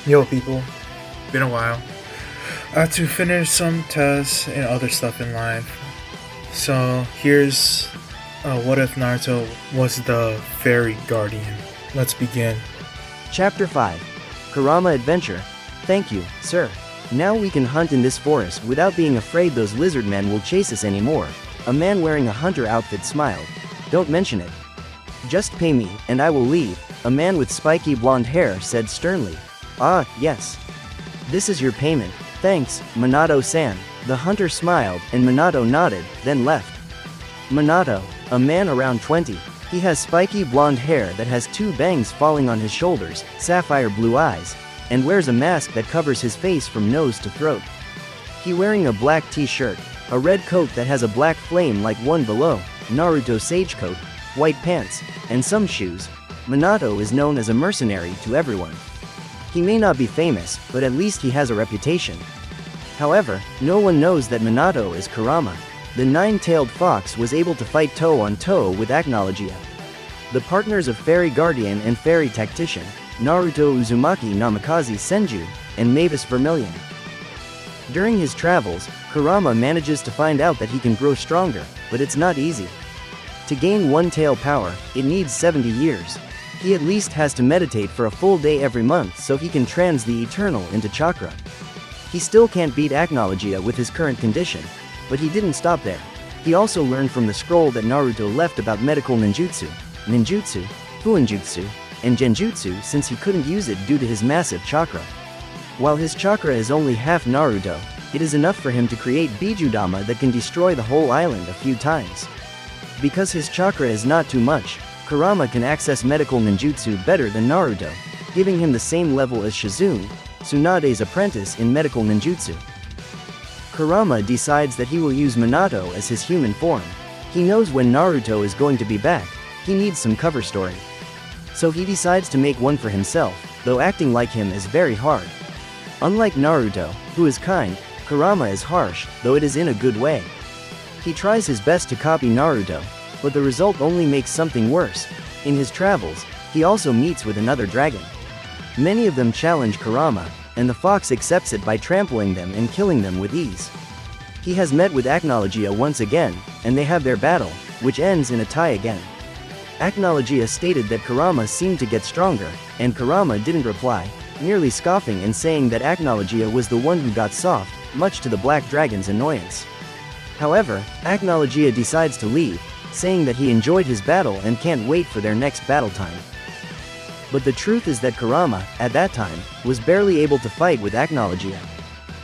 Yo, people, been a while. I had to finish some tests and other stuff in life. So here's what if Naruto was the fairy guardian? Let's begin. Chapter 5. Kurama Adventure. Thank you, sir. Now we can hunt in this forest without being afraid those lizard men will chase us anymore. A man wearing a hunter outfit smiled. Don't mention it. Just pay me, and I will leave, a man with spiky blonde hair said sternly. Ah, yes. This is your payment, thanks, Minato-san. The hunter smiled, and Minato nodded, then left. Minato, a man around 20. He has spiky blonde hair that has two bangs falling on his shoulders, sapphire blue eyes, and wears a mask that covers his face from nose to throat. He wearing a black t-shirt, a red coat that has a black flame like one below, Naruto sage coat, white pants, and some shoes. Minato is known as a mercenary to everyone. He may not be famous, but at least he has a reputation. However, no one knows that Minato is Kurama. The nine-tailed fox was able to fight toe-on-toe with Acnologia. The partners of Fairy Guardian and Fairy Tactician, Naruto Uzumaki Namikaze Senju, and Mavis Vermilion. During his travels, Kurama manages to find out that he can grow stronger, but it's not easy. To gain one-tail power, it needs 70 years. He at least has to meditate for a full day every month so he can trans the eternal into chakra. He still can't beat Acnologia with his current condition, but he didn't stop there. He also learned from the scroll that Naruto left about medical ninjutsu, fuinjutsu, and genjutsu since he couldn't use it due to his massive chakra. While his chakra is only half Naruto, it is enough for him to create Bijudama that can destroy the whole island a few times. Because his chakra is not too much, Kurama can access medical ninjutsu better than Naruto, giving him the same level as Shizune, Tsunade's apprentice in medical ninjutsu. Kurama decides that he will use Minato as his human form. He knows when Naruto is going to be back. He needs some cover story. So he decides to make one for himself, though acting like him is very hard. Unlike Naruto, who is kind, Kurama is harsh, though it is in a good way. He tries his best to copy Naruto, but the result only makes something worse. In his travels, he also meets with another dragon. Many of them challenge Kurama, and the fox accepts it by trampling them and killing them with ease. He has met with Acnologia once again, and they have their battle, which ends in a tie again. Acnologia stated that Kurama seemed to get stronger, and Kurama didn't reply, merely scoffing and saying that Acnologia was the one who got soft, much to the Black Dragon's annoyance. However, Acnologia decides to leave, saying that he enjoyed his battle and can't wait for their next battle time. But the truth is that Kurama, at that time, was barely able to fight with Acnologia.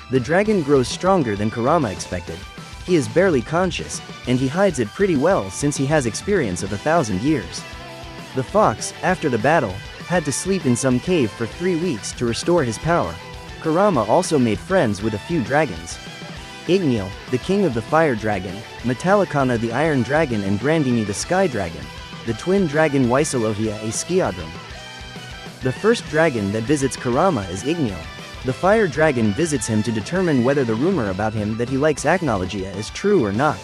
The dragon grows stronger than Kurama expected. He is barely conscious, and he hides it pretty well since he has experience of 1,000 years. The fox, after the battle, had to sleep in some cave for 3 weeks to restore his power. Kurama also made friends with a few dragons. Igneel, the king of the fire dragon, Metallicana the iron dragon and Grandini the sky dragon, the twin dragon Waisalohia a Skiadrum. The first dragon that visits Kurama is Igneel. The fire dragon visits him to determine whether the rumor about him that he likes Acnologia is true or not.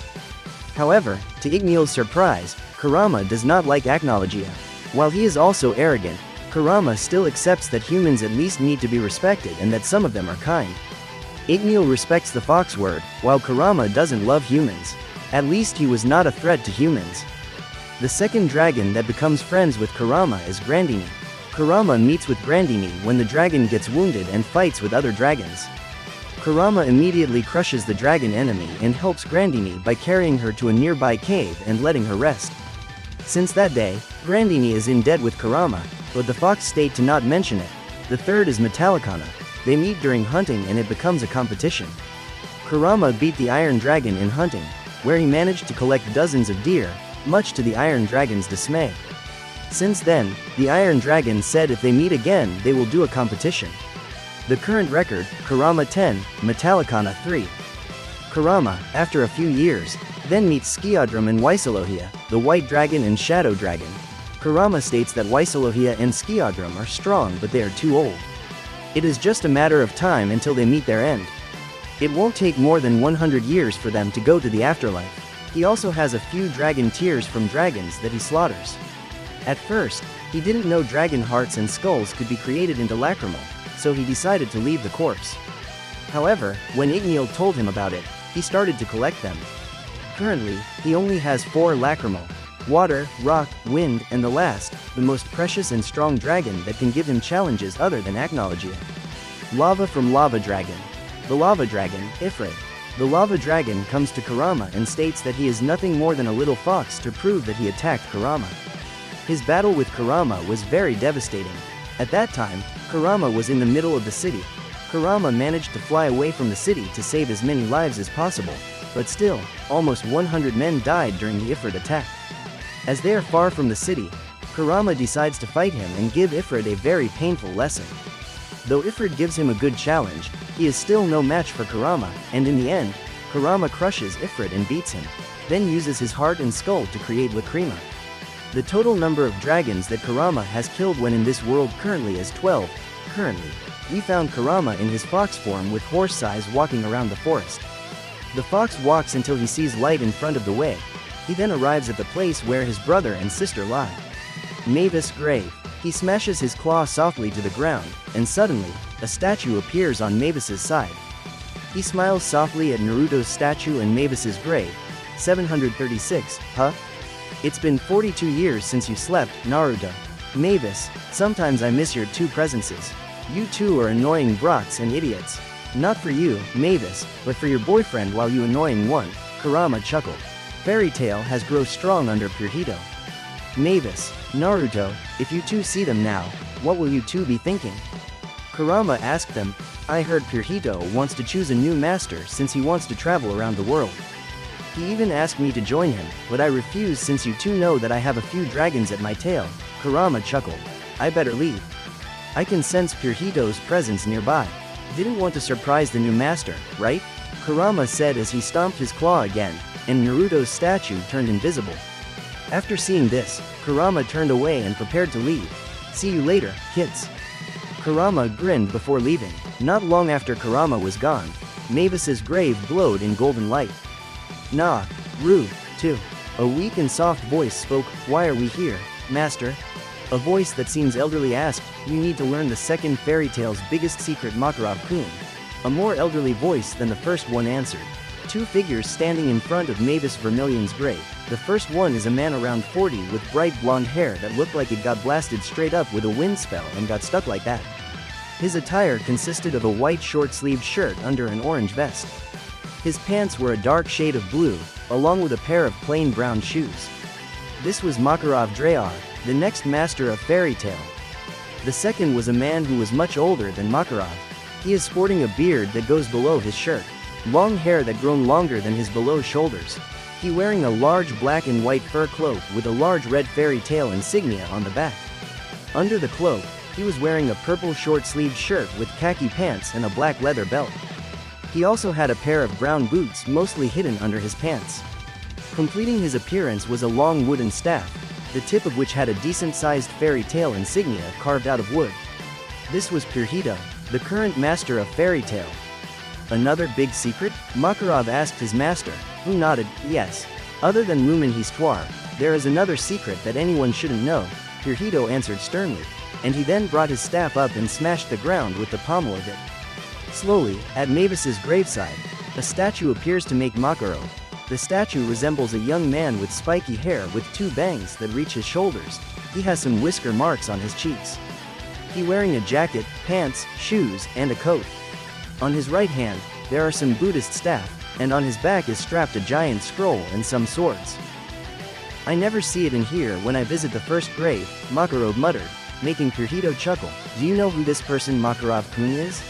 However, to Igneel's surprise, Kurama does not like Acnologia. While he is also arrogant, Kurama still accepts that humans at least need to be respected and that some of them are kind. Igneel respects the fox word, while Kurama doesn't love humans. At least he was not a threat to humans. The second dragon that becomes friends with Kurama is Grandini. Kurama meets with Grandini when the dragon gets wounded and fights with other dragons. Kurama immediately crushes the dragon enemy and helps Grandini by carrying her to a nearby cave and letting her rest. Since that day, Grandini is in debt with Kurama, but the fox state to not mention it. The third is Metallicana. They meet during hunting and it becomes a competition. Kurama beat the Iron Dragon in hunting, where he managed to collect dozens of deer, much to the Iron Dragon's dismay. Since then, the Iron Dragon said if they meet again they will do a competition. The current record, Kurama 10, Metallicana 3. Kurama, after a few years, then meets Skiadrum and Waisalohia, the White Dragon and Shadow Dragon. Kurama states that Waisalohia and Skiadrum are strong but they are too old. It is just a matter of time until they meet their end. It won't take more than 100 years for them to go to the afterlife. He also has a few dragon tears from dragons that he slaughters. At first, he didn't know dragon hearts and skulls could be created into lacrimal, so he decided to leave the corpse. However, when Igneel told him about it, he started to collect them. Currently, he only has 4 lacrimal: water, rock, wind, and the last, the most precious and strong dragon that can give him challenges other than Acknowledgia. Lava from Lava Dragon. The Lava Dragon, Ifrit. The Lava Dragon comes to Kurama and states that he is nothing more than a little fox to prove that he attacked Kurama. His battle with Kurama was very devastating. At that time, Kurama was in the middle of the city. Kurama managed to fly away from the city to save as many lives as possible, but still, almost 100 men died during the Ifrit attack. As they are far from the city, Kurama decides to fight him and give Ifrit a very painful lesson. Though Ifrit gives him a good challenge, he is still no match for Kurama, and in the end, Kurama crushes Ifrit and beats him, then uses his heart and skull to create Lacrima. The total number of dragons that Kurama has killed when in this world currently is 12. Currently, we found Kurama in his fox form with horse size walking around the forest. The fox walks until he sees light in front of the way. He then arrives at the place where his brother and sister lie. Mavis grave. He smashes his claw softly to the ground, and suddenly, a statue appears on Mavis's side. He smiles softly at Naruto's statue and Mavis's grave. 736, huh? It's been 42 years since you slept, Naruto. Mavis, sometimes I miss your 2 presences. You two are annoying brats and idiots. Not for you, Mavis, but for your boyfriend while you annoying one, Kurama chuckled. Fairy Tail has grown strong under Purhito. Mavis, Naruto, if you two see them now, what will you two be thinking? Kurama asked them, I heard Purhito wants to choose a new master since he wants to travel around the world. He even asked me to join him, but I refused since you two know that I have a few dragons at my tail. Kurama chuckled. I better leave. I can sense Purhito's presence nearby. Didn't want to surprise the new master, right? Kurama said as he stomped his claw again, and Naruto's statue turned invisible. After seeing this, Kurama turned away and prepared to leave. See you later, kids. Kurama grinned before leaving. Not long after Kurama was gone, Mavis's grave glowed in golden light. Nah, Ru, too. A weak and soft voice spoke, why are we here, master? A voice that seems elderly asked, you need to learn the second fairy tale's biggest secret, Makarov-kun. A more elderly voice than the first one answered. 2 figures standing in front of Mavis Vermilion's grave. The first one is a man around 40 with bright blonde hair that looked like it got blasted straight up with a wind spell and got stuck like that. His attire consisted of a white short-sleeved shirt under an orange vest. His pants were a dark shade of blue, along with a pair of plain brown shoes. This was Makarov Drayar, the next master of Fairy Tail. The second was a man who was much older than Makarov. He is sporting a beard that goes below his shirt. Long hair that grown longer than his below shoulders. He wearing a large black and white fur cloak with a large red fairy tail insignia on the back. Under the cloak, he was wearing a purple short-sleeved shirt with khaki pants and a black leather belt. He also had a pair of brown boots mostly hidden under his pants. Completing his appearance was a long wooden staff, the tip of which had a decent-sized fairy tail insignia carved out of wood. This was Purhito, the current master of Fairy Tail. Another big secret? Makarov asked his master, who nodded, yes. Other than Lumen Histoire, there is another secret that anyone shouldn't know, Purhito answered sternly, and he then brought his staff up and smashed the ground with the pommel of it. Slowly, at Mavis's graveside, a statue appears to make Makarov. The statue resembles a young man with spiky hair with 2 bangs that reach his shoulders. He has some whisker marks on his cheeks. He wearing a jacket, pants, shoes, and a coat. On his right hand, there are some Buddhist staff, and on his back is strapped a giant scroll and some swords. I never see it in here when I visit the first grave, Makarov muttered, making Purhito chuckle. Do you know who this person Makarov-kun is?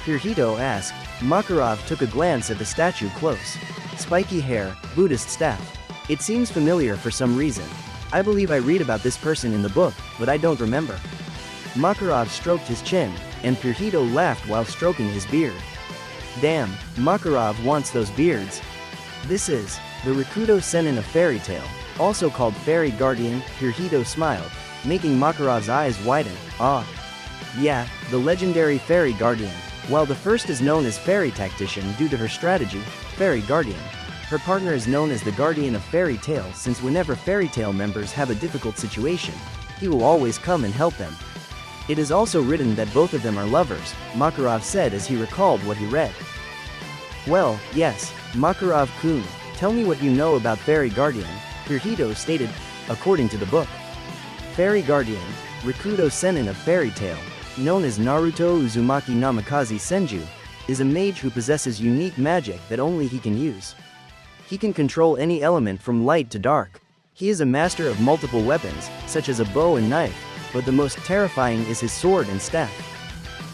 Purhito asked. Makarov took a glance at the statue close. Spiky hair, Buddhist staff. It seems familiar for some reason. I believe I read about this person in the book, but I don't remember. Makarov stroked his chin, and Purhito laughed while stroking his beard. Damn, Makarov wants those beards. This is the Rikudo Sennin of Fairy Tail, also called Fairy Guardian. Purhito smiled, making Makarov's eyes widen. Ah. Yeah, the legendary Fairy Guardian. While the first is known as Fairy Tactician due to her strategy, Fairy Guardian. Her partner is known as the Guardian of Fairy Tail since whenever Fairy Tail members have a difficult situation, he will always come and help them. It is also written that both of them are lovers, Makarov said as he recalled what he read. Well, yes, Makarov-kun, tell me what you know about Fairy Guardian, Hirohito stated, according to the book. Fairy Guardian, Rikudo Sennin of Fairy Tail, known as Naruto Uzumaki Namikaze Senju, is a mage who possesses unique magic that only he can use. He can control any element from light to dark. He is a master of multiple weapons, such as a bow and knife, but the most terrifying is his sword and staff.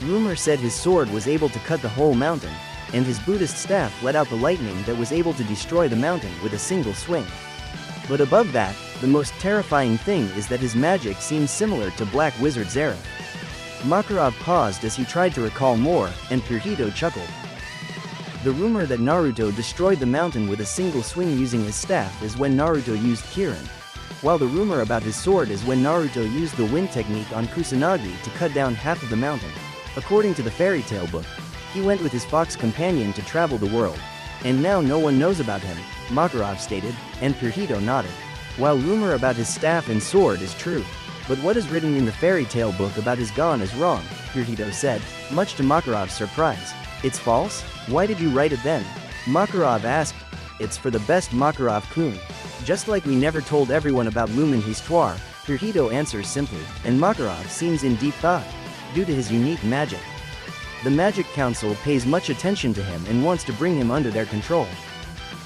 Rumor said his sword was able to cut the whole mountain, and his Buddhist staff let out the lightning that was able to destroy the mountain with a single swing. But above that, the most terrifying thing is that his magic seems similar to Black Wizard Zereth. Makarov paused as he tried to recall more, and Hirohito chuckled. The rumor that Naruto destroyed the mountain with a single swing using his staff is when Naruto used Kirin, while the rumor about his sword is when Naruto used the wind technique on Kusanagi to cut down half of the mountain. According to the fairy tale book, he went with his fox companion to travel the world, and now no one knows about him, Makarov stated, and Hirohito nodded. While rumor about his staff and sword is true, but what is written in the fairy tale book about his gun is wrong, Hirohito said, much to Makarov's surprise. It's false? Why did you write it then? Makarov asked. It's for the best, Makarov-kun. Just like we never told everyone about Lumen Histoire, Hirohito answers simply, and Makarov seems in deep thought, due to his unique magic. The Magic Council pays much attention to him and wants to bring him under their control.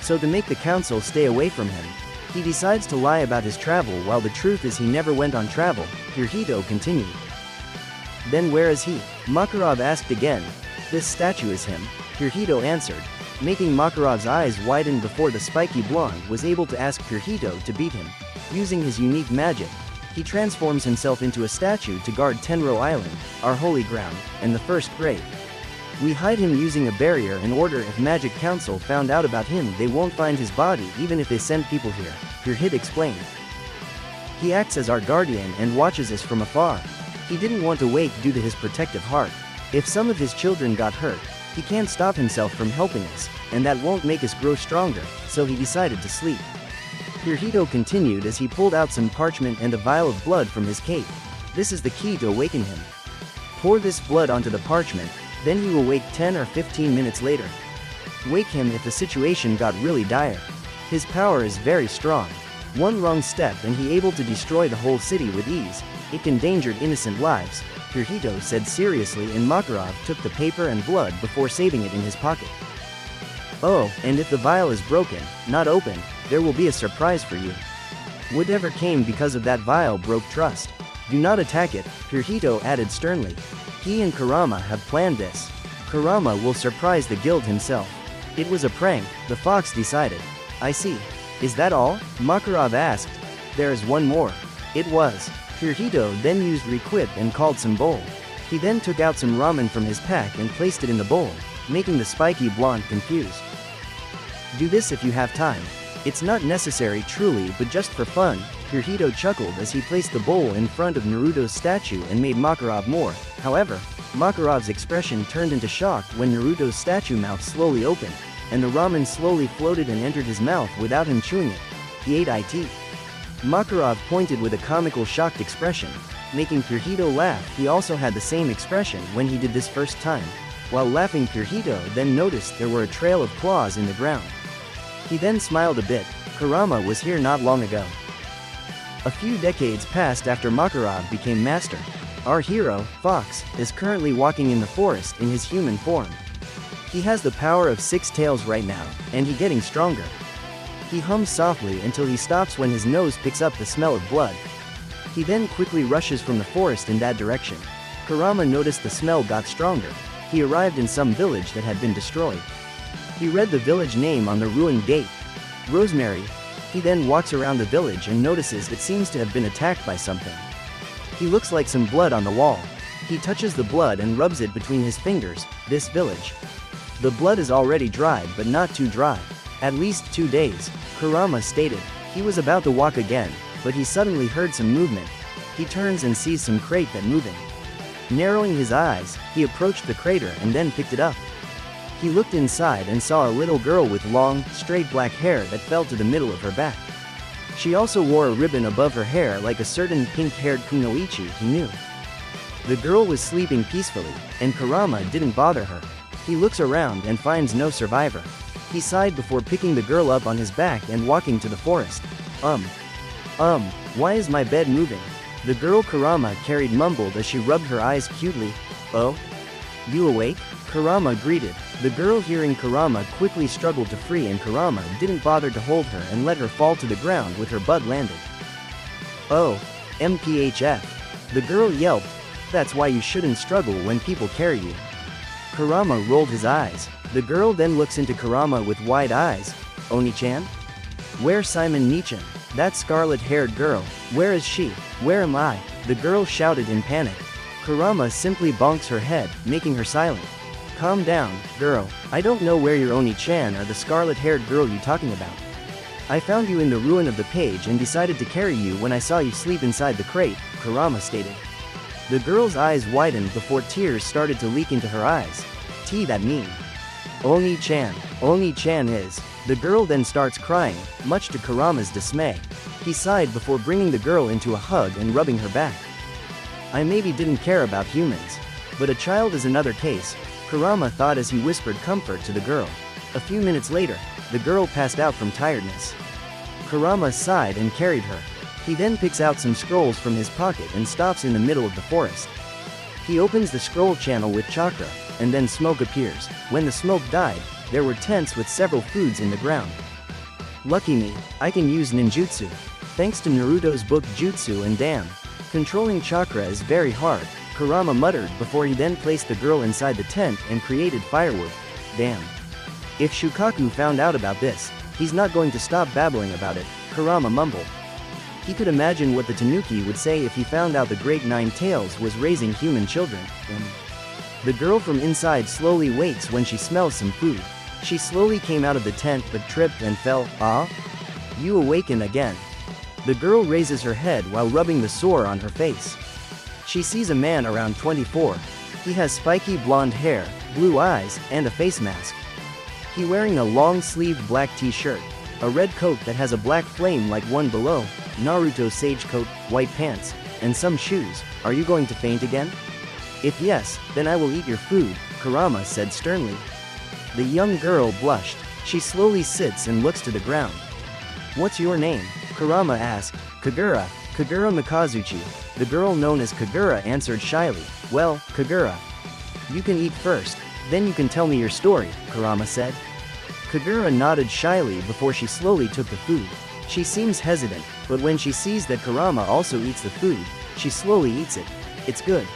So to make the council stay away from him, he decides to lie about his travel while the truth is he never went on travel, Hirohito continued. Then where is he? Makarov asked again. This statue is him, Hirohito answered, making Makarov's eyes widen before the spiky blonde was able to ask Hirohito to beat him. Using his unique magic, he transforms himself into a statue to guard Tenro Island, our holy ground, and the first grave. We hide him using a barrier in order if Magic Council found out about him they won't find his body even if they send people here, Hirohito explained. He acts as our guardian and watches us from afar. He didn't want to wake due to his protective heart. If some of his children got hurt, he can't stop himself from helping us, and that won't make us grow stronger, so he decided to sleep. Hirohito continued as he pulled out some parchment and a vial of blood from his cape. This is the key to awaken him. Pour this blood onto the parchment, then he will wake 10 or 15 minutes later. Wake him if the situation got really dire. His power is very strong. One wrong step and he able to destroy the whole city with ease. It can endanger innocent lives, Hirohito said seriously, and Makarov took the paper and blood before saving it in his pocket. Oh, and if the vial is broken, not open, there will be a surprise for you. Whatever came because of that vial broke trust. Do not attack it, Hirohito added sternly. He and Kurama have planned this. Kurama will surprise the guild himself. It was a prank, the fox decided. I see. Is that all? Makarov asked. There is one more. It was. Hirohito then used Requip and called some bowl. He then took out some ramen from his pack and placed it in the bowl, making the spiky blonde confused. Do this if you have time. It's not necessary truly, but just for fun, Hirohito chuckled as he placed the bowl in front of Naruto's statue and made Makarov more. However, Makarov's expression turned into shock when Naruto's statue mouth slowly opened, and the ramen slowly floated and entered his mouth without him chewing it. He ate it. Makarov pointed with a comical shocked expression, making Hirohito laugh. He also had the same expression when he did this first time. While laughing, Hirohito then noticed there were a trail of claws in the ground. He then smiled a bit. Kurama was here not long ago. A few decades passed after Makarov became master. Our hero, Fox, is currently walking in the forest in his human form. He has the power of 6 tails right now, and he getting stronger. He hums softly until he stops when his nose picks up the smell of blood. He then quickly rushes from the forest in that direction. Kurama noticed the smell got stronger. He arrived in some village that had been destroyed. He read the village name on the ruined gate. Rosemary. He then walks around the village and notices it seems to have been attacked by something. He looks like some blood on the wall. He touches the blood and rubs it between his fingers. This village. The blood is already dried but not too dry. At least 2 days, Kurama stated. He was about to walk again, but he suddenly heard some movement. He turns and sees some crate that moving. Narrowing his eyes, he approached the crater and then picked it up. He looked inside and saw a little girl with long, straight black hair that fell to the middle of her back. She also wore a ribbon above her hair like a certain pink-haired kunoichi he knew. The girl was sleeping peacefully, and Kurama didn't bother her. He looks around and finds no survivor. He sighed before picking the girl up on his back and walking to the forest. Why is my bed moving? The girl Kurama carried mumbled as she rubbed her eyes cutely. Oh? You awake? Kurama greeted. The girl, hearing Kurama, quickly struggled to free, and Kurama didn't bother to hold her and let her fall to the ground with her butt landed. Oh, MPHF. The girl yelped. That's why you shouldn't struggle when people carry you. Kurama rolled his eyes. The girl then looks into Kurama with wide eyes. Oni-chan? Where's Simon Nichan? That scarlet-haired girl. Where is she? Where am I? The girl shouted in panic. Kurama simply bonks her head, making her silent. Calm down, girl. I don't know where your Oni-chan or the scarlet-haired girl you talking about. I found you in the ruin of the page and decided to carry you when I saw you sleep inside the crate, Kurama stated. The girl's eyes widened before tears started to leak into her eyes. That mean? Oni-chan. Oni-chan is. The girl then starts crying, much to Kurama's dismay. He sighed before bringing the girl into a hug and rubbing her back. I maybe didn't care about humans, but a child is another case, Kurama thought as he whispered comfort to the girl. A few minutes later, the girl passed out from tiredness. Kurama sighed and carried her. He then picks out some scrolls from his pocket and stops in the middle of the forest. He opens the scroll channel with chakra, and then smoke appears. When the smoke died, there were tents with several foods in the ground. Lucky me, I can use ninjutsu. Thanks to Naruto's book Jutsu, and damn, controlling chakra is very hard, Kurama muttered before he then placed the girl inside the tent and created firewood. Damn. If Shukaku found out about this, he's not going to stop babbling about it, Kurama mumbled. He could imagine what the Tanuki would say if he found out the Great Nine Tails was raising human children. The girl from inside slowly wakes when she smells some food. She slowly came out of the tent but tripped and fell. Ah? You awaken again. The girl raises her head while rubbing the sore on her face. She sees a man around 24. He has spiky blonde hair, blue eyes, and a face mask. He wearing a long-sleeved black t-shirt, a red coat that has a black flame like one below, Naruto sage coat, white pants, and some shoes. Are you going to faint again? If yes, then I will eat your food, Kurama said sternly. The young girl blushed. She slowly sits and looks to the ground. What's your name? Kurama asked. Kagura Mikazuchi. The girl known as Kagura answered shyly. Well, Kagura. You can eat first, then you can tell me your story, Kurama said. Kagura nodded shyly before she slowly took the food. She seems hesitant, but when she sees that Kurama also eats the food, she slowly eats it. It's good,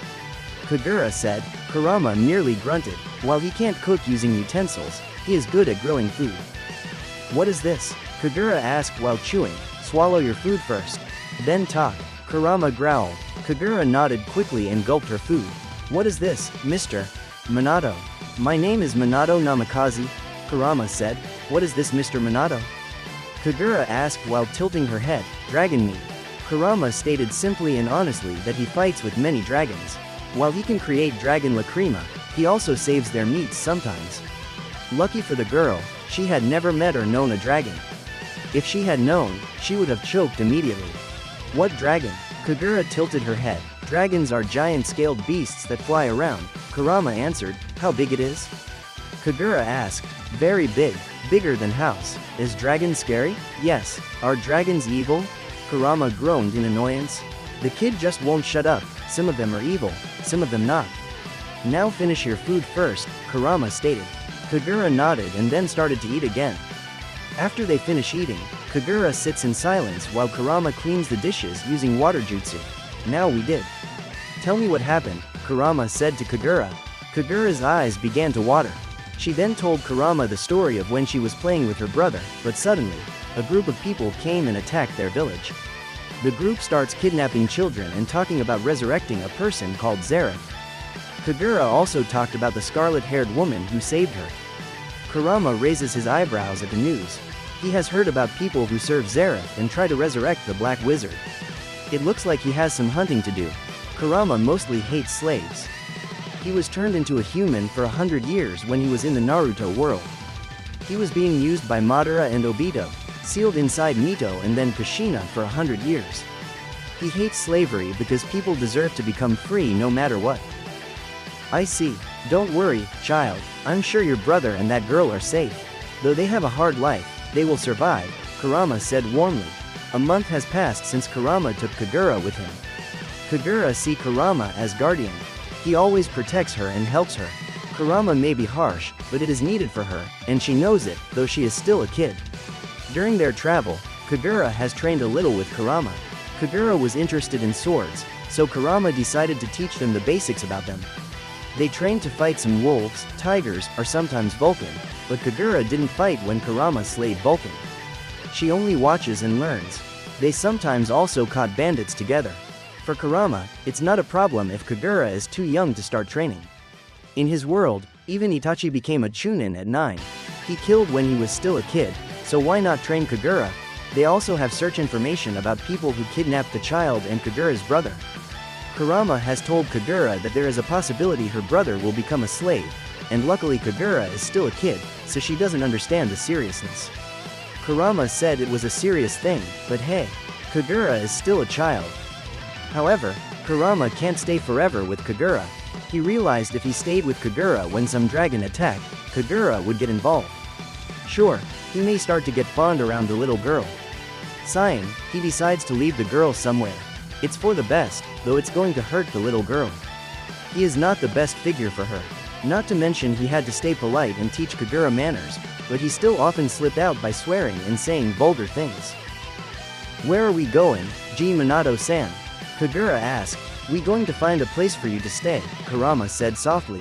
Kagura said. Kurama merely grunted. While he can't cook using utensils, he is good at grilling food. What is this? Kagura asked while chewing. Swallow your food first, then talk, Kurama growled. Kagura nodded quickly and gulped her food. What is this, Mr. Minato? My name is Minato Namikaze, Kurama said. What is this, Mr. Minato? Kagura asked while tilting her head. Dragon meat. Kurama stated simply and honestly that he fights with many dragons. While he can create dragon lacrima, he also saves their meats sometimes. Lucky for the girl, she had never met or known a dragon. If she had known, she would have choked immediately. What dragon? Kagura tilted her head. Dragons are giant-scaled beasts that fly around, Kurama answered. How big it is? Kagura asked. Very big, bigger than house. Is dragon scary? Yes. Are dragons evil? Kurama groaned in annoyance. The kid just won't shut up. Some of them are evil, some of them not. Now finish your food first, Kurama stated. Kagura nodded and then started to eat again. After they finish eating, Kagura sits in silence while Kurama cleans the dishes using water jutsu. Now we did. Tell me what happened, Kurama said to Kagura. Kagura's eyes began to water. She then told Kurama the story of when she was playing with her brother, but suddenly, a group of people came and attacked their village. The group starts kidnapping children and talking about resurrecting a person called Zareth. Kagura also talked about the scarlet-haired woman who saved her. Kurama raises his eyebrows at the news. He has heard about people who serve Zareth and try to resurrect the Black Wizard. It looks like he has some hunting to do. Kurama mostly hates slaves. He was turned into a human for 100 years when he was in the Naruto world. He was being used by Madara and Obito, sealed inside Mito and then Kushina for 100 years. He hates slavery because people deserve to become free no matter what. I see. Don't worry, child, I'm sure your brother and that girl are safe. Though they have a hard life, they will survive, Kurama said warmly. A month has passed since Kurama took Kagura with him. Kagura sees Kurama as guardian. He always protects her and helps her. Kurama may be harsh, but it is needed for her, and she knows it, though she is still a kid. During their travel, Kagura has trained a little with Kurama. Kagura was interested in swords, so Kurama decided to teach them the basics about them. They trained to fight some wolves, tigers, or sometimes Vulcan, but Kagura didn't fight when Kurama slayed Vulcan. She only watches and learns. They sometimes also caught bandits together. For Kurama, it's not a problem if Kagura is too young to start training. In his world, even Itachi became a chunin at 9. He killed when he was still a kid, so why not train Kagura? They also have search information about people who kidnapped the child and Kagura's brother. Kurama has told Kagura that there is a possibility her brother will become a slave, and luckily Kagura is still a kid, so she doesn't understand the seriousness. Kurama said it was a serious thing, but hey, Kagura is still a child. However, Kurama can't stay forever with Kagura. He realized if he stayed with Kagura when some dragon attacked, Kagura would get involved. Sure, he may start to get fond around the little girl. Sighing, he decides to leave the girl somewhere. It's for the best, though it's going to hurt the little girl. He is not the best figure for her. Not to mention he had to stay polite and teach Kagura manners, but he still often slipped out by swearing and saying vulgar things. Where are we going, G Minato-san? Kagura asked. We going to find a place for you to stay, Kurama said softly.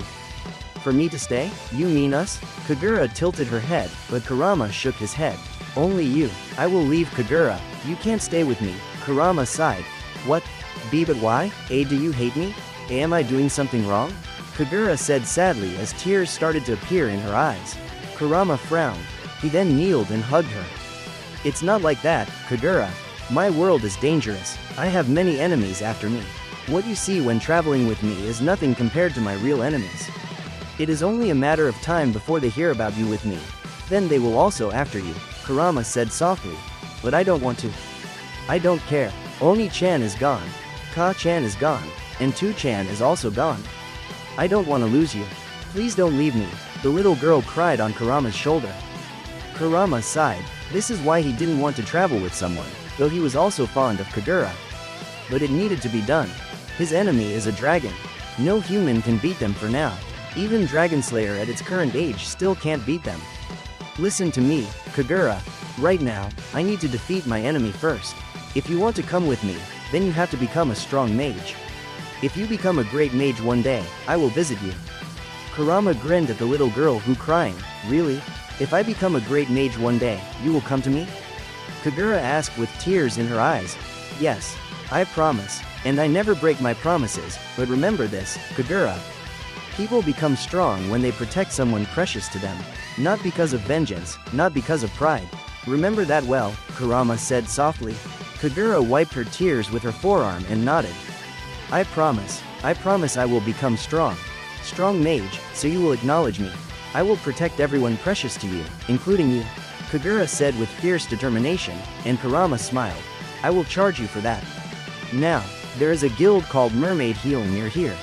For me to stay? You mean us? Kagura tilted her head, but Kurama shook his head. Only you. I will leave Kagura. You can't stay with me, Kurama sighed. What? But why? Do you hate me? Am I doing something wrong? Kagura said sadly as tears started to appear in her eyes. Kurama frowned. He then kneeled and hugged her. It's not like that, Kagura. My world is dangerous. I have many enemies after me. What you see when traveling with me is nothing compared to my real enemies. It is only a matter of time before they hear about you with me. Then they will also after you, Kurama said softly. But I don't want to. I don't care. Oni-chan is gone. Ka-chan is gone. And Tu-chan is also gone. I don't want to lose you. Please don't leave me, the little girl cried on Kurama's shoulder. Kurama sighed. This is why he didn't want to travel with someone, though he was also fond of Kagura. But it needed to be done. His enemy is a dragon. No human can beat them for now. Even Dragon Slayer at its current age still can't beat them. Listen to me, Kagura. Right now, I need to defeat my enemy first. If you want to come with me, then you have to become a strong mage. If you become a great mage one day, I will visit you. Kurama grinned at the little girl who crying, really? If I become a great mage one day, you will come to me? Kagura asked with tears in her eyes. Yes, I promise, and I never break my promises, but remember this, Kagura. People become strong when they protect someone precious to them. Not because of vengeance, not because of pride. Remember that well, Kurama said softly. Kagura wiped her tears with her forearm and nodded. I promise I will become strong. Strong mage, so you will acknowledge me. I will protect everyone precious to you, including you. Kagura said with fierce determination, and Kurama smiled. I will charge you for that. Now, there is a guild called Mermaid Heel near here.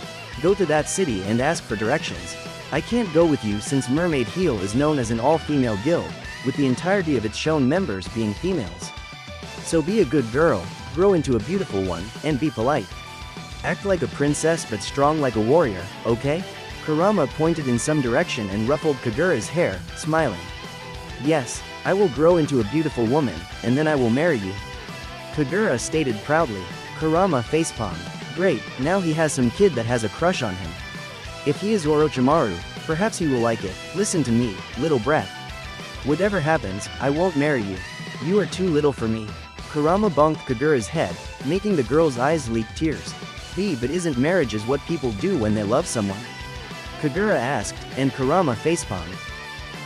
Go to that city and ask for directions. I can't go with you since Mermaid Heel is known as an all-female guild, with the entirety of its shown members being females. So be a good girl, grow into a beautiful one, and be polite. Act like a princess but strong like a warrior, okay? Kurama pointed in some direction and ruffled Kagura's hair, smiling. Yes, I will grow into a beautiful woman, and then I will marry you. Kagura stated proudly. Kurama facepalmed. Great, now he has some kid that has a crush on him. If he is Orochimaru, perhaps he will like it. Listen to me, little brat. Whatever happens, I won't marry you. You are too little for me. Kurama bonked Kagura's head, making the girl's eyes leak tears. But isn't marriage is what people do when they love someone? Kagura asked, and Kurama facepalmed.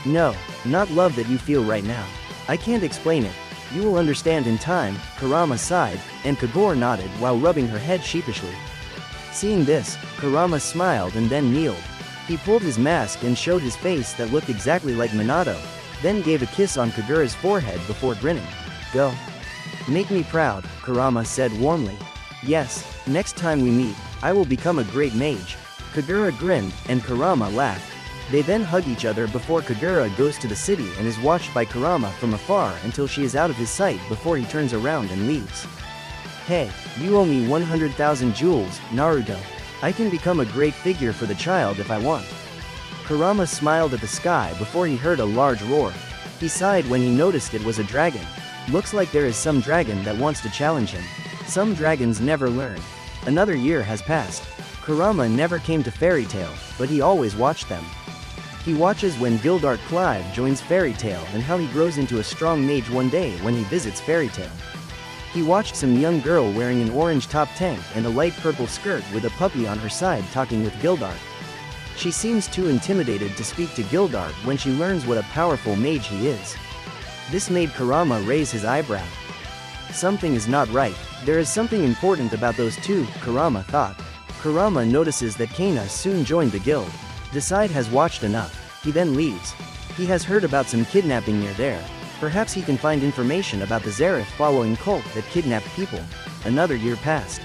No, not love that you feel right now. I can't explain it. You will understand in time, Kurama sighed, and Kagura nodded while rubbing her head sheepishly. Seeing this, Kurama smiled and then kneeled. He pulled his mask and showed his face that looked exactly like Minato, then gave a kiss on Kagura's forehead before grinning. Go. Make me proud, Kurama said warmly. Yes, next time we meet, I will become a great mage. Kagura grinned, and Kurama laughed. They then hug each other before Kagura goes to the city and is watched by Kurama from afar until she is out of his sight before he turns around and leaves. Hey, you owe me 100,000 jewels, Naruto. I can become a great figure for the child if I want. Kurama smiled at the sky before he heard a large roar. He sighed when he noticed it was a dragon. Looks like there is some dragon that wants to challenge him. Some dragons never learn. Another year has passed. Kurama never came to Fairy Tail, but he always watched them. He watches when Gildart Clive joins Fairy Tail and how he grows into a strong mage one day when he visits Fairy Tail. He watched some young girl wearing an orange top tank and a light purple skirt with a puppy on her side talking with Gildart. She seems too intimidated to speak to Gildart when she learns what a powerful mage he is. This made Kurama raise his eyebrow. Something is not right. There is something important about those two, Kurama thought. Kurama notices that Kana soon joined the guild. Decide has watched enough. He then leaves. He has heard about some kidnapping near there. Perhaps he can find information about the Zareth following cult that kidnapped people. Another year passed.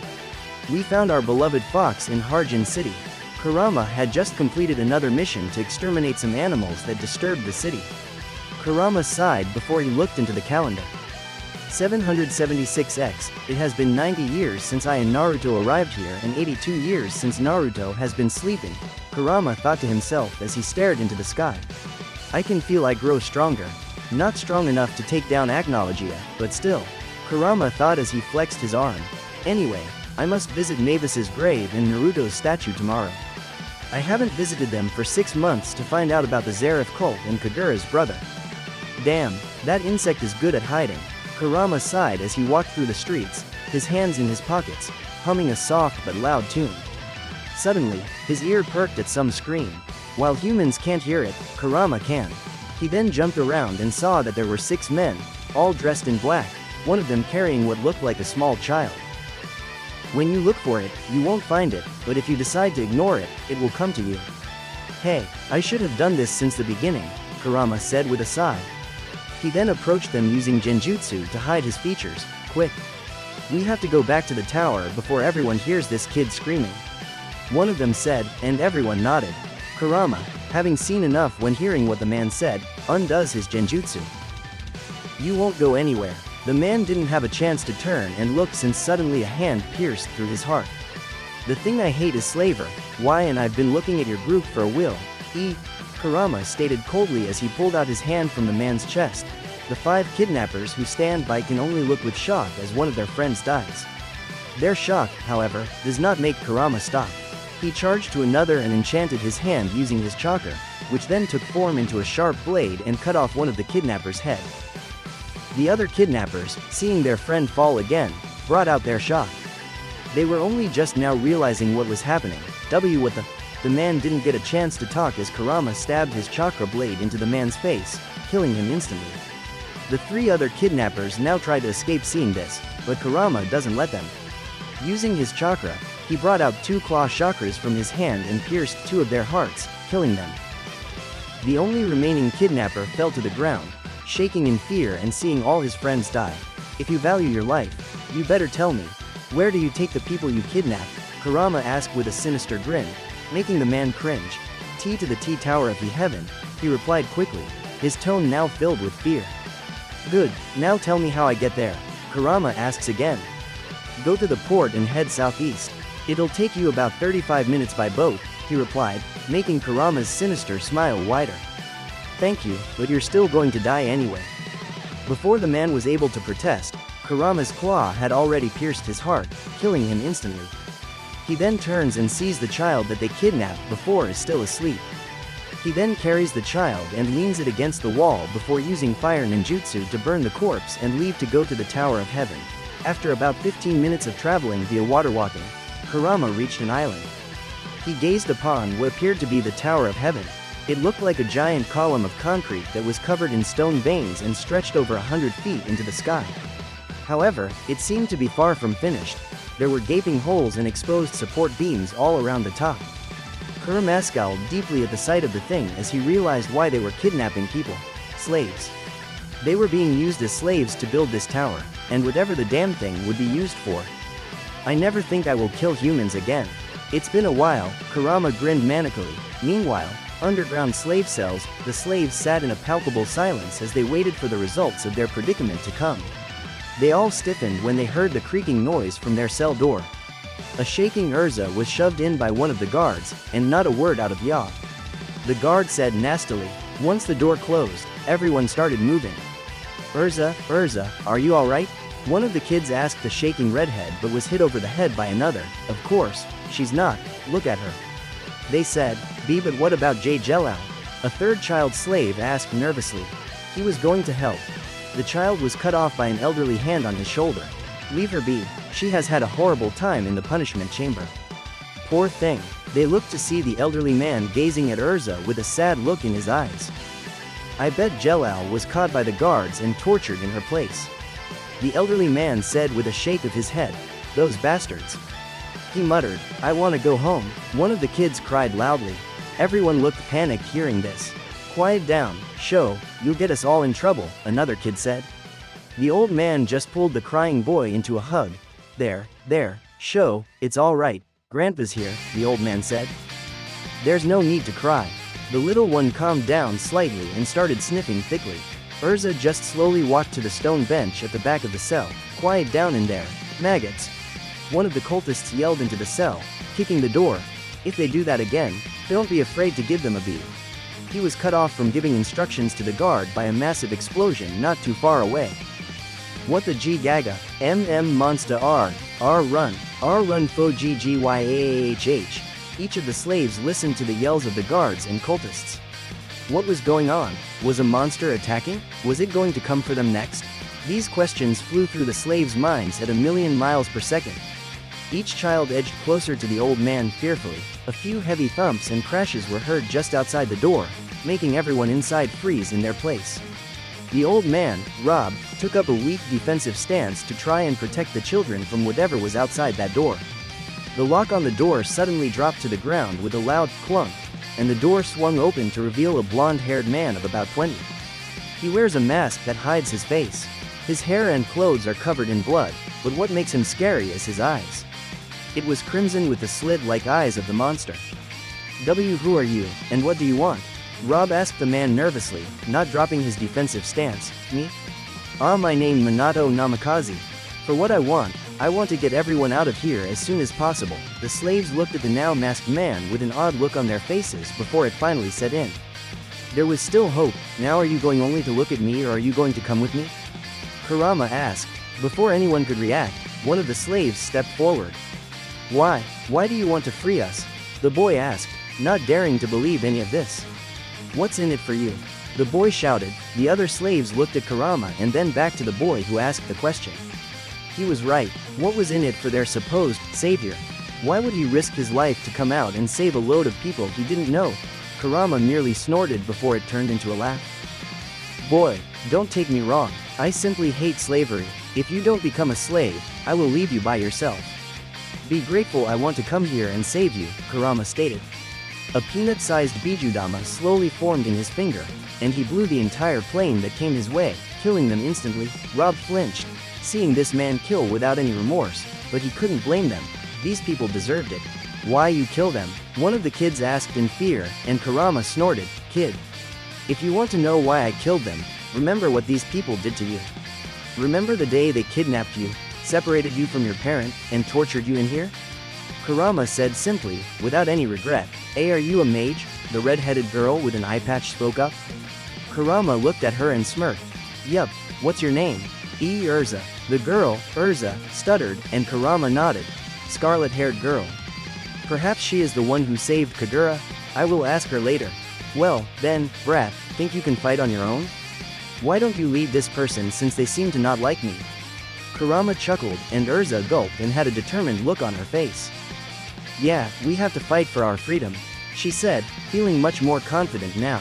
We found our beloved fox in Harjin City. Kurama had just completed another mission to exterminate some animals that disturbed the city. Kurama sighed before he looked into the calendar. 776x, it has been 90 years since I and Naruto arrived here and 82 years since Naruto has been sleeping, Kurama thought to himself as he stared into the sky. I can feel I grow stronger. Not strong enough to take down Agnologia, but still. Kurama thought as he flexed his arm. Anyway, I must visit Mavis's grave and Naruto's statue tomorrow. I haven't visited them for 6 months to find out about the Zareth cult and Kagura's brother. Damn, that insect is good at hiding. Kurama sighed as he walked through the streets, his hands in his pockets, humming a soft but loud tune. Suddenly, his ear perked at some scream. While humans can't hear it, Kurama can. He then jumped around and saw that there were 6 men, all dressed in black, one of them carrying what looked like a small child. When you look for it, you won't find it, but if you decide to ignore it, it will come to you. Hey, I should have done this since the beginning, Kurama said with a sigh. He then approached them using genjutsu to hide his features. Quick! We have to go back to the tower before everyone hears this kid screaming. One of them said, and everyone nodded. Kurama, having seen enough when hearing what the man said, undoes his genjutsu. You won't go anywhere. The man didn't have a chance to turn and look since suddenly a hand pierced through his heart. The thing I hate is slaver. Why, and I've been looking at your group for a will. Kurama stated coldly as he pulled out his hand from the man's chest. The 5 kidnappers who stand by can only look with shock as one of their friends dies. Their shock, however, does not make Kurama stop. He charged to another and enchanted his hand using his chakra, which then took form into a sharp blade and cut off one of the kidnappers' head. The other kidnappers, seeing their friend fall again, brought out their shock. They were only just now realizing what was happening. What the man didn't get a chance to talk as Kurama stabbed his chakra blade into the man's face, killing him instantly. The 3 other kidnappers now try to escape seeing this, but Kurama doesn't let them. Using his chakra, he brought out 2 claw chakras from his hand and pierced 2 of their hearts, killing them. The only remaining kidnapper fell to the ground, shaking in fear and seeing all his friends die. If you value your life, you better tell me. Where do you take the people you kidnapped? Kurama asked with a sinister grin, making the man cringe. T to the T Tower of the Heaven, he replied quickly, his tone now filled with fear. Good, now tell me how I get there. Kurama asks again. Go to the port and head southeast. It'll take you about 35 minutes by boat, he replied, making Kurama's sinister smile wider. Thank you, but you're still going to die anyway. Before the man was able to protest, Kurama's claw had already pierced his heart, killing him instantly. He then turns and sees the child that they kidnapped before is still asleep. He then carries the child and leans it against the wall before using fire ninjutsu to burn the corpse and leave to go to the Tower of Heaven. After about 15 minutes of traveling via water walking, Kurama reached an island. He gazed upon what appeared to be the Tower of Heaven. It looked like a giant column of concrete that was covered in stone veins and stretched over 100 feet into the sky. However, it seemed to be far from finished. There were gaping holes and exposed support beams all around the top. Kurama scowled deeply at the sight of the thing as he realized why they were kidnapping people. Slaves. They were being used as slaves to build this tower, and whatever the damn thing would be used for. I never think I will kill humans again. It's been a while, Kurama grinned manically. Meanwhile, underground slave cells, the slaves sat in a palpable silence as they waited for the results of their predicament to come. They all stiffened when they heard the creaking noise from their cell door. A shaking Urza was shoved in by one of the guards, and not a word out of yaw. The guard said nastily. Once the door closed, everyone started moving. Urza, are you alright? One of the kids asked the shaking redhead but was hit over the head by another. Of course, she's not, look at her. They said, but what about Jay Jelal? A third child slave asked nervously. He was going to help. The child was cut off by an elderly hand on his shoulder. Leave her be, she has had a horrible time in the punishment chamber. Poor thing. They looked to see the elderly man gazing at Urza with a sad look in his eyes. I bet Jelal was caught by the guards and tortured in her place. The elderly man said with a shake of his head, those bastards. He muttered, I want to go home. One of the kids cried loudly. Everyone looked panicked hearing this. Quiet down, Sho, you'll get us all in trouble, another kid said. The old man just pulled the crying boy into a hug. There, Sho, it's all right. Grandpa's here, the old man said. There's no need to cry. The little one calmed down slightly and started sniffing thickly. Urza just slowly walked to the stone bench at the back of the cell. Quiet down in there, maggots. One of the cultists yelled into the cell, kicking the door. If they do that again, don't be afraid to give them a beat. He was cut off from giving instructions to the guard by a massive explosion not too far away. What the G Gaga, monster R run fo GGYAAHH. Each of the slaves listened to the yells of the guards and cultists. What was going on? Was a monster attacking? Was it going to come for them next? These questions flew through the slaves' minds at 1,000,000 miles per second. Each child edged closer to the old man fearfully. A few heavy thumps and crashes were heard just outside the door, making everyone inside freeze in their place. The old man, Rob, took up a weak defensive stance to try and protect the children from whatever was outside that door. The lock on the door suddenly dropped to the ground with a loud clunk, and the door swung open to reveal a blonde-haired man of about 20. He wears a mask that hides his face. His hair and clothes are covered in blood, but what makes him scary is his eyes. It was crimson with the slit-like eyes of the monster. Who are you, and what do you want? Rob asked the man nervously, not dropping his defensive stance. Me? My name Minato Namikaze. For what I want to get everyone out of here as soon as possible. The slaves looked at the now masked man with an odd look on their faces before it finally set in. There was still hope. Now are you going only to look at me or are you going to come with me? Kurama asked. Before anyone could react, one of the slaves stepped forward. Why do you want to free us? The boy asked, not daring to believe any of this. What's in it for you? The boy shouted. The other slaves looked at Kurama and then back to the boy who asked the question. He was right. What was in it for their supposed savior? Why would he risk his life to come out and save a load of people he didn't know? Kurama merely snorted before it turned into a laugh. Boy, don't take me wrong. I simply hate slavery. If you don't become a slave, I will leave you by yourself. Be grateful I want to come here and save you, Kurama stated. A peanut-sized Biju Dama slowly formed in his finger, and he blew the entire plane that came his way, killing them instantly. Rob flinched, seeing this man kill without any remorse, but he couldn't blame them. These people deserved it. Why you kill them? One of the kids asked in fear, and Kurama snorted, Kid. If you want to know why I killed them, remember what these people did to you. Remember the day they kidnapped you, separated you from your parent, and tortured you in here? Kurama said simply, without any regret. Are you a mage? The red-headed girl with an eye patch spoke up. Kurama looked at her and smirked. Yup, what's your name? Urza. The girl, Urza, stuttered, and Kurama nodded. Scarlet-haired girl. Perhaps she is the one who saved Kagura? I will ask her later. Well, then, brat, think you can fight on your own? Why don't you lead this person since they seem to not like me? Kurama chuckled, and Urza gulped and had a determined look on her face. Yeah, we have to fight for our freedom, she said, feeling much more confident now.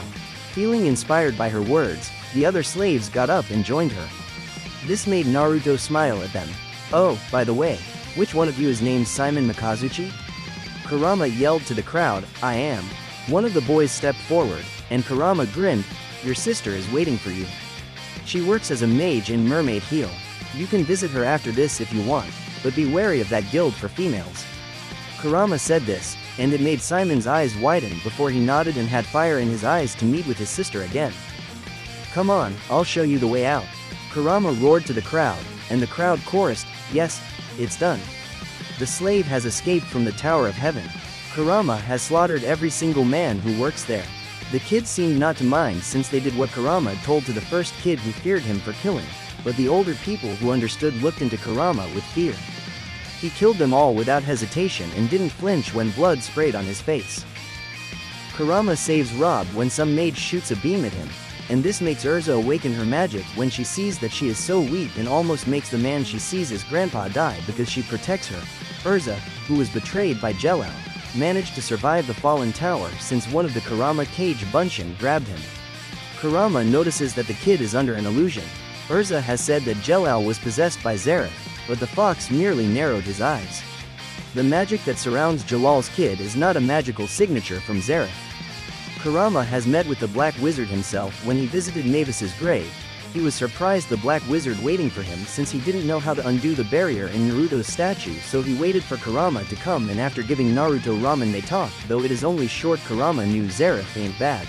Feeling inspired by her words, the other slaves got up and joined her. This made Naruto smile at them. Oh, by the way, which one of you is named Simon Mikazuchi? Kurama yelled to the crowd, I am. One of the boys stepped forward, and Kurama grinned, your sister is waiting for you. She works as a mage in Mermaid Heel. You can visit her after this if you want. but be wary of that guild for females. Kurama said this, and it made Simon's eyes widen before he nodded and had fire in his eyes to meet with his sister again. Come on, I'll show you the way out. Kurama roared to the crowd, and the crowd chorused, yes, it's done. The slave has escaped from the Tower of Heaven. Kurama has slaughtered every single man who works there. The kids seemed not to mind since they did what Kurama told to the first kid who feared him for killing, but the older people who understood looked into Kurama with fear. He killed them all without hesitation and didn't flinch when blood sprayed on his face. Kurama saves Rob when some mage shoots a beam at him, and this makes Urza awaken her magic when she sees that she is so weak and almost makes the man she sees as grandpa die because she protects her. Urza, who was betrayed by Jelal, managed to survive the fallen tower since one of the Kurama cage Bunshin grabbed him. Kurama notices that the kid is under an illusion. Urza has said that Jelal was possessed by Zareth, but the fox merely narrowed his eyes. The magic that surrounds Jalal's kid is not a magical signature from Zareth. Kurama has met with the Black Wizard himself when he visited Mavis's grave. He was surprised the Black Wizard waiting for him since he didn't know how to undo the barrier in Naruto's statue, so he waited for Kurama to come, and after giving Naruto ramen they talked, though it is only short. Kurama knew Zareth ain't bad.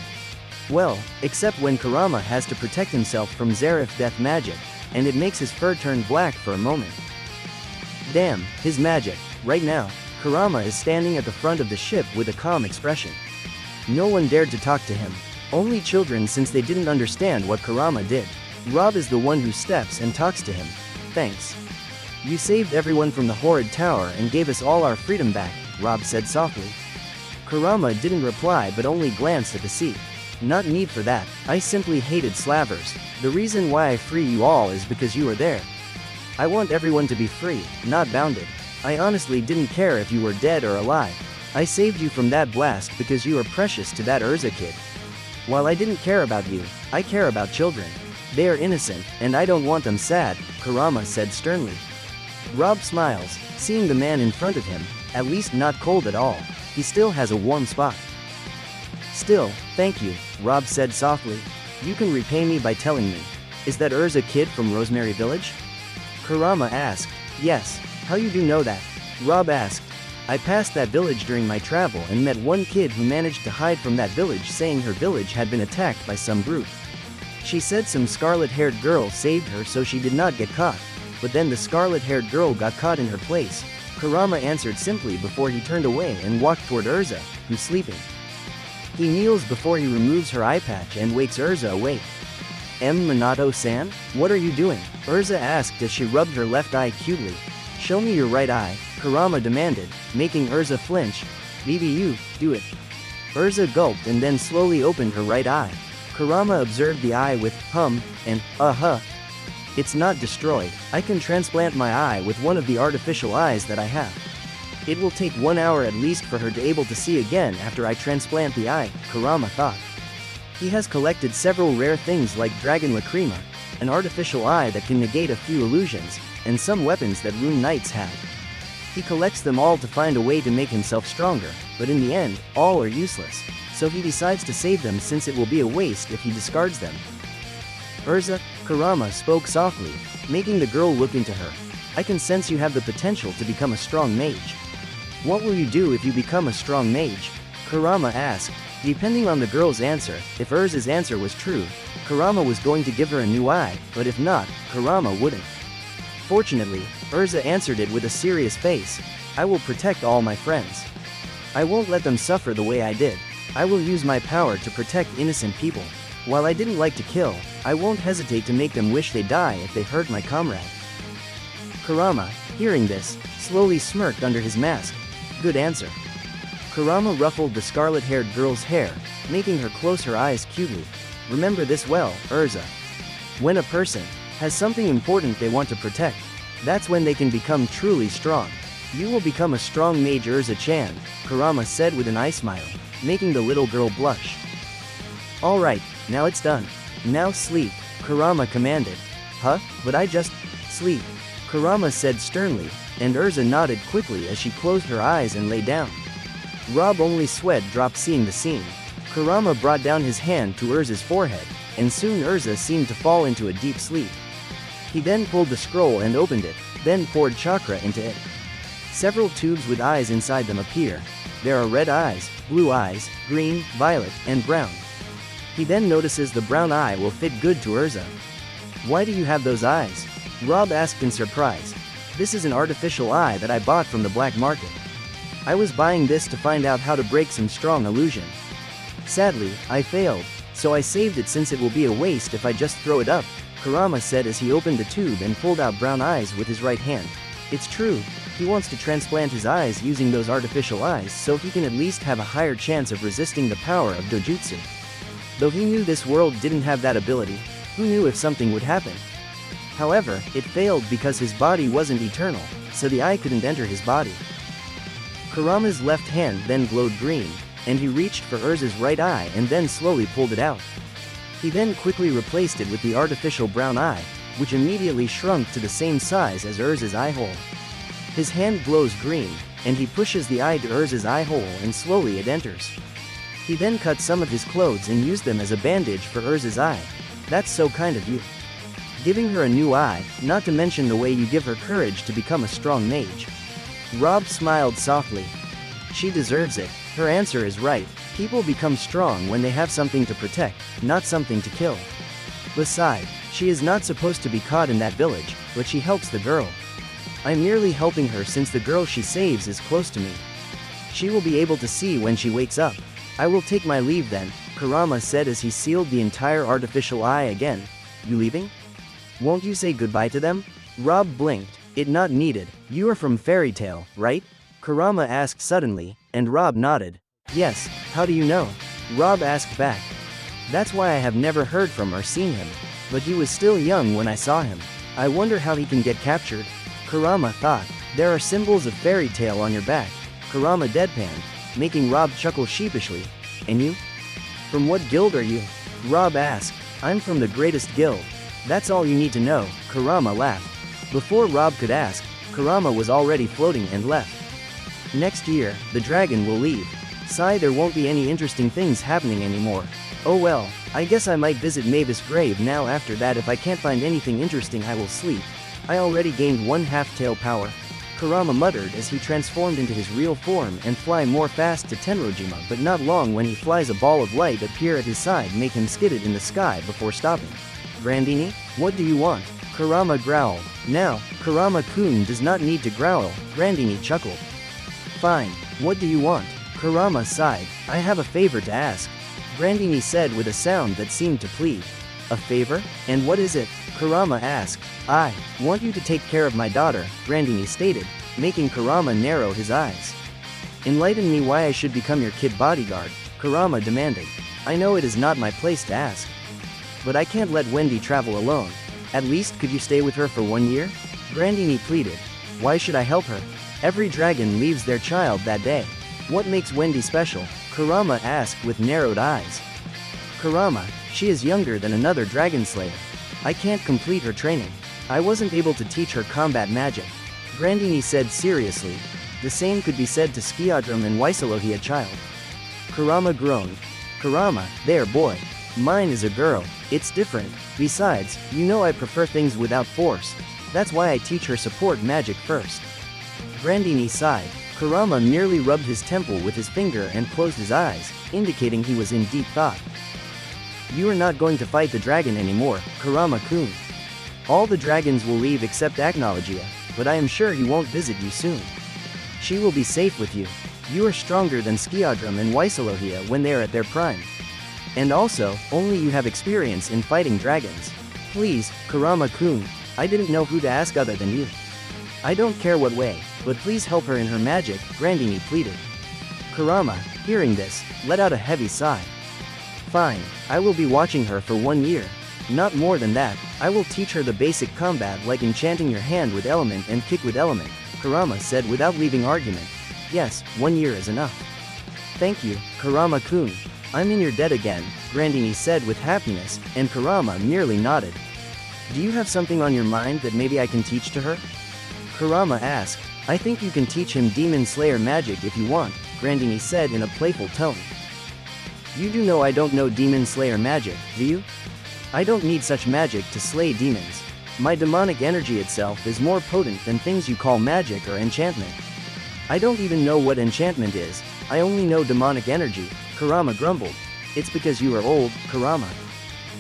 Well, except when Kurama has to protect himself from Zareth death magic, and it makes his fur turn black for a moment. Damn, his magic. Right now, Kurama is standing at the front of the ship with a calm expression. No one dared to talk to him. Only children, since they didn't understand what Kurama did. Rob is the one who steps and talks to him. Thanks. You saved everyone from the horrid tower and gave us all our freedom back, Rob said softly. Kurama didn't reply but only glanced at the sea. Not need for that, I simply hated slavers. The reason why I free you all is because you are there. I want everyone to be free, not bounded. I honestly didn't care if you were dead or alive. I saved you from that blast because you are precious to that Urza kid. While I didn't care about you, I care about children. They are innocent, and I don't want them sad, Kurama said sternly. Rob smiles, seeing the man in front of him, at least not cold at all. He still has a warm spot. Still, thank you, Rob said softly. You can repay me by telling me. Is that Urza kid from Rosemary Village? Kurama asked. Yes, how you do know that? Rob asked. I passed that village during my travel and met one kid who managed to hide from that village, saying her village had been attacked by some group. She said some scarlet-haired girl saved her so she did not get caught, but then the scarlet-haired girl got caught in her place. Kurama answered simply before he turned away and walked toward Urza, who's sleeping. He kneels before he removes her eye patch and wakes Urza awake. Minato-san? What are you doing? Urza asked as she rubbed her left eye cutely. Show me your right eye, Kurama demanded, making Urza flinch. BBU, do it. Urza gulped and then slowly opened her right eye. Kurama observed the eye with and It's not destroyed. I can transplant my eye with one of the artificial eyes that I have. It will take 1 hour at least for her to able to see again after I transplant the eye, Kurama thought. He has collected several rare things like Dragon Lacrima, an artificial eye that can negate a few illusions, and some weapons that Rune Knights have. He collects them all to find a way to make himself stronger, but in the end, all are useless, so he decides to save them since it will be a waste if he discards them. Urza, Kurama spoke softly, making the girl look into her. I can sense you have the potential to become a strong mage. What will you do if you become a strong mage? Kurama asked. Depending on the girl's answer, if Urza's answer was true, Kurama was going to give her a new eye, but if not, Kurama wouldn't. Fortunately, Urza answered it with a serious face. I will protect all my friends. I won't let them suffer the way I did. I will use my power to protect innocent people. While I didn't like to kill, I won't hesitate to make them wish they die if they hurt my comrade. Kurama, hearing this, slowly smirked under his mask. Good answer. Kurama ruffled the scarlet-haired girl's hair, making her close her eyes cutely. Remember this well, Urza. When a person has something important they want to protect, that's when they can become truly strong. You will become a strong mage, Urza-chan, Kurama said with an eye smile, making the little girl blush. Alright, now it's done. Now sleep, Kurama commanded. Huh? But I just sleep, Kurama said sternly, and Urza nodded quickly as she closed her eyes and lay down. Rob only sweat dropped seeing the scene. Kurama brought down his hand to Urza's forehead, and soon Urza seemed to fall into a deep sleep. He then pulled the scroll and opened it, then poured chakra into it. Several tubes with eyes inside them appear. There are red eyes, blue eyes, green, violet, and brown. He then notices the brown eye will fit good to Urza. "Why do you have those eyes?" Rob asked in surprise. "This is an artificial eye that I bought from the black market. I was buying this to find out how to break some strong illusion. Sadly, I failed, so I saved it since it will be a waste if I just throw it up," Kurama said as he opened the tube and pulled out brown eyes with his right hand. It's true, he wants to transplant his eyes using those artificial eyes so he can at least have a higher chance of resisting the power of dojutsu. Though he knew this world didn't have that ability, who knew if something would happen? However, it failed because his body wasn't eternal, so the eye couldn't enter his body. Kurama's left hand then glowed green, and he reached for Urza's right eye and then slowly pulled it out. He then quickly replaced it with the artificial brown eye, which immediately shrunk to the same size as Urza's eye hole. His hand glows green, and he pushes the eye to Urza's eye hole and slowly it enters. He then cut some of his clothes and used them as a bandage for Urza's eye. "That's so kind of you. Giving her a new eye, not to mention the way you give her courage to become a strong mage." Rob smiled softly. "She deserves it. Her answer is right. People become strong when they have something to protect, not something to kill. Besides, she is not supposed to be caught in that village, but she helps the girl. I'm merely helping her since the girl she saves is close to me. She will be able to see when she wakes up. I will take my leave then," Kurama said as he sealed the entire artificial eye again. "You leaving? Won't you say goodbye to them?" Rob blinked. "It not needed. You are from Fairy Tail, right?" Kurama asked suddenly, and Rob nodded. "Yes, how do you know?" Rob asked back. "That's why I have never heard from or seen him. But he was still young when I saw him. I wonder how he can get captured." Kurama thought. "There are symbols of Fairy Tail on your back." Kurama deadpanned, making Rob chuckle sheepishly. "And you? From what guild are you?" Rob asked. "I'm from the greatest guild. That's all you need to know," Kurama laughed. Before Rob could ask, Kurama was already floating and left. "Next year, the dragon will leave. Sigh, there won't be any interesting things happening anymore. Oh well, I guess I might visit Mavis' grave now. After that, if I can't find anything interesting, I will sleep. I already gained 1/2 tail power," Kurama muttered as he transformed into his real form and fly more fast to Tenrojima, but not long when he flies a ball of light appear at his side, make him skidded in the sky before stopping. "Grandini, what do you want?" Kurama growled. "Now, Kurama-kun does not need to growl," Grandini chuckled. "Fine, what do you want?" Kurama sighed. "I have a favor to ask," Grandini said with a sound that seemed to plead. "A favor? And what is it?" Kurama asked. "I want you to take care of my daughter," Grandini stated, making Kurama narrow his eyes. "Enlighten me why I should become your kid bodyguard," Kurama demanded. "I know it is not my place to ask. But I can't let Wendy travel alone. At least could you stay with her for 1 year?" Grandini pleaded. "Why should I help her? Every dragon leaves their child that day. What makes Wendy special?" Kurama asked with narrowed eyes. "Kurama, she is younger than another dragon slayer. I can't complete her training. I wasn't able to teach her combat magic," Grandini said seriously. "The same could be said to Skiadrum and Waisalohia child." Kurama groaned. "Kurama, there boy. Mine is a girl. It's different. Besides, you know I prefer things without force. That's why I teach her support magic first." Grandini sighed. Kurama merely rubbed his temple with his finger and closed his eyes, indicating he was in deep thought. "You are not going to fight the dragon anymore, Kurama-kun. All the dragons will leave except Acnologia, but I am sure he won't visit you soon. She will be safe with you. You are stronger than Skiadrum and Waisalohia when they are at their prime. And also, only you have experience in fighting dragons. Please, Kurama-kun, I didn't know who to ask other than you. I don't care what way, but please help her in her magic," Grandini pleaded. Kurama, hearing this, let out a heavy sigh. "Fine, I will be watching her for 1 year. Not more than that. I will teach her the basic combat like enchanting your hand with element and kick with element," Kurama said without leaving argument. "Yes, 1 year is enough." "Thank you, Kurama-kun. I'm in your debt again," Grandini said with happiness, and Kurama merely nodded. "Do you have something on your mind that maybe I can teach to her?" Kurama asked. "I think you can teach him Demon Slayer magic if you want," Grandini said in a playful tone. "You do know I don't know Demon Slayer magic, do you? I don't need such magic to slay demons." My demonic energy itself is more potent than things you call magic or enchantment. I don't even know what enchantment is, I only know demonic energy, Kurama grumbled. It's because you are old, Kurama.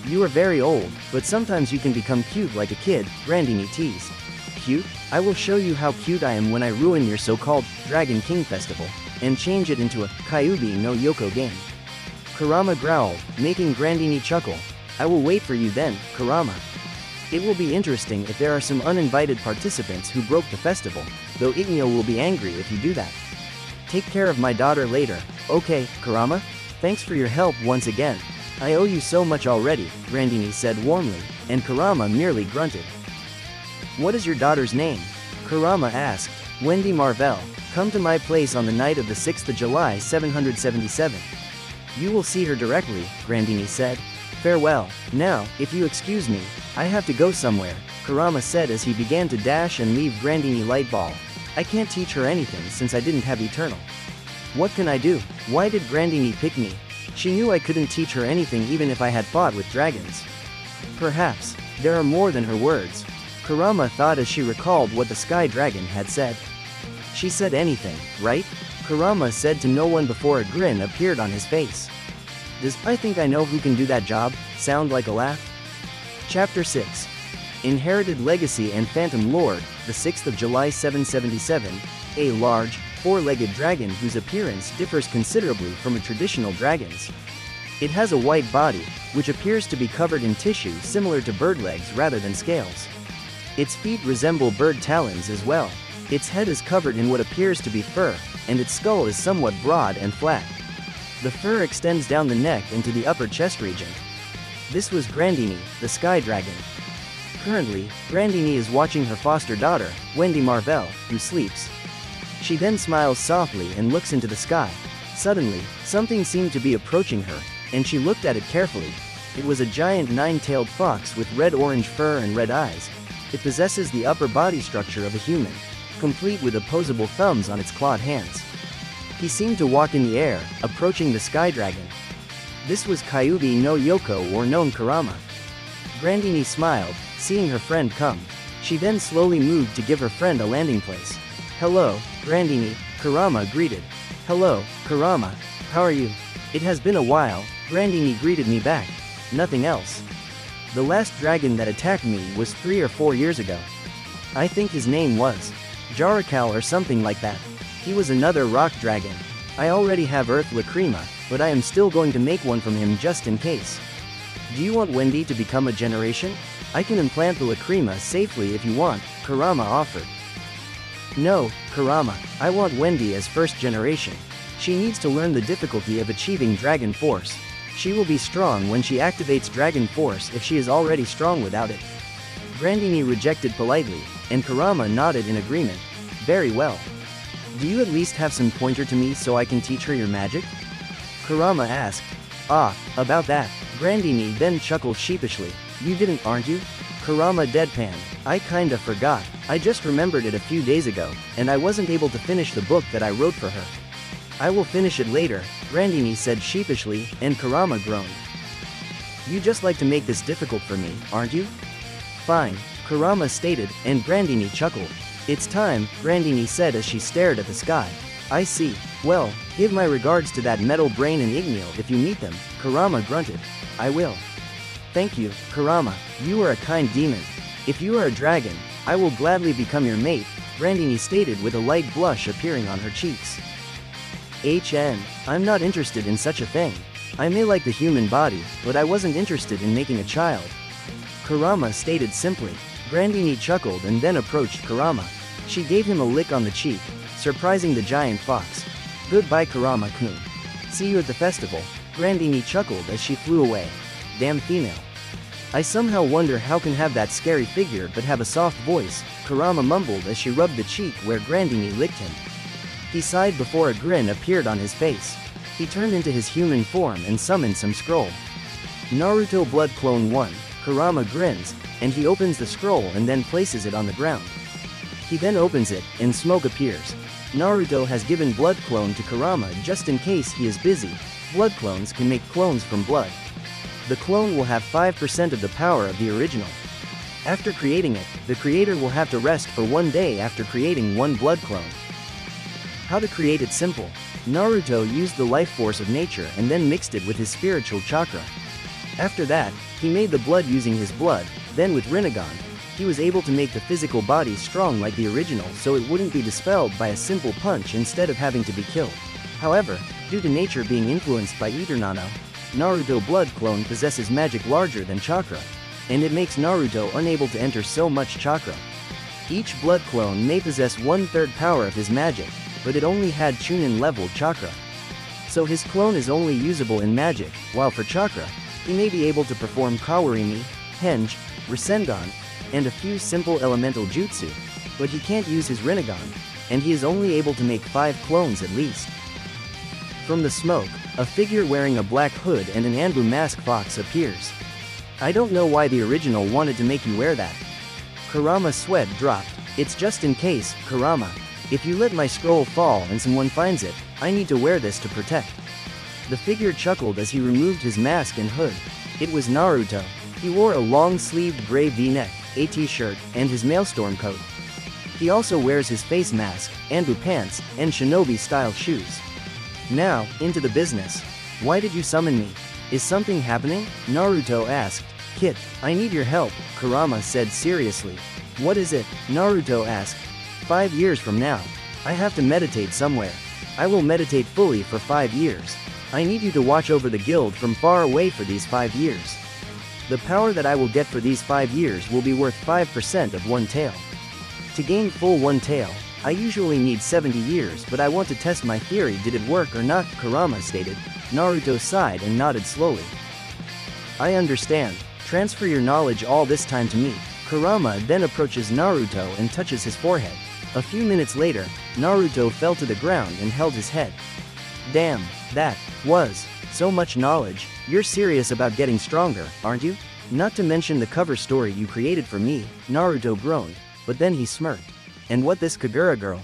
You are very old, but sometimes you can become cute like a kid, Grandini teased. Cute? I will show you how cute I am when I ruin your so-called Dragon King Festival, and change it into a Kyuubi no Yoko game. Kurama growled, making Grandini chuckle. I will wait for you then, Kurama. It will be interesting if there are some uninvited participants who broke the festival, though Ignyo will be angry if you do that. Take care of my daughter later, okay, Kurama? Thanks for your help once again. I owe you so much already, Grandini said warmly, and Kurama merely grunted. What is your daughter's name? Kurama asked. Wendy Marvell. Come to my place on the night of the 6th of July 777. You will see her directly, Grandini said. Farewell. Now, if you excuse me, I have to go somewhere, Kurama said as he began to dash and leave Grandini Lightball. I can't teach her anything since I didn't have Eternal. What can I do? Why did Grandini pick me? She knew I couldn't teach her anything even if I had fought with dragons. Perhaps, there are more than her words. Kurama thought as she recalled what the Sky Dragon had said. She said anything, right? Kurama said to no one before a grin appeared on his face. Does I think I know who can do that job sound like a laugh? Chapter 6. Inherited Legacy and Phantom Lord, the 6th of July 777, a large, four-legged dragon whose appearance differs considerably from a traditional dragon's. It has a white body, which appears to be covered in tissue similar to bird legs rather than scales. Its feet resemble bird talons as well. Its head is covered in what appears to be fur, and its skull is somewhat broad and flat. The fur extends down the neck into the upper chest region. This was Grandini, the Sky Dragon. Currently, Grandini is watching her foster daughter, Wendy Marvell, who sleeps. She then smiles softly and looks into the sky. Suddenly, something seemed to be approaching her, and she looked at it carefully. It was a giant nine-tailed fox with red-orange fur and red eyes. It possesses the upper body structure of a human, complete with opposable thumbs on its clawed hands. He seemed to walk in the air, approaching the Sky Dragon. This was Kyuubi no Yoko or known Kurama. Grandini smiled, seeing her friend come. She then slowly moved to give her friend a landing place. Hello, Grandini, Kurama greeted. Hello, Kurama. How are you? It has been a while, Grandini greeted me back. Nothing else. The last dragon that attacked me was 3 or 4 years ago. I think his name was Jarakal or something like that. He was another rock dragon. I already have Earth Lacrima, but I am still going to make one from him just in case. Do you want Wendy to become a generation? I can implant the Lacrima safely if you want, Kurama offered. No, Kurama, I want Wendy as first generation. She needs to learn the difficulty of achieving Dragon Force. She will be strong when she activates Dragon Force if she is already strong without it. Grandini rejected politely, and Kurama nodded in agreement. Very well. Do you at least have some pointer to me so I can teach her your magic? Kurama asked. Ah, about that. Grandini then chuckled sheepishly. You didn't, aren't you? Kurama deadpanned. I kinda forgot. I just remembered it a few days ago, and I wasn't able to finish the book that I wrote for her. I will finish it later, Grandini said sheepishly, and Kurama groaned. You just like to make this difficult for me, aren't you? Fine, Kurama stated, and Grandini chuckled. It's time, Grandini said as she stared at the sky. I see. Well, give my regards to that metal brain and Ignyo if you meet them, Kurama grunted. I will. Thank you, Kurama, you are a kind demon. If you are a dragon, I will gladly become your mate, Grandini stated with a light blush appearing on her cheeks. I'm not interested in such a thing. I may like the human body, but I wasn't interested in making a child. Kurama stated simply. Grandini chuckled and then approached Kurama. She gave him a lick on the cheek, surprising the giant fox. Goodbye Kurama-kun. See you at the festival, Grandini chuckled as she flew away. Damn female. I somehow wonder how can have that scary figure but have a soft voice, Kurama mumbled as she rubbed the cheek where Grandini licked him. He sighed before a grin appeared on his face. He turned into his human form and summoned some scroll. Naruto Blood Clone 1, Kurama grins, and he opens the scroll and then places it on the ground. He then opens it, and smoke appears. Naruto has given Blood Clone to Kurama just in case he is busy. Blood clones can make clones from blood. The clone will have 5% of the power of the original. After creating it, the creator will have to rest for 1 day after creating one blood clone. How to create it simple. Naruto used the life force of nature and then mixed it with his spiritual chakra. After that, he made the blood using his blood, then with Rinnegan, he was able to make the physical body strong like the original so it wouldn't be dispelled by a simple punch instead of having to be killed. However, due to nature being influenced by Eternano, Naruto blood clone possesses magic larger than chakra, and it makes Naruto unable to enter so much chakra. Each blood clone may possess 1/3 power of his magic, but it only had Chunin level chakra. So his clone is only usable in magic, while for chakra, he may be able to perform Kawarimi, Henge, Rasengan, and a few simple elemental jutsu, but he can't use his Rinnegan, and he is only able to make 5 clones at least. From the smoke, a figure wearing a black hood and an Anbu mask fox appears. I don't know why the original wanted to make you wear that. Kurama's sweat dropped. It's just in case, Kurama. If you let my scroll fall and someone finds it, I need to wear this to protect. The figure chuckled as he removed his mask and hood. It was Naruto. He wore a long-sleeved gray V-neck, a t-shirt, and his maelstrom coat. He also wears his face mask, Anbu pants, and shinobi-style shoes. Now, into the business. Why did you summon me? Is something happening? Naruto asked. Kid, I need your help, Kurama said seriously. What is it? Naruto asked. 5 years from now, I have to meditate somewhere. I will meditate fully for 5 years. I need you to watch over the guild from far away for these 5 years. The power that I will get for these 5 years will be worth 5% of 1 tail. To gain full 1 tail, I usually need 70 years, but I want to test my theory. Did it work or not? Kurama stated. Naruto sighed and nodded slowly. I understand. Transfer your knowledge all this time to me. Kurama then approaches Naruto and touches his forehead. A few minutes later, Naruto fell to the ground and held his head. Damn, that was so much knowledge. You're serious about getting stronger, aren't you? Not to mention the cover story you created for me, Naruto groaned, but then he smirked. And what this Kagura girl?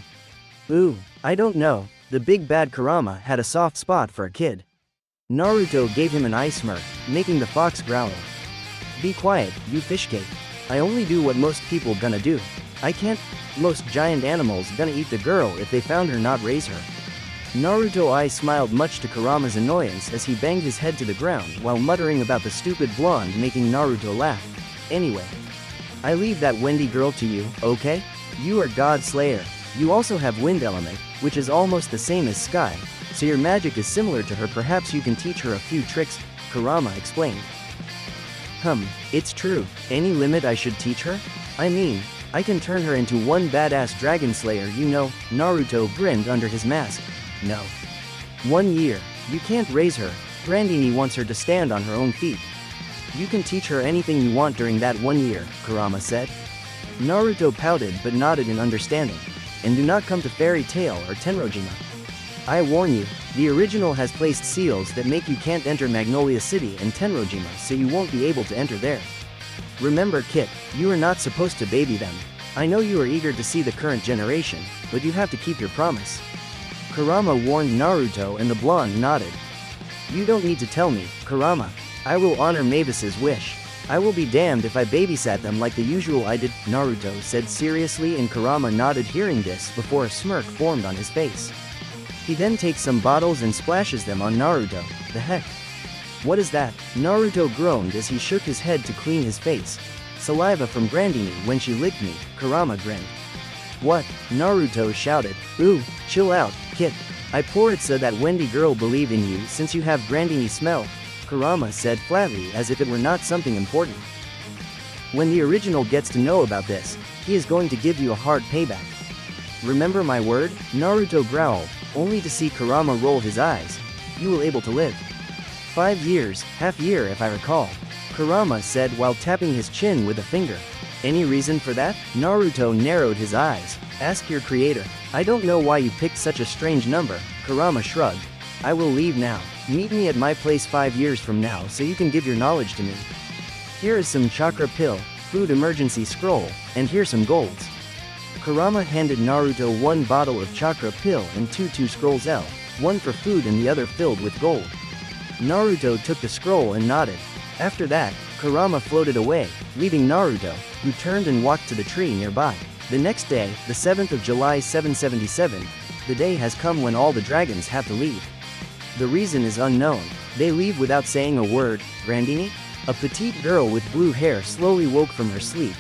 Ooh, I don't know. The big bad Kurama had a soft spot for a kid. Naruto gave him an eye smirk, making the fox growl. Be quiet, you fish cake. I only do what most people gonna do. I can't. Most giant animals gonna eat the girl if they found her, not raise her. Naruto I smiled much to Kurama's annoyance as he banged his head to the ground while muttering about the stupid blonde making Naruto laugh. Anyway, I leave that Wendy girl to you, okay? You are God Slayer. You also have wind element, which is almost the same as sky, so your magic is similar to her. Perhaps you can teach her a few tricks, Kurama explained. It's true. Any limit I should teach her? I mean, I can turn her into one badass dragon slayer, you know. Naruto grinned under his mask. No. 1 year. You can't raise her. Grandini wants her to stand on her own feet. You can teach her anything you want during that 1 year, Kurama said. Naruto pouted but nodded in understanding. And do not come to Fairy Tail or Tenrojima. I warn you, the original has placed seals that make you can't enter Magnolia City and Tenrojima, so you won't be able to enter there. Remember, Kit, you are not supposed to baby them. I know you are eager to see the current generation, but you have to keep your promise. Kurama warned Naruto and the blonde nodded. You don't need to tell me, Kurama. I will honor Mavis's wish. I will be damned if I babysat them like the usual I did, Naruto said seriously, and Kurama nodded hearing this before a smirk formed on his face. He then takes some bottles and splashes them on Naruto. The heck? What is that? Naruto groaned as he shook his head to clean his face. Saliva from Grandini when she licked me, Kurama grinned. What? Naruto shouted. Ooh, chill out, Kit. I pour it so that Wendy girl believe in you since you have Grandini smell, Kurama said flatly as if it were not something important. When the original gets to know about this, he is going to give you a hard payback. Remember my word? Naruto growled, only to see Kurama roll his eyes. You will able to live 5 years, half year if I recall, Kurama said while tapping his chin with a finger. Any reason for that? Naruto narrowed his eyes. Ask your creator. I don't know why you picked such a strange number, Kurama shrugged. I will leave now. Meet me at my place 5 years from now so you can give your knowledge to me. Here is some chakra pill, food emergency scroll, and here's some golds. Kurama handed Naruto 1 bottle of chakra pill and 2 scrolls L, 1 for food and the other filled with gold. Naruto took the scroll and nodded. After that, Kurama floated away, leaving Naruto, who turned and walked to the tree nearby. The next day, the 7th of July 777, the day has come when all the dragons have to leave. The reason is unknown. They leave without saying a word. Grandini? A petite girl with blue hair slowly woke from her sleep,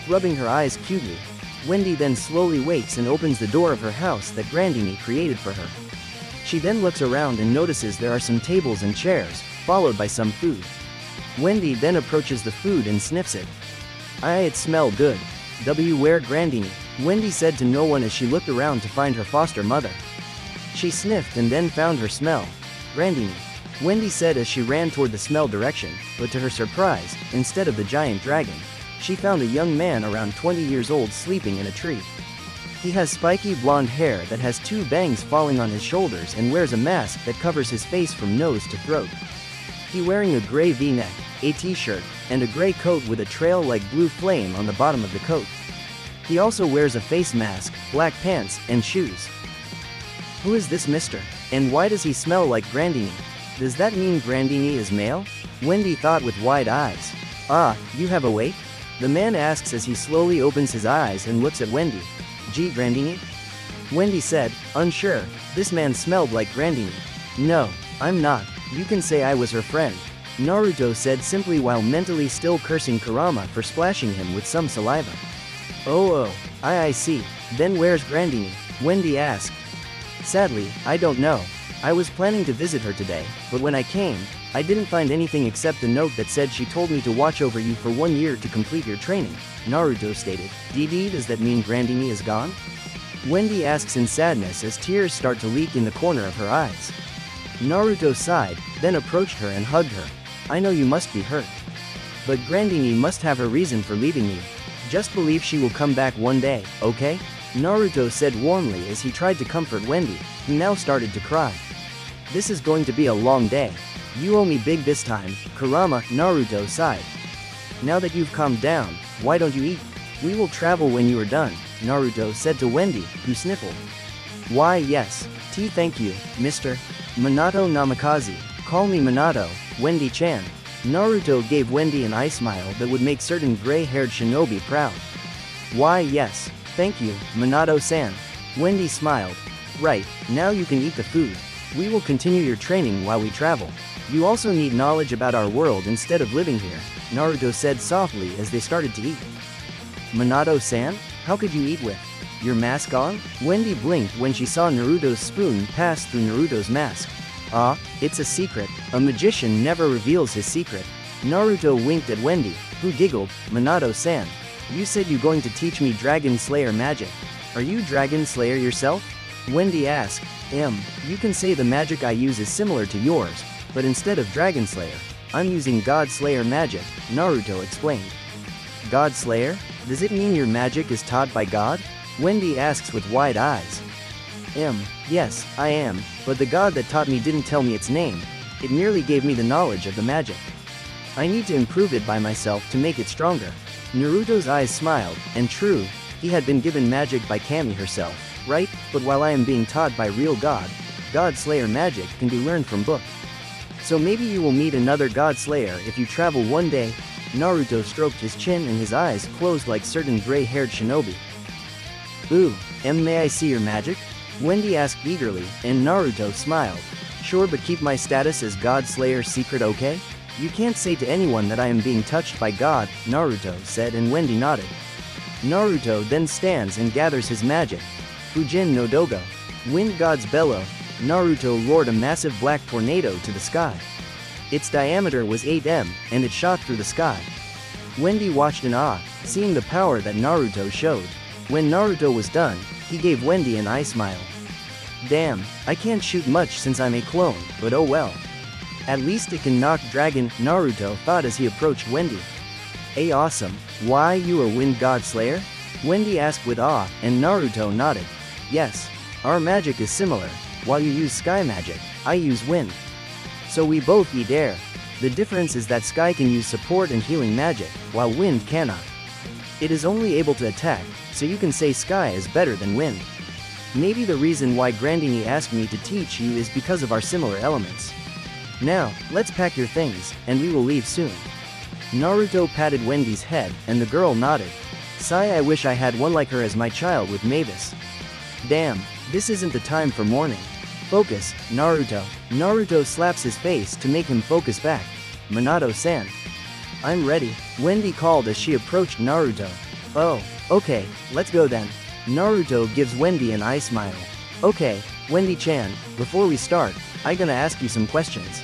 rubbing her eyes cutely. Wendy then slowly wakes and opens the door of her house that Grandini created for her. She then looks around and notices there are some tables and chairs, followed by some food. Wendy then approaches the food and sniffs it. It smell good. Where Grandini? Wendy said to no one as she looked around to find her foster mother. She sniffed and then found her smell. Grandini. Wendy said as she ran toward the smell direction, but to her surprise, instead of the giant dragon, she found a young man around 20 years old sleeping in a tree. He has spiky blonde hair that has 2 bangs falling on his shoulders and wears a mask that covers his face from nose to throat. He wearing a gray V-neck, a t-shirt, and a gray coat with a trail like blue flame on the bottom of the coat. He also wears a face mask, black pants, and shoes. Who is this mister? And why does he smell like Grandini? Does that mean Grandini is male? Wendy thought with wide eyes. You have awake? The man asks as he slowly opens his eyes and looks at Wendy. Gee, Grandini? Wendy said, unsure. This man smelled like Grandini. No, I'm not. You can say I was her friend. Naruto said simply while mentally still cursing Kurama for splashing him with some saliva. I see. Then where's Grandini? Wendy asked. Sadly, I don't know. I was planning to visit her today, but when I came, I didn't find anything except a note that said she told me to watch over you for 1 year to complete your training, Naruto stated. Does that mean Grandini is gone? Wendy asks in sadness as tears start to leak in the corner of her eyes. Naruto sighed, then approached her and hugged her. I know you must be hurt. But Grandini must have her reason for leaving you. Just believe she will come back one day, okay? Naruto said warmly as he tried to comfort Wendy, who now started to cry. This is going to be a long day. You owe me big this time, Kurama. Naruto sighed. Now that you've calmed down, why don't you eat? We will travel when you are done, Naruto said to Wendy, who sniffled. Why yes, tea thank you, Mr. Minato Namikaze. Call me Minato, Wendy-chan. Naruto gave Wendy an eye smile that would make certain gray-haired shinobi proud. Why yes, thank you, Minato-san. Wendy smiled. Right, now you can eat the food. We will continue your training while we travel. You also need knowledge about our world instead of living here, Naruto said softly as they started to eat. Minato-san, how could you eat with your mask on? Wendy blinked when she saw Naruto's spoon pass through Naruto's mask. It's a secret. A magician never reveals his secret. Naruto winked at Wendy, who giggled. Minato-san, you said you're going to teach me Dragon Slayer magic. Are you Dragon Slayer yourself? Wendy asked. You can say the magic I use is similar to yours, but instead of Dragon Slayer, I'm using God Slayer magic, Naruto explained. God Slayer? Does it mean your magic is taught by God? Wendy asks with wide eyes. Yes, I am, but the god that taught me didn't tell me its name. It merely gave me the knowledge of the magic. I need to improve it by myself to make it stronger. Naruto's eyes smiled, and true, he had been given magic by Kami herself, right? But while I am being taught by real God Slayer magic can be learned from book. So maybe you will meet another God Slayer if you travel one day. Naruto stroked his chin and his eyes closed like certain gray-haired shinobi. May I see your magic? Wendy asked eagerly, and Naruto smiled. Sure, but keep my status as God Slayer secret, okay? You can't say to anyone that I am being touched by God, Naruto said, and Wendy nodded. Naruto then stands and gathers his magic. Fujin no Dogo. Wind gods bellow. Naruto roared a massive black tornado to the sky. Its diameter was 8 m, and it shot through the sky. Wendy watched in awe, seeing the power that Naruto showed. When Naruto was done, he gave Wendy an eye smile. Damn, I can't shoot much since I'm a clone, but oh well. At least it can knock dragon, Naruto thought as he approached Wendy. Awesome. Why, you are Wind God Slayer? Wendy asked with awe, and Naruto nodded. Yes. Our magic is similar. While you use sky magic, I use wind. So we both eat air. The difference is that sky can use support and healing magic, while wind cannot. It is only able to attack, so you can say sky is better than wind. Maybe the reason why Grandini asked me to teach you is because of our similar elements. Now, let's pack your things, and we will leave soon. Naruto patted Wendy's head, and the girl nodded. Sigh, I wish I had one like her as my child with Mavis. Damn, this isn't the time for mourning. Focus, Naruto. Naruto slaps his face to make him focus back. Minato-san. I'm ready, Wendy called as she approached Naruto. Oh, okay, let's go then. Naruto gives Wendy an eye smile. Okay, Wendy-chan, before we start, I gonna ask you some questions.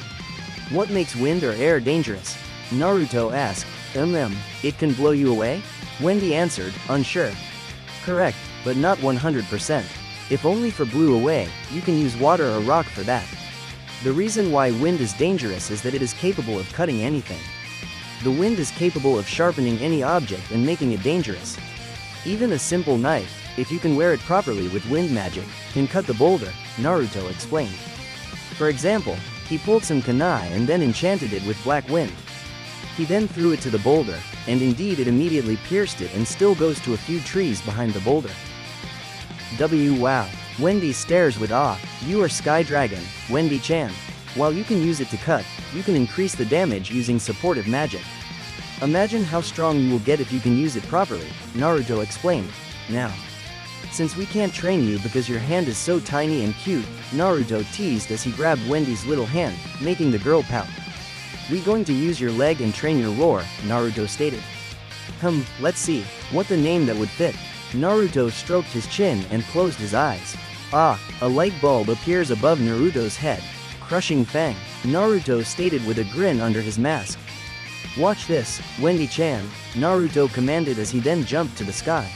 What makes wind or air dangerous? Naruto asked. It can blow you away? Wendy answered, unsure. Correct, but not 100%. If only for blew away, you can use water or rock for that. The reason why wind is dangerous is that it is capable of cutting anything. The wind is capable of sharpening any object and making it dangerous. Even a simple knife, if you can wear it properly with wind magic, can cut the boulder, Naruto explained. For example, he pulled some kunai and then enchanted it with black wind. He then threw it to the boulder, and indeed it immediately pierced it and still goes to a few trees behind the boulder. Wow. Wendy stares with awe. You are Sky Dragon, Wendy-chan. While you can use it to cut, you can increase the damage using supportive magic. Imagine how strong you will get if you can use it properly, Naruto explained. Now, since we can't train you because your hand is so tiny and cute, Naruto teased as he grabbed Wendy's little hand, making the girl pout. We going to use your leg and train your roar, Naruto stated. Let's see, what the name that would fit. Naruto stroked his chin and closed his eyes. Ah, a light bulb appears above Naruto's head. Crushing Fang, Naruto stated with a grin under his mask. Watch this, Wendy-chan, Naruto commanded as he then jumped to the sky.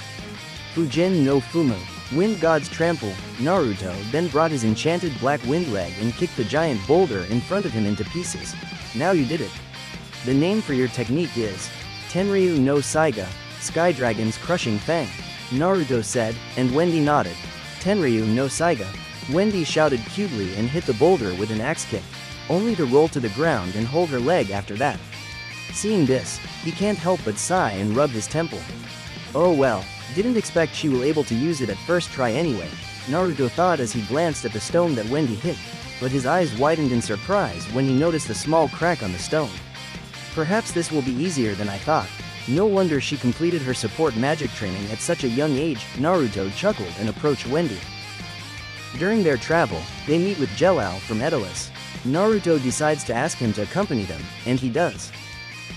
Fujin no Fumu, Wind God's Trample, Naruto then brought his enchanted black wind leg and kicked the giant boulder in front of him into pieces. Now you did it. The name for your technique is Tenryu no Saiga, Sky Dragon's Crushing Fang, Naruto said, and Wendy nodded. Tenryu no Saiga. Wendy shouted cutely and hit the boulder with an axe kick, only to roll to the ground and hold her leg after that. Seeing this, he can't help but sigh and rub his temple. Oh well, didn't expect she will able to use it at first try anyway, Naruto thought as he glanced at the stone that Wendy hit, but his eyes widened in surprise when he noticed a small crack on the stone. Perhaps this will be easier than I thought. No wonder she completed her support magic training at such a young age, Naruto chuckled and approached Wendy. During their travel, they meet with Jelal from Edalis. Naruto decides to ask him to accompany them, and he does.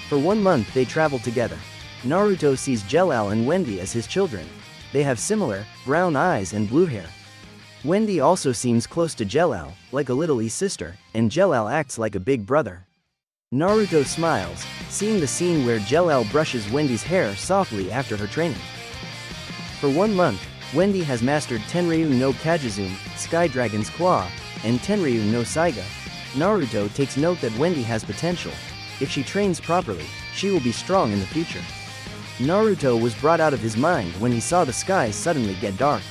For 1 month they travel together. Naruto sees Jelal and Wendy as his children. They have similar, brown eyes and blue hair. Wendy also seems close to Jelal, like a little sister, and Jelal acts like a big brother. Naruto smiles, seeing the scene where Jelal brushes Wendy's hair softly after her training. For 1 month, Wendy has mastered Tenryu no Kajizume, Sky Dragon's Claw, and Tenryu no Saiga. Naruto takes note that Wendy has potential. If she trains properly, she will be strong in the future. Naruto was brought out of his mind when he saw the sky suddenly get dark.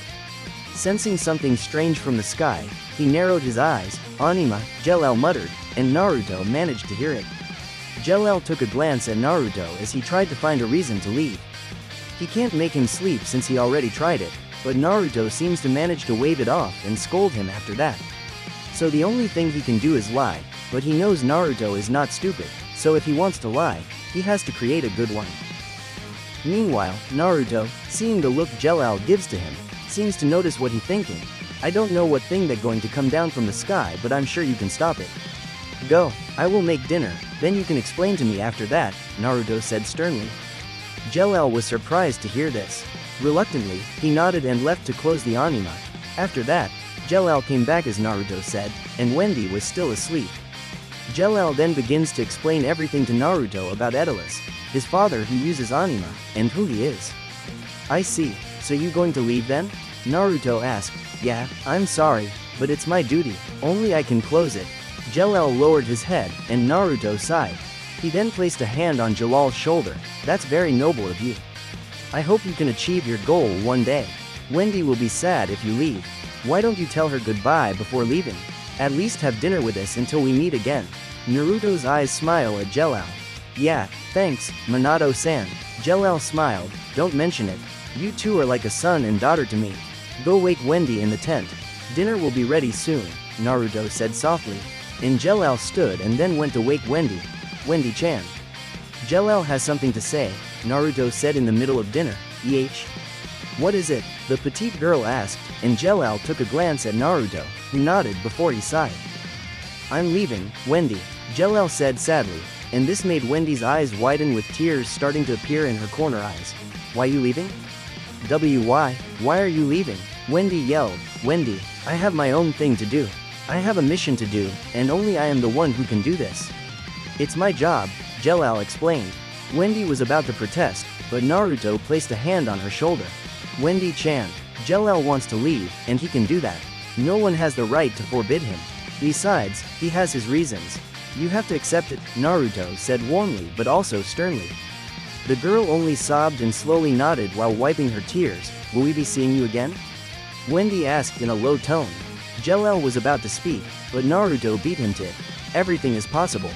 Sensing something strange from the sky, he narrowed his eyes. Anima, Jelal muttered, and Naruto managed to hear it. Jelal took a glance at Naruto as he tried to find a reason to leave. He can't make him sleep since he already tried it, but Naruto seems to manage to wave it off and scold him after that. So the only thing he can do is lie, but he knows Naruto is not stupid, so if he wants to lie, he has to create a good one. Meanwhile, Naruto, seeing the look Jelal gives to him, seems to notice what he's thinking. I don't know what thing that going to come down from the sky, but I'm sure you can stop it. Go, I will make dinner, then you can explain to me after that, Naruto said sternly. Jelal was surprised to hear this. Reluctantly, he nodded and left to close the anima. After that, Jelal came back as Naruto said, and Wendy was still asleep. Jelal then begins to explain everything to Naruto about Edalis, his father who uses anima, and who he is. I see, so you going to leave then? Naruto asked. Yeah, I'm sorry, but it's my duty, only I can close it. Jelal lowered his head, and Naruto sighed. He then placed a hand on Jalal's shoulder. That's very noble of you. I hope you can achieve your goal one day. Wendy will be sad if you leave. Why don't you tell her goodbye before leaving? At least have dinner with us until we meet again. Naruto's eyes smile at Jelal. Yeah, thanks, Minato-san. Jelal smiled. Don't mention it. You two are like a son and daughter to me. Go wake Wendy in the tent. Dinner will be ready soon, Naruto said softly. And Jelal stood and then went to wake Wendy. Wendy-chan. Jell-El has something to say, Naruto said in the middle of dinner. What is it? The petite girl asked, and Jell-El took a glance at Naruto, who nodded before he sighed. I'm leaving, Wendy, Jell-El said sadly, and this made Wendy's eyes widen with tears starting to appear in her corner eyes. Why you leaving? Why are you leaving? Wendy yelled. Wendy, I have my own thing to do. I have a mission to do, and only I am the one who can do this. It's my job, Jell-El explained. Wendy was about to protest, but Naruto placed a hand on her shoulder. Wendy-chan, Jell-El wants to leave, and he can do that. No one has the right to forbid him. Besides, he has his reasons. You have to accept it, Naruto said warmly but also sternly. The girl only sobbed and slowly nodded while wiping her tears. Will we be seeing you again? Wendy asked in a low tone. Jell-El was about to speak, but Naruto beat him to it. Everything is possible.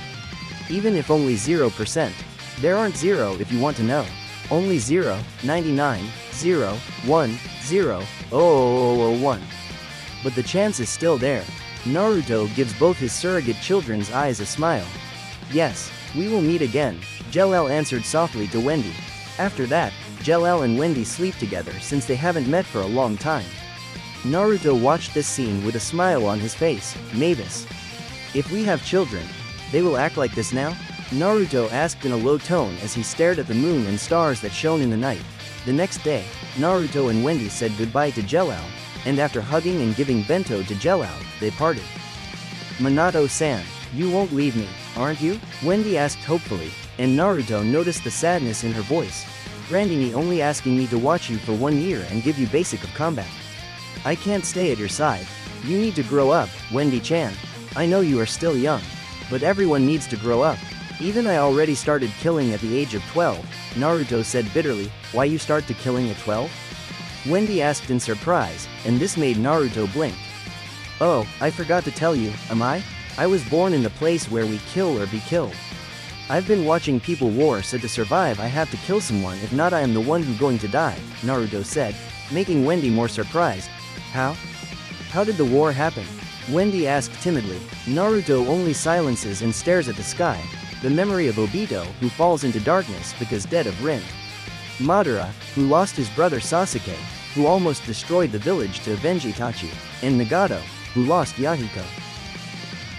Even if only 0%. There aren't 0 if you want to know. Only 0, 99, 0, 1, 0, 001. But the chance is still there. Naruto gives both his surrogate children's eyes a smile. Yes, we will meet again, Jell-El answered softly to Wendy. After that, Jell-El and Wendy sleep together since they haven't met for a long time. Naruto watched this scene with a smile on his face. Mavis. If we have children, they will act like this now? Naruto asked in a low tone as he stared at the moon and stars that shone in the night. The next day, Naruto and Wendy said goodbye to Jell-El, and after hugging and giving bento to Jell-El, they parted. Minato-san, you won't leave me, aren't you? Wendy asked hopefully, and Naruto noticed the sadness in her voice. Grandini only asking me to watch you for 1 year and give you basic of combat. I can't stay at your side. You need to grow up, Wendy-chan. I know you are still young, but everyone needs to grow up. Even I already started killing at the age of 12, Naruto said bitterly. Why you start to killing at 12? Wendy asked in surprise, and this made Naruto blink. Oh, I forgot to tell you, am I? I was born in the place where we kill or be killed. I've been watching people war, so to survive I have to kill someone, if not I am the one who going to die, Naruto said, making Wendy more surprised. How? How did the war happen? Wendy asked timidly. Naruto only silences and stares at the sky, the memory of Obito, who falls into darkness because dead of Rin. Madara, who lost his brother Sasuke, who almost destroyed the village to avenge Itachi, and Nagato, who lost Yahiko.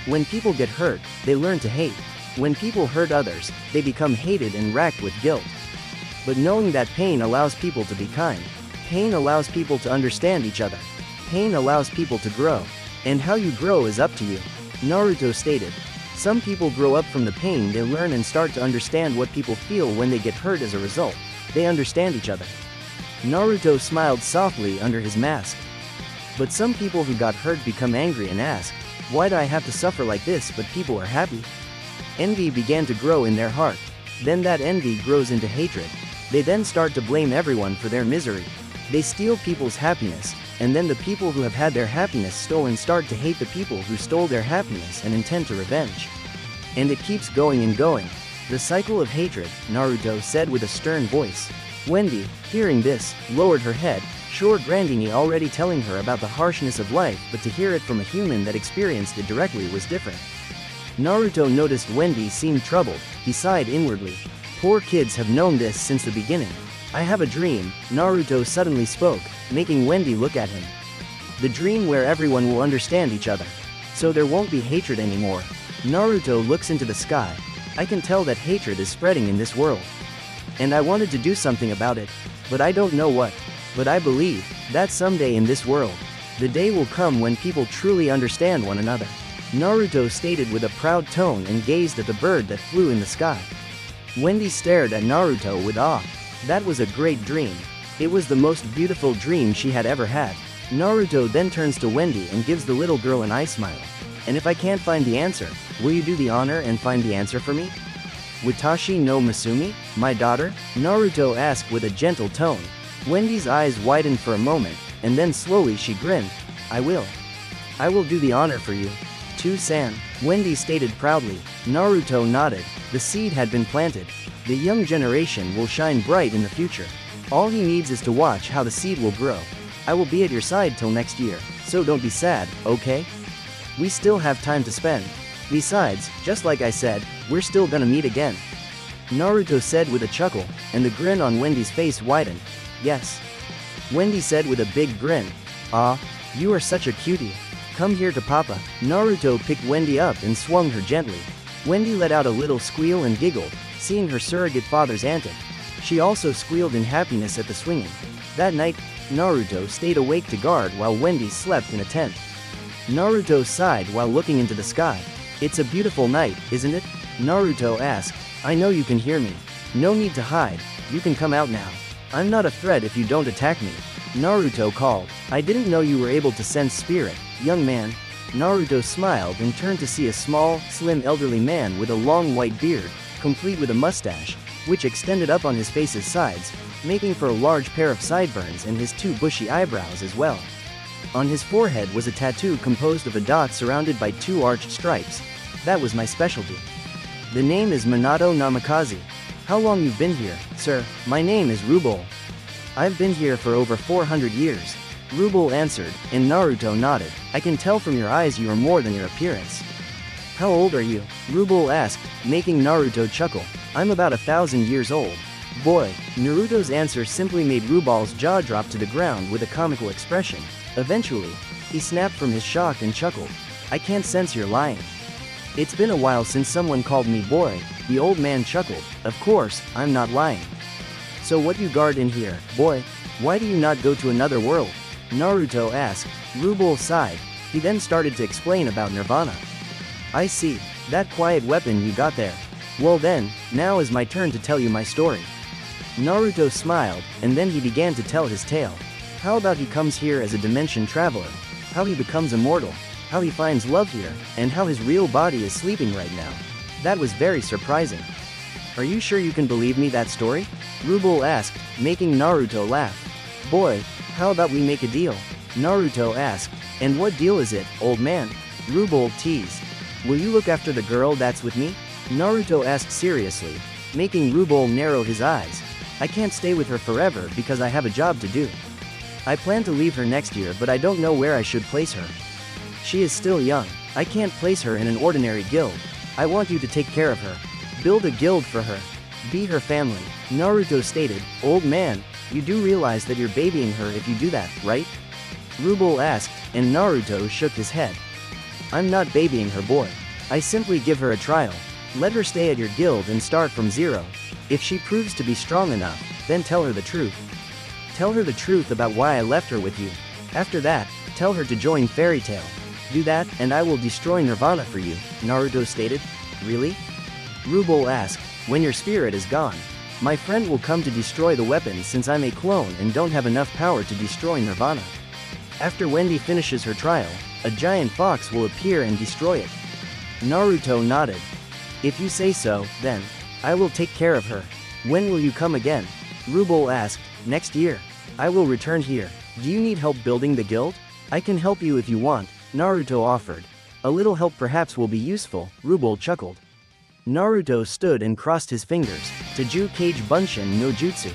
When people get hurt, they learn to hate. When people hurt others, they become hated and racked with guilt. But knowing that pain allows people to be kind. Pain allows people to understand each other. Pain allows people to grow. And how you grow is up to you, Naruto stated. Some people grow up from the pain they learn and start to understand what people feel when they get hurt as a result. They understand each other. Naruto smiled softly under his mask. But some people who got hurt become angry and ask, why do I have to suffer like this but people are happy? Envy began to grow in their heart. Then that envy grows into hatred. They then start to blame everyone for their misery. They steal people's happiness, and then the people who have had their happiness stolen start to hate the people who stole their happiness and intend to revenge. And it keeps going and going. The cycle of hatred, Naruto said with a stern voice. Wendy, hearing this, lowered her head, sure Grandini already telling her about the harshness of life, but to hear it from a human that experienced it directly was different. Naruto noticed Wendy seemed troubled. He sighed inwardly. Poor kids have known this since the beginning. I have a dream, Naruto suddenly spoke, making Wendy look at him. The dream where everyone will understand each other. So there won't be hatred anymore. Naruto looks into the sky. I can tell that hatred is spreading in this world. And I wanted to do something about it, but I don't know what. But I believe that someday in this world, the day will come when people truly understand one another. Naruto stated with a proud tone and gazed at the bird that flew in the sky. Wendy stared at Naruto with awe. That was a great dream. It was the most beautiful dream she had ever had. Naruto then turns to Wendy and gives the little girl an eye smile. And if I can't find the answer, will you do the honor and find the answer for me? Watashi no Masumi, my daughter? Naruto asked with a gentle tone. Wendy's eyes widened for a moment, and then slowly she grinned. I will. I will do the honor for you. To-san, Wendy stated proudly. Naruto nodded. The seed had been planted. The young generation will shine bright in the future. All he needs is to watch how the seed will grow. I will be at your side till next year, so don't be sad, okay? We still have time to spend. Besides, just like I said, we're still gonna meet again. Naruto said with a chuckle, and the grin on Wendy's face widened. Yes. Wendy said with a big grin. Ah, you are such a cutie. Come here to Papa. Naruto picked Wendy up and swung her gently. Wendy let out a little squeal and giggled, seeing her surrogate father's antic. She also squealed in happiness at the swinging. That night, Naruto stayed awake to guard while Wendy slept in a tent. Naruto sighed while looking into the sky. It's a beautiful night, isn't it? Naruto asked. I know you can hear me. No need to hide, you can come out now. I'm not a threat if you don't attack me. Naruto called. I didn't know you were able to sense spirit, young man. Naruto smiled and turned to see a small, slim elderly man with a long white beard, complete with a mustache, which extended up on his face's sides, making for a large pair of sideburns and his two bushy eyebrows as well. On his forehead was a tattoo composed of a dot surrounded by two arched stripes. That was my specialty. The name is Minato Namikaze. How long you've been here, sir? My name is Reupload. I've been here for over 400 years. Reupload answered, and Naruto nodded. I can tell from your eyes you are more than your appearance. How old are you? Reupload asked, making Naruto chuckle. I'm about 1,000 years old. Boy. Naruto's answer simply made Reupload's jaw drop to the ground with a comical expression. Eventually, he snapped from his shock and chuckled. I can't sense you're lying. It's been a while since someone called me boy, the old man chuckled. Of course, I'm not lying. So what you guard in here, boy? Why do you not go to another world? Naruto asked. Reupload sighed. He then started to explain about Nirvana. I see, that quiet weapon you got there. Well then, now is my turn to tell you my story. Naruto smiled, and then he began to tell his tale. How about he comes here as a dimension traveler, how he becomes immortal, how he finds love here, and how his real body is sleeping right now. That was very surprising. Are you sure you can believe me that story? Reupload asked, making Naruto laugh. Boy, how about we make a deal? Naruto asked. And what deal is it, old man? Reupload teased. Will you look after the girl that's with me? Naruto asked seriously, making Reupload narrow his eyes. I can't stay with her forever because I have a job to do. I plan to leave her next year, but I don't know where I should place her. She is still young. I can't place her in an ordinary guild. I want you to take care of her. Build a guild for her. Be her family. Naruto stated, Old man, you do realize that you're babying her if you do that, right? Reupload asked, and Naruto shook his head. I'm not babying her, boy. I simply give her a trial. Let her stay at your guild and start from zero. If she proves to be strong enough, then tell her the truth. Tell her the truth about why I left her with you. After that, tell her to join Fairy Tail. Do that, and I will destroy Nirvana for you, Naruto stated. Really? Reupload asked. When your spirit is gone, my friend will come to destroy the weapon since I'm a clone and don't have enough power to destroy Nirvana. After Wendy finishes her trial, a giant fox will appear and destroy it. Naruto nodded. If you say so, then I will take care of her. When will you come again? Reupload asked. Next year. I will return here. Do you need help building the guild? I can help you if you want, Naruto offered. A little help perhaps will be useful, Reupload chuckled. Naruto stood and crossed his fingers. Taju Kage Bunshin no Jutsu.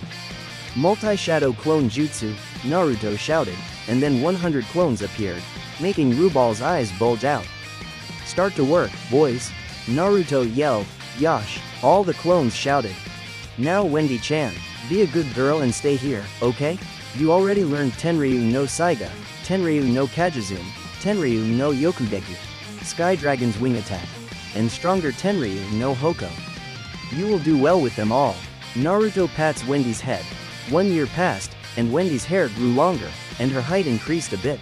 Multi-shadow clone jutsu, Naruto shouted, and then 100 clones appeared, making Reupload's eyes bulge out. Start to work, boys. Naruto yelled. Yosh, all the clones shouted. Now Wendy-chan, be a good girl and stay here, okay? You already learned Tenryu no Saiga, Tenryu no Kajizune, Tenryu no Yokudeki, Sky Dragon's wing attack, and stronger Tenryu no Hoko. You will do well with them all. Naruto pats Wendy's head. 1 year passed, and Wendy's hair grew longer, and her height increased a bit.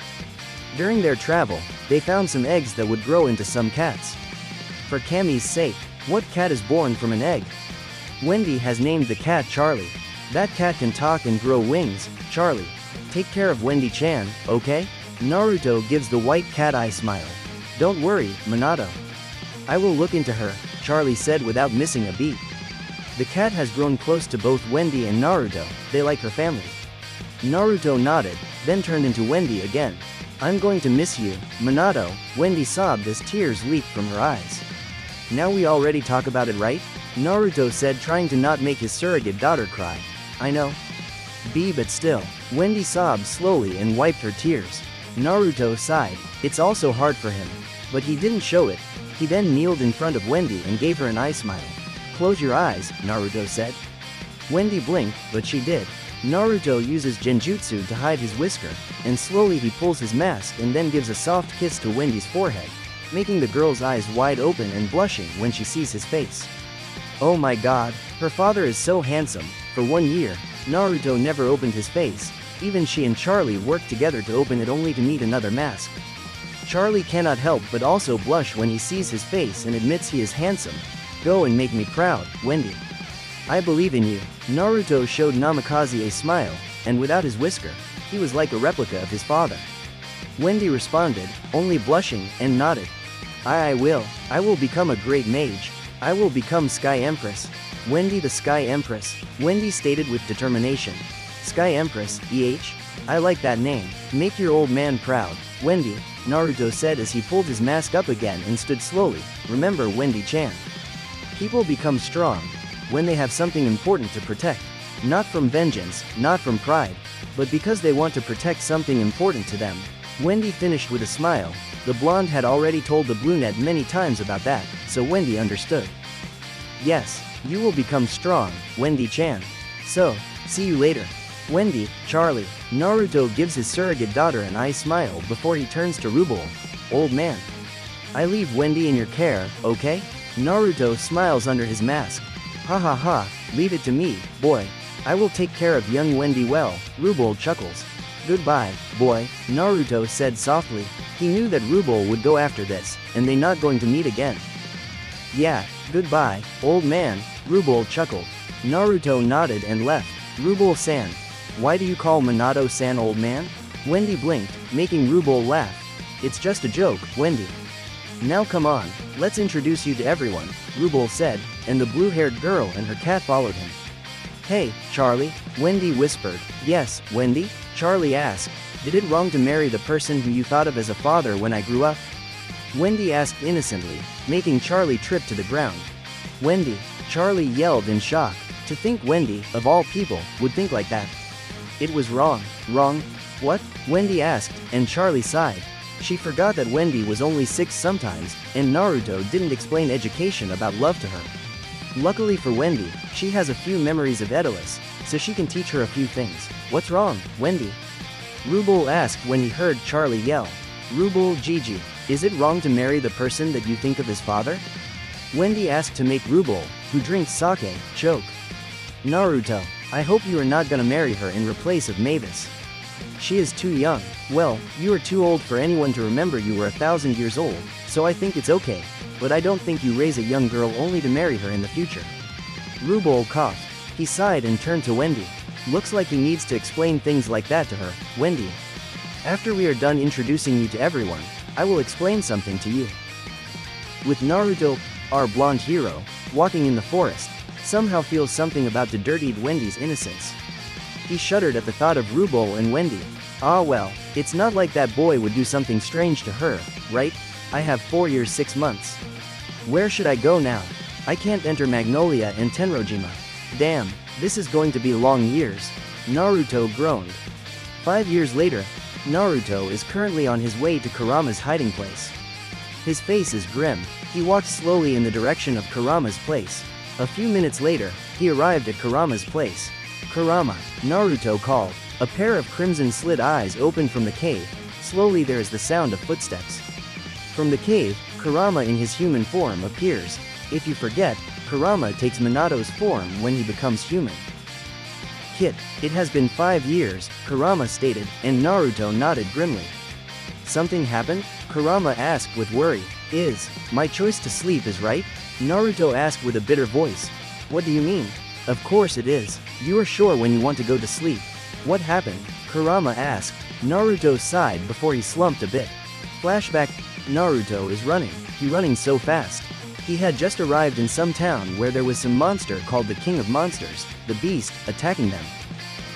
During their travel, they found some eggs that would grow into some cats. For Cammy's sake, what cat is born from an egg? Wendy has named the cat Charlie. That cat can talk and grow wings, Charlie. Take care of Wendy-chan, okay? Naruto gives the white cat eye smile. Don't worry, Minato. I will look into her, Charlie said without missing a beat. The cat has grown close to both Wendy and Naruto, they like her family. Naruto nodded, then turned into Wendy again. I'm going to miss you, Minato, Wendy sobbed as tears leaked from her eyes. Now we already talk about it, right? Naruto said, trying to not make his surrogate daughter cry. I know. But still. Wendy sobbed slowly and wiped her tears. Naruto sighed. It's also hard for him. But he didn't show it. He then kneeled in front of Wendy and gave her an eye smile. Close your eyes, Naruto said. Wendy blinked, but she did. Naruto uses genjutsu to hide his whisker, and slowly he pulls his mask and then gives a soft kiss to Wendy's forehead, making the girl's eyes wide open and blushing when she sees his face. Oh my god, her father is so handsome. For 1 year, Naruto never opened his face. Even she and Charlie worked together to open it only to meet another mask. Charlie cannot help but also blush when he sees his face and admits he is handsome. Go and make me proud, Wendy. I believe in you. Naruto showed Namikaze a smile, and without his whisker, he was like a replica of his father. Wendy responded, only blushing, and nodded. I will. I will become a great mage. I will become Sky Empress. Wendy the Sky Empress. Wendy stated with determination. Sky Empress, I like that name. Make your old man proud, Wendy, Naruto said as he pulled his mask up again and stood slowly. Remember Wendy-chan. People become strong when they have something important to protect. Not from vengeance, not from pride, but because they want to protect something important to them. Wendy finished with a smile. The blonde had already told the brunette many times about that, so Wendy understood. Yes, you will become strong, Wendy-chan. So, see you later. Wendy, Charlie. Naruto gives his surrogate daughter an eye smile before he turns to Reupload. Old man. I leave Wendy in your care, okay? Naruto smiles under his mask. Ha ha ha, leave it to me, boy. I will take care of young Wendy well, Reupload chuckles. Goodbye, boy, Naruto said softly. He knew that Reupload would go after this, and they not going to meet again. Yeah, goodbye, old man, Reupload chuckled. Naruto nodded and left. Reupload-san. Why do you call Minato-san old man? Wendy blinked, making Reupload laugh. It's just a joke, Wendy. Now come on, let's introduce you to everyone, Reupload said, and the blue-haired girl and her cat followed him. Hey, Charlie, Wendy whispered. Yes, Wendy? Charlie asked. Did it wrong to marry the person who you thought of as a father when I grew up? Wendy asked innocently, making Charlie trip to the ground. Wendy, Charlie yelled in shock. To think Wendy, of all people, would think like that. It was wrong. Wrong? What? Wendy asked, and Charlie sighed. She forgot that Wendy was only 6 sometimes, and Naruto didn't explain education about love to her. Luckily for Wendy, she has a few memories of Daedalus, so she can teach her a few things. What's wrong, Wendy? Reupload asked when he heard Charlie yell. Reupload Gigi, is it wrong to marry the person that you think of as father? Wendy asked to make Reupload, who drinks sake, choke. Naruto, I hope you are not gonna marry her in replace of Mavis. She is too young. Well, you are too old for anyone to remember you were 1,000 years old, so I think it's okay, but I don't think you raise a young girl only to marry her in the future. Reupload coughed. He sighed and turned to Wendy. Looks like he needs to explain things like that to her. Wendy. After we are done introducing you to everyone, I will explain something to you. With Naruto, our blonde hero, walking in the forest, somehow feels something about the dirtied Wendy's innocence. He shuddered at the thought of Reupload and Wendy. Ah well, it's not like that boy would do something strange to her, right? I have 4 years 6 months. Where should I go now? I can't enter Magnolia and Tenrojima. Damn, this is going to be long years. Naruto groaned. 5 years later, Naruto is currently on his way to Kurama's hiding place. His face is grim. He walks slowly in the direction of Kurama's place. A few minutes later, he arrived at Kurama's place. Kurama, Naruto called. A pair of crimson-slit eyes opened from the cave. Slowly there is the sound of footsteps. From the cave, Kurama in his human form appears. If you forget, Kurama takes Minato's form when he becomes human. Kid, it has been 5 years, Kurama stated, and Naruto nodded grimly. Something happened? Kurama asked with worry. My choice to sleep is right? Naruto asked with a bitter voice. What do you mean? Of course it is. You are sure when you want to go to sleep. What happened? Kurama asked. Naruto sighed before he slumped a bit. Flashback. Naruto is running. He running so fast. He had just arrived in some town where there was some monster called the King of Monsters, the Beast, attacking them.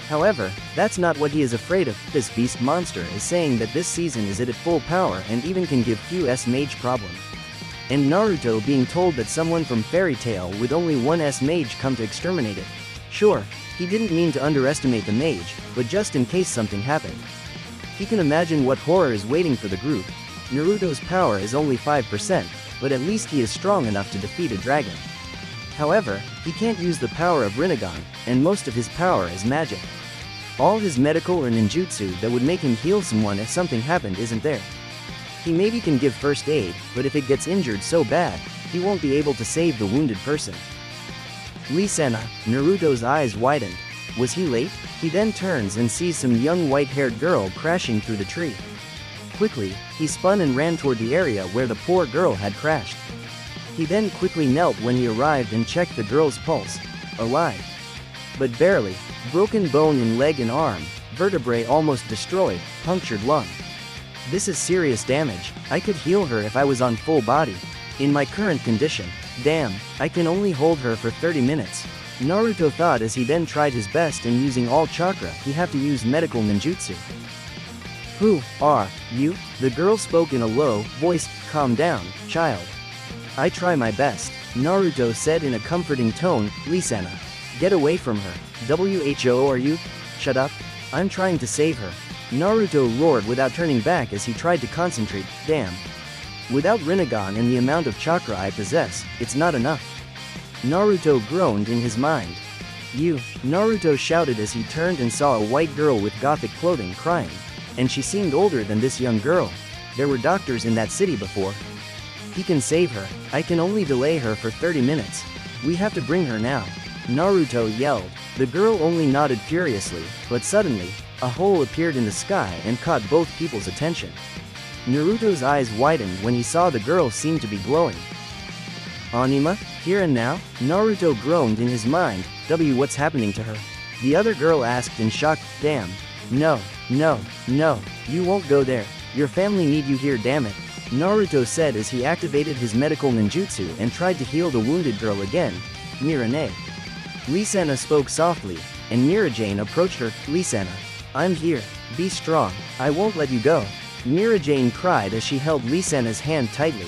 However, that's not what he is afraid of. This beast monster is saying that this season is at full power and even can give QS mage problem. And Naruto being told that someone from Fairy Tail with only one S mage come to exterminate it. Sure, he didn't mean to underestimate the mage, but just in case something happened. He can imagine what horror is waiting for the group. Naruto's power is only 5%, but at least he is strong enough to defeat a dragon. However, he can't use the power of Rinnegan, and most of his power is magic. All his medical or ninjutsu that would make him heal someone if something happened isn't there. He maybe can give first aid, but if it gets injured so bad, he won't be able to save the wounded person. Lee Senna, Naruto's eyes widened. Was he late? He then turns and sees some young white-haired girl crashing through the tree. Quickly, he spun and ran toward the area where the poor girl had crashed. He then quickly knelt when he arrived and checked the girl's pulse. Alive. But barely. Broken bone in leg and arm, vertebrae almost destroyed, punctured lung. This is serious damage. I could heal her if I was on full body. In my current condition, damn, I can only hold her for 30 minutes. Naruto thought as he then tried his best and using all chakra he had to use medical ninjutsu. Who are you? The girl spoke in a low voice. Calm down, child. I try my best, Naruto said in a comforting tone. Lee Senna. Get away from her. Who are you? Shut up. I'm trying to save her. Naruto roared without turning back as he tried to concentrate. Damn. Without Rinnegan and the amount of chakra I possess, it's not enough. Naruto groaned in his mind. You, Naruto shouted as he turned and saw a white girl with gothic clothing crying. And she seemed older than this young girl. There were doctors in that city before. He can save her. I can only delay her for 30 minutes. We have to bring her now. Naruto yelled. The girl only nodded furiously, but suddenly, a hole appeared in the sky and caught both people's attention. Naruto's eyes widened when he saw the girl seem to be glowing. Anima, here and now? Naruto groaned in his mind. What's happening to her? The other girl asked in shock. Damn. No, you won't go there. Your family need you here, damn it. Naruto said as he activated his medical ninjutsu and tried to heal the wounded girl again. Mirane. Lee Senna spoke softly, and Mirajane approached her. Lee Senna. I'm here. Be strong. I won't let you go. Mirajane cried as she held Lee Senna's hand tightly.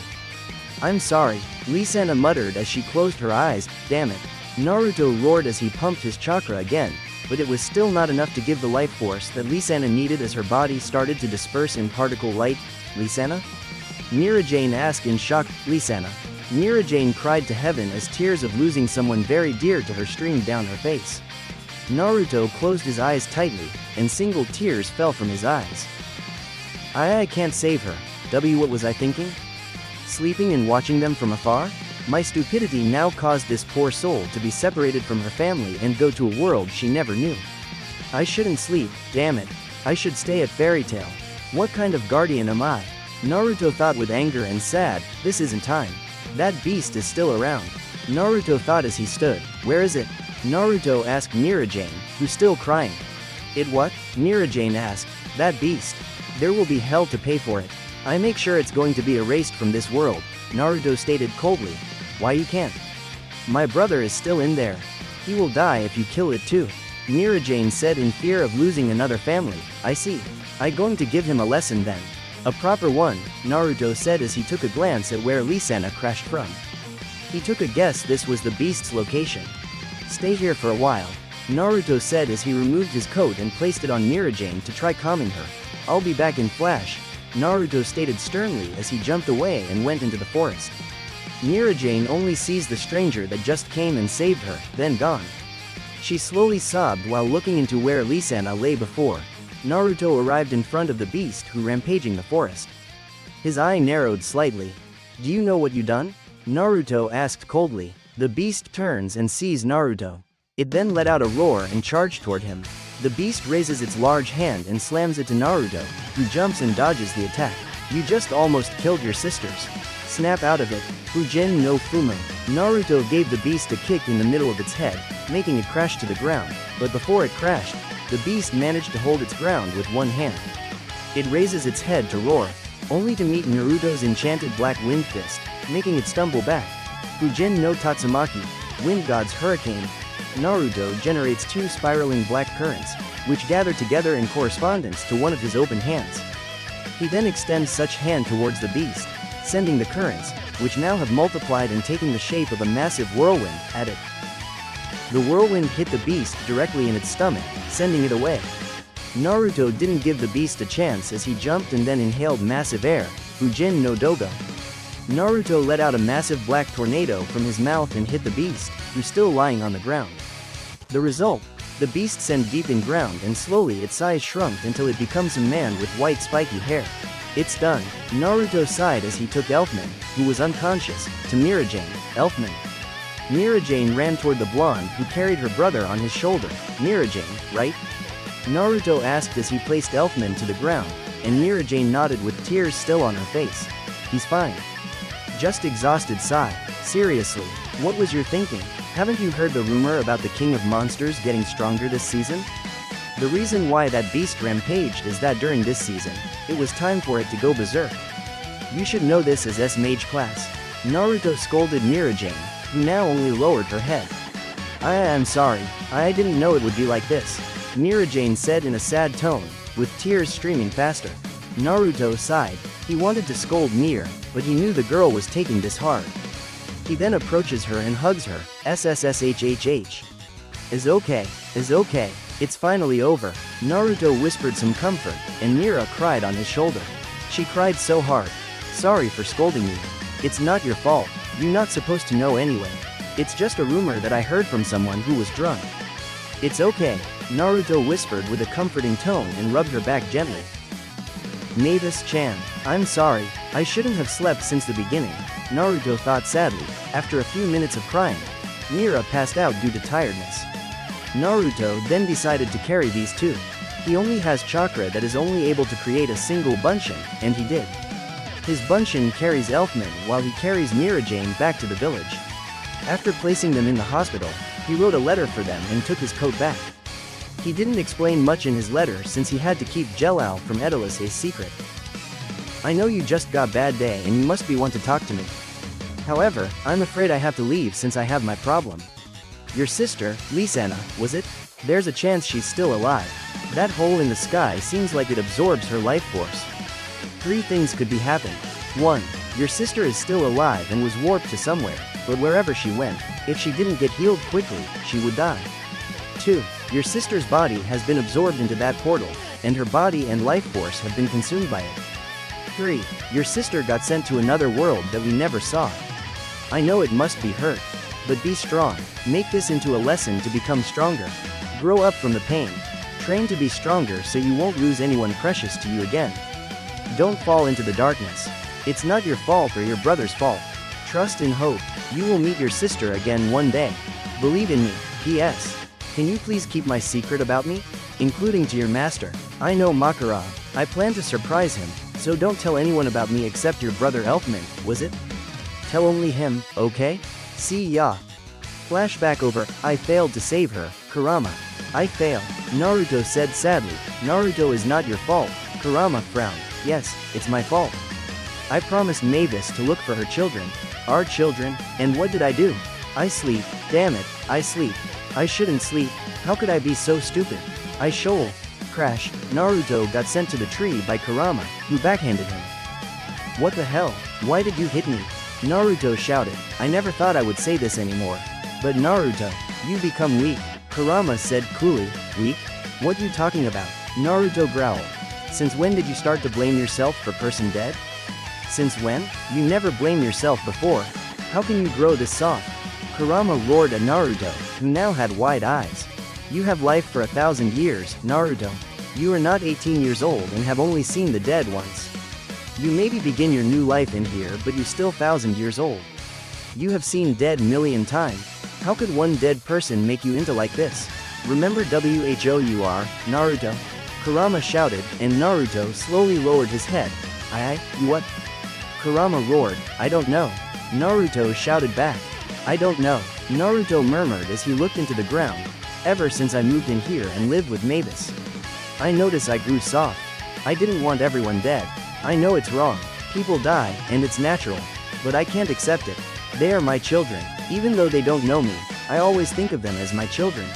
I'm sorry, Lee Senna muttered as she closed her eyes. Damn it. Naruto roared as he pumped his chakra again, but it was still not enough to give the life force that Lee Senna needed as her body started to disperse in particle light. Lee Senna? Mirajane asked in shock. Lee Senna. Mirajane cried to heaven as tears of losing someone very dear to her streamed down her face. Naruto closed his eyes tightly, and single tears fell from his eyes. I can't save her. What was I thinking? Sleeping and watching them from afar? My stupidity now caused this poor soul to be separated from her family and go to a world she never knew. I shouldn't sleep, damn it. I should stay at Fairy Tail. What kind of guardian am I? Naruto thought with anger and sad. This isn't time. That beast is still around. Naruto thought as he stood. Where is it? Naruto asked Mirajane, who's still crying. It what? Mirajane asked. That beast. There will be hell to pay for it. I make sure it's going to be erased from this world, Naruto stated coldly. Why you can't? My brother is still in there. He will die if you kill it too. Mirajane said in fear of losing another family. I see. I going to give him a lesson then. A proper one, Naruto said as he took a glance at where Lee Senna crashed from. He took a guess this was the beast's location. Stay here for a while, Naruto said as he removed his coat and placed it on Mirajane to try calming her. I'll be back in flash, Naruto stated sternly as he jumped away and went into the forest. Mirajane only sees the stranger that just came and saved her, then gone. She slowly sobbed while looking into where Lee Senna lay before. Naruto arrived in front of the beast who rampaging the forest. His eye narrowed slightly. Do you know what you done? Naruto asked coldly. The beast turns and sees Naruto. It then let out a roar and charged toward him. The beast raises its large hand and slams it to Naruto, who jumps and dodges the attack. You just almost killed your sisters. Snap out of it. Fujin no Fumo. Naruto gave the beast a kick in the middle of its head, making it crash to the ground, but before it crashed, the beast managed to hold its ground with one hand. It raises its head to roar, only to meet Naruto's enchanted black wind fist, making it stumble back. Fujin no Tatsumaki, Wind God's Hurricane. Naruto generates two spiraling black currents, which gather together in correspondence to one of his open hands. He then extends such hand towards the beast, sending the currents, which now have multiplied and taken the shape of a massive whirlwind, at it. The whirlwind hit the beast directly in its stomach, sending it away. Naruto didn't give the beast a chance as he jumped and then inhaled massive air, Fujin no Dogo. Naruto let out a massive black tornado from his mouth and hit the beast, who's still lying on the ground. The result? The beast sent deep in ground and slowly its size shrunk until it becomes a man with white spiky hair. It's done. Naruto sighed as he took Elfman, who was unconscious, to Mirajane. Elfman. Mirajane ran toward the blonde who carried her brother on his shoulder. Mirajane, right? Naruto asked as he placed Elfman to the ground, and Mirajane nodded with tears still on her face. He's fine. Just exhausted sigh. Seriously, what was your thinking? Haven't you heard the rumor about the King of Monsters getting stronger this season? The reason why that beast rampaged is that during this season, it was time for it to go berserk. You should know this as S-Mage class. Naruto scolded Mirajane, who now only lowered her head. I'm sorry, I didn't know it would be like this, Mirajane said in a sad tone, with tears streaming faster. Naruto sighed. He wanted to scold Mir, but he knew the girl was taking this hard. He then approaches her and hugs her. SSSHHH. Is okay, it's finally over. Naruto whispered some comfort, and Mira cried on his shoulder. She cried so hard. Sorry for scolding you. It's not your fault, you're not supposed to know anyway. It's just a rumor that I heard from someone who was drunk. It's okay, Naruto whispered with a comforting tone and rubbed her back gently. Mavis-chan, I'm sorry, I shouldn't have slept since the beginning, Naruto thought sadly. After a few minutes of crying, Mira passed out due to tiredness. Naruto then decided to carry these two. He only has chakra that is only able to create a single bunshin, and he did. His bunshin carries Elfman while he carries Mirajane back to the village. After placing them in the hospital, he wrote a letter for them and took his coat back. He didn't explain much in his letter since he had to keep Jelal from Edelis' secret. I know you just got bad day and you must be want to talk to me. However, I'm afraid I have to leave since I have my problem. Your sister, Lisanna, was it? There's a chance she's still alive. That hole in the sky seems like it absorbs her life force. 3 things could be happening. 1. Your sister is still alive and was warped to somewhere, but wherever she went, if she didn't get healed quickly, she would die. 2. Your sister's body has been absorbed into that portal, and her body and life force have been consumed by it. 3. Your sister got sent to another world that we never saw. I know it must be hurt, but be strong. Make this into a lesson to become stronger. Grow up from the pain. Train to be stronger so you won't lose anyone precious to you again. Don't fall into the darkness. It's not your fault or your brother's fault. Trust and hope. You will meet your sister again one day. Believe in me. P.S. Can you please keep my secret about me? Including to your master. I know Makara. I plan to surprise him, so don't tell anyone about me except your brother Elfman, was it? Tell only him, okay? See ya. Flashback over. I failed to save her, Kurama. I failed, Naruto said sadly. Naruto is not your fault. Kurama frowned. Yes, it's my fault. I promised Mavis to look for her children. Our children, and what did I do? I sleep. Damn it, I sleep. I shouldn't sleep. How could I be so stupid? I shoal. Crash. Naruto got sent to the tree by Kurama, who backhanded him. What the hell? Why did you hit me? Naruto shouted. I never thought I would say this anymore. But Naruto, you become weak. Kurama said coolly. Weak? What you talking about? Naruto growled. Since when did you start to blame yourself for person dead? Since when? You never blame yourself before. How can you grow this soft? Kurama roared at Naruto, who now had wide eyes. You have life for 1,000 years, Naruto. You are not 18 years old and have only seen the dead once. You maybe begin your new life in here, but you still 1,000 years old. You have seen dead million times. How could one dead person make you into like this? Remember WHOUR, Naruto? Kurama shouted, and Naruto slowly lowered his head. You what? Kurama roared, I don't know. Naruto shouted back. I don't know. Naruto murmured as he looked into the ground. Ever since I moved in here and lived with Mavis, I noticed I grew soft. I didn't want everyone dead. I know it's wrong. People die, and it's natural. But I can't accept it. They are my children. Even though they don't know me, I always think of them as my children.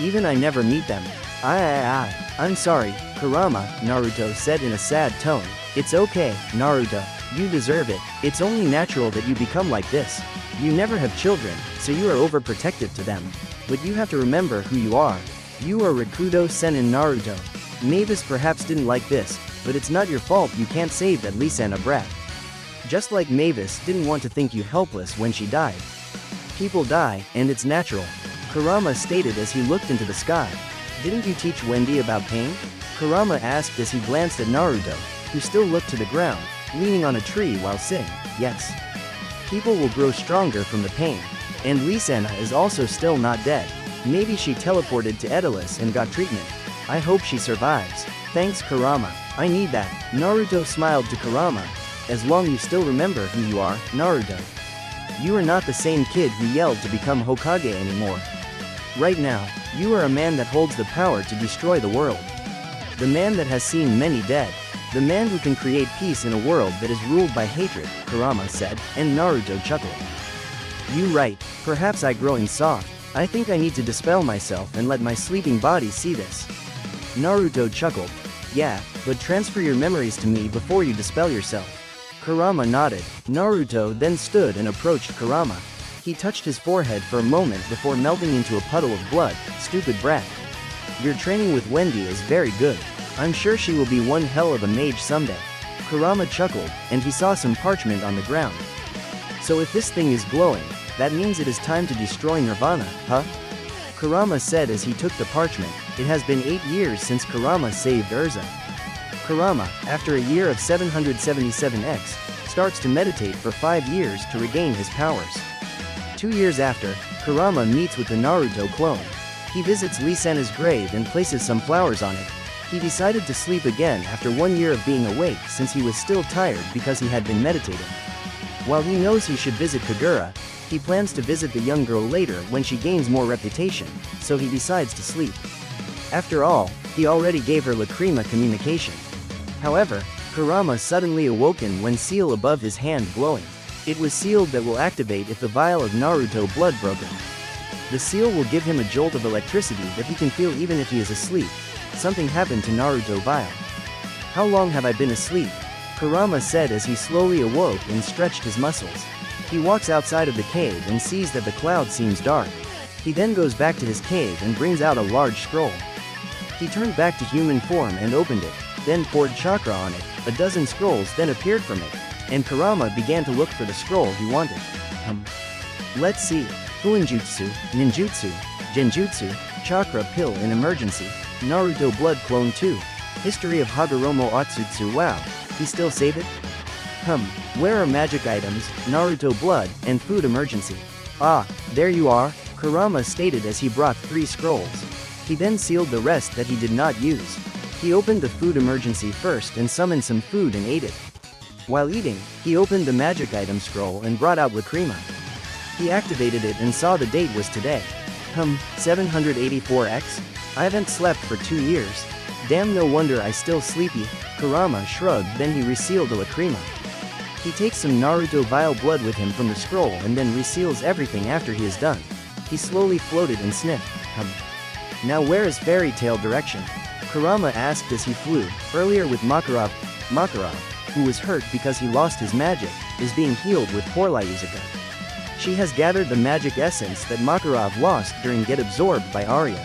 Even I never meet them. I'm sorry, Kurama, Naruto said in a sad tone. It's okay, Naruto. You deserve it. It's only natural that you become like this. You never have children, so you are overprotective to them. But you have to remember who you are. You are Rikudo Sennin Naruto. Mavis perhaps didn't like this, but it's not your fault you can't save that Lisanna brat. Just like Mavis didn't want to think you helpless when she died. People die, and it's natural. Kurama stated as he looked into the sky. Didn't you teach Wendy about pain? Kurama asked as he glanced at Naruto, who still looked to the ground, leaning on a tree while saying, yes. People will grow stronger from the pain. And Lisena is also still not dead. Maybe she teleported to Edelis and got treatment. I hope she survives. Thanks Kurama. I need that. Naruto smiled to Kurama. As long you still remember who you are, Naruto. You are not the same kid who yelled to become Hokage anymore. Right now, you are a man that holds the power to destroy the world. The man that has seen many dead. The man who can create peace in a world that is ruled by hatred, Kurama said, and Naruto chuckled. You right, perhaps I growing soft. I think I need to dispel myself and let my sleeping body see this. Naruto chuckled. Yeah, but transfer your memories to me before you dispel yourself. Kurama nodded. Naruto then stood and approached Kurama. He touched his forehead for a moment before melting into a puddle of blood. Stupid brat. Your training with Wendy is very good. I'm sure she will be one hell of a mage someday. Kurama chuckled, and he saw some parchment on the ground. So if this thing is glowing, that means it is time to destroy Nirvana, huh? Kurama said as he took the parchment. It has been 8 years since Kurama saved Urza. Kurama, after a year of 777X, starts to meditate for 5 years to regain his powers. 2 years after, Kurama meets with the Naruto clone. He visits Lisena's grave and places some flowers on it. He decided to sleep again after 1 year of being awake since he was still tired because he had been meditating. While he knows he should visit Kagura, he plans to visit the young girl later when she gains more reputation, so he decides to sleep. After all, he already gave her Lacrima communication. However, Kurama suddenly awoken when seal above his hand glowing. It was sealed that will activate if the vial of Naruto blood broken. The seal will give him a jolt of electricity that he can feel even if he is asleep. Something happened to Naruto vial. How long have I been asleep? Kurama said as he slowly awoke and stretched his muscles. He walks outside of the cave and sees that the cloud seems dark. He then goes back to his cave and brings out a large scroll. He turned back to human form and opened it, then poured chakra on it. A dozen scrolls then appeared from it, and Kurama began to look for the scroll he wanted. Let's see. Fuinjutsu, Ninjutsu, Genjutsu, Chakra Pill in Emergency, Naruto Blood Clone 2, History of Hagoromo Otsutsu. Wow, he still save it? Where are magic items, Naruto Blood, and Food Emergency? Ah, there you are, Kurama stated as he brought 3 scrolls. He then sealed the rest that he did not use. He opened the Food Emergency first and summoned some food and ate it. While eating, he opened the magic item scroll and brought out Lacrima. He activated it and saw the date was today. 784X? I haven't slept for 2 years. Damn, no wonder I still sleepy. Kurama shrugged, then he resealed the Lacrima. He takes some Naruto vial blood with him from the scroll and then reseals everything after he is done. He slowly floated and sniffed. Now where is Fairy Tail direction? Kurama asked as he flew. Earlier with Makarov, who was hurt because he lost his magic, is being healed with Porlyuzuka. She has gathered the magic essence that Makarov lost during Get Absorbed by Arya.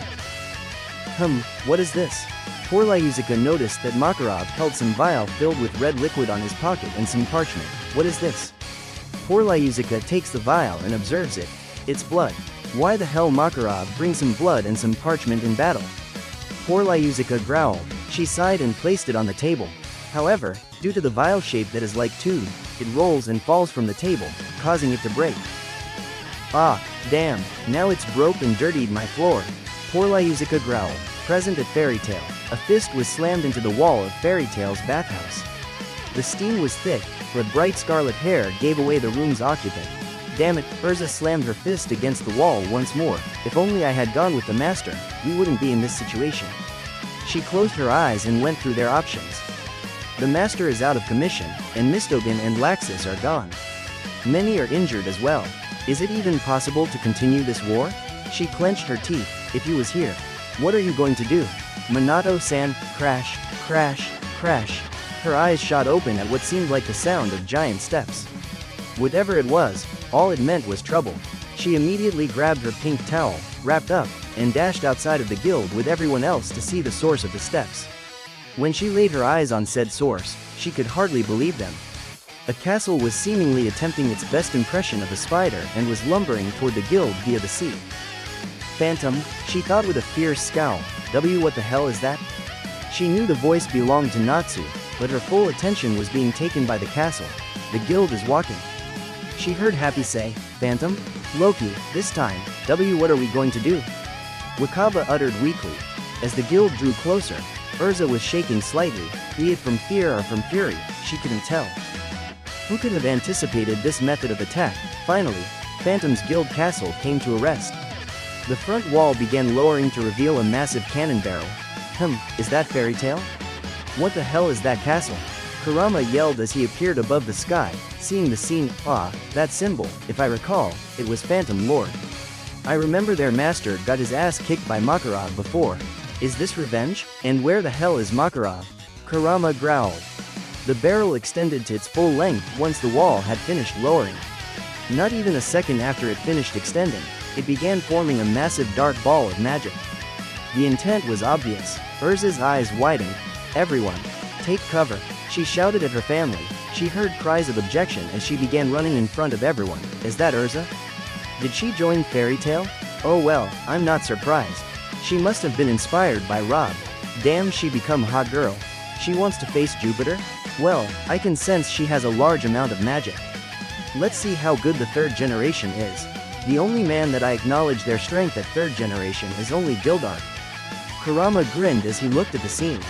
What is this? Porlyuzuka noticed that Makarov held some vial filled with red liquid on his pocket and some parchment. What is this? Porlyuzuka takes the vial and observes it. It's blood. Why the hell Makarov brings some blood and some parchment in battle? Porlyuzuka growled. She sighed and placed it on the table. However, due to the vial shape that is like tube, it rolls and falls from the table, causing it to break. Ah, damn, now it's broke and dirtied my floor. Porlyuzuka growled. Present at Fairy Tail, a fist was slammed into the wall of Fairy Tail's bathhouse. The steam was thick, but bright scarlet hair gave away the room's occupant. Damn it, Urza slammed her fist against the wall once more. If only I had gone with the master, we wouldn't be in this situation. She closed her eyes and went through their options. The master is out of commission, and Mistogen and Laxus are gone. Many are injured as well. Is it even possible to continue this war? She clenched her teeth. If he was here, what are you going to do? Minato-san, crash, crash, crash. Her eyes shot open at what seemed like the sound of giant steps. Whatever it was, all it meant was trouble. She immediately grabbed her pink towel, wrapped up, and dashed outside of the guild with everyone else to see the source of the steps. When she laid her eyes on said source, she could hardly believe them. A castle was seemingly attempting its best impression of a spider and was lumbering toward the guild via the sea. Phantom, she thought with a fierce scowl, what the hell is that? She knew the voice belonged to Natsu, but her full attention was being taken by the castle. The guild is walking. She heard Happy say, Phantom? Loki, this time, what are we going to do? Wakaba uttered weakly. As the guild drew closer, Urza was shaking slightly, be it from fear or from fury, she couldn't tell. Who could have anticipated this method of attack? Finally, Phantom's guild castle came to a rest. The front wall began lowering to reveal a massive cannon barrel. Is that Fairy Tail? What the hell is that castle? Kurama yelled as he appeared above the sky, seeing the scene. That symbol, if I recall, it was Phantom Lord. I remember their master got his ass kicked by Makarov before. Is this revenge? And where the hell is Makarov? Kurama growled. The barrel extended to its full length once the wall had finished lowering. Not even a second after it finished extending, it began forming a massive dark ball of magic. The intent was obvious. Urza's eyes widened. Everyone, take cover, she shouted at her family. She heard cries of objection as she began running in front of everyone. Is that Urza? Did she join Fairy Tail? Oh well, I'm not surprised. She must have been inspired by Rob. Damn, she become hot girl. She wants to face Jupiter? Well, I can sense she has a large amount of magic. Let's see how good the third generation is. The only man that I acknowledge their strength at third generation is only Gildart. Kurama grinned as he looked at the scene.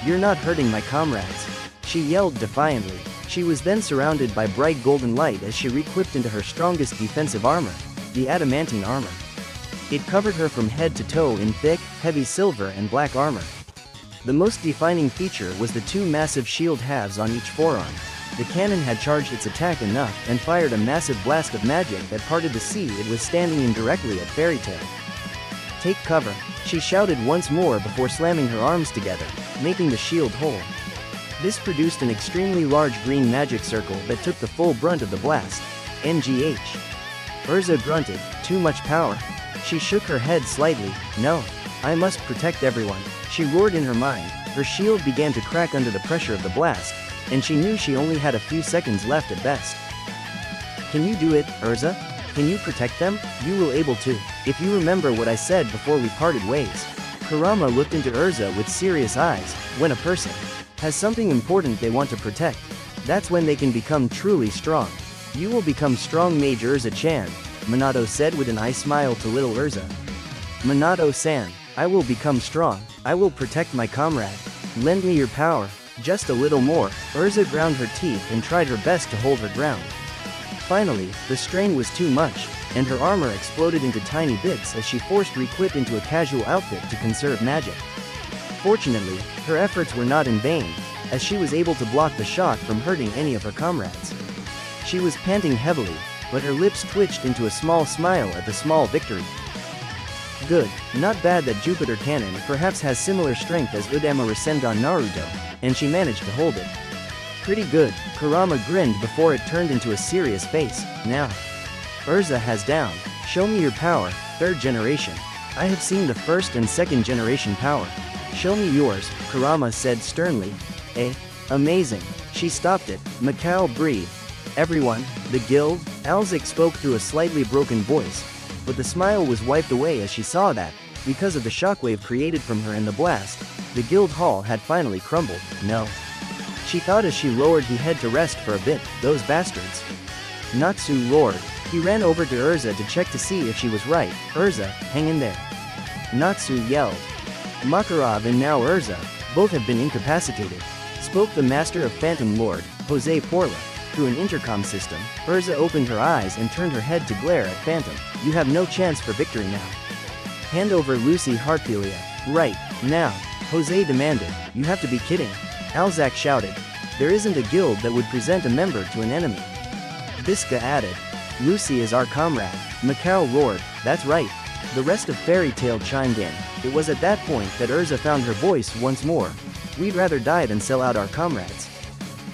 You're not hurting my comrades. She yelled defiantly. She was then surrounded by bright golden light as she re-equipped into her strongest defensive armor, the adamantine armor. It covered her from head to toe in thick, heavy silver and black armor. The most defining feature was the two massive shield halves on each forearm. The cannon had charged its attack enough and fired a massive blast of magic that parted the sea it was standing in directly at Fairy Tail. Take cover, she shouted once more before slamming her arms together, making the shield whole. This produced an extremely large green magic circle that took the full brunt of the blast. NGH. Urza grunted, too much power. She shook her head slightly. No, I must protect everyone, she roared in her mind. Her shield began to crack under the pressure of the blast, and she knew she only had a few seconds left at best. Can you do it, Urza? Can you protect them? You will able to, if you remember what I said before we parted ways. Kurama looked into Urza with serious eyes. When a person has something important they want to protect, that's when they can become truly strong. You will become strong, Mage Urza-chan, Minato said with an eye smile to little Urza. Minato-san, I will become strong. I will protect my comrade. Lend me your power. Just a little more. Urza ground her teeth and tried her best to hold her ground. Finally, the strain was too much, and her armor exploded into tiny bits as she forced re-equip into a casual outfit to conserve magic. Fortunately, her efforts were not in vain, as she was able to block the shot from hurting any of her comrades. She was panting heavily, but her lips twitched into a small smile at the small victory. Good, not bad. That Jupiter Cannon perhaps has similar strength as Udama Rasengan Naruto, and she managed to hold it. Pretty good, Kurama grinned before it turned into a serious face. Now, Urza has down. Show me your power, third generation. I have seen the first and second generation power. Show me yours, Kurama said sternly. Amazing. She stopped it. Macau breathed. Everyone, the guild, Alzik spoke through a slightly broken voice, but the smile was wiped away as she saw that, because of the shockwave created from her and the blast, the guild hall had finally crumbled. No. She thought as she lowered her head to rest for a bit. Those bastards. Natsu roared. He ran over to Urza to check to see if she was right. Urza, hang in there. Natsu yelled. Makarov and now Urza, both have been incapacitated, spoke the master of Phantom Lord, Jose Porla, through an intercom system. Urza opened her eyes and turned her head to glare at Phantom. You have no chance for victory now. Hand over Lucy Heartfilia. Right, now, Jose demanded. You have to be kidding. Alzak shouted. There isn't a guild that would present a member to an enemy. Biska added. Lucy is our comrade. Macau roared. That's right. The rest of Fairy Tail chimed in. It was at that point that Urza found her voice once more. We'd rather die than sell out our comrades.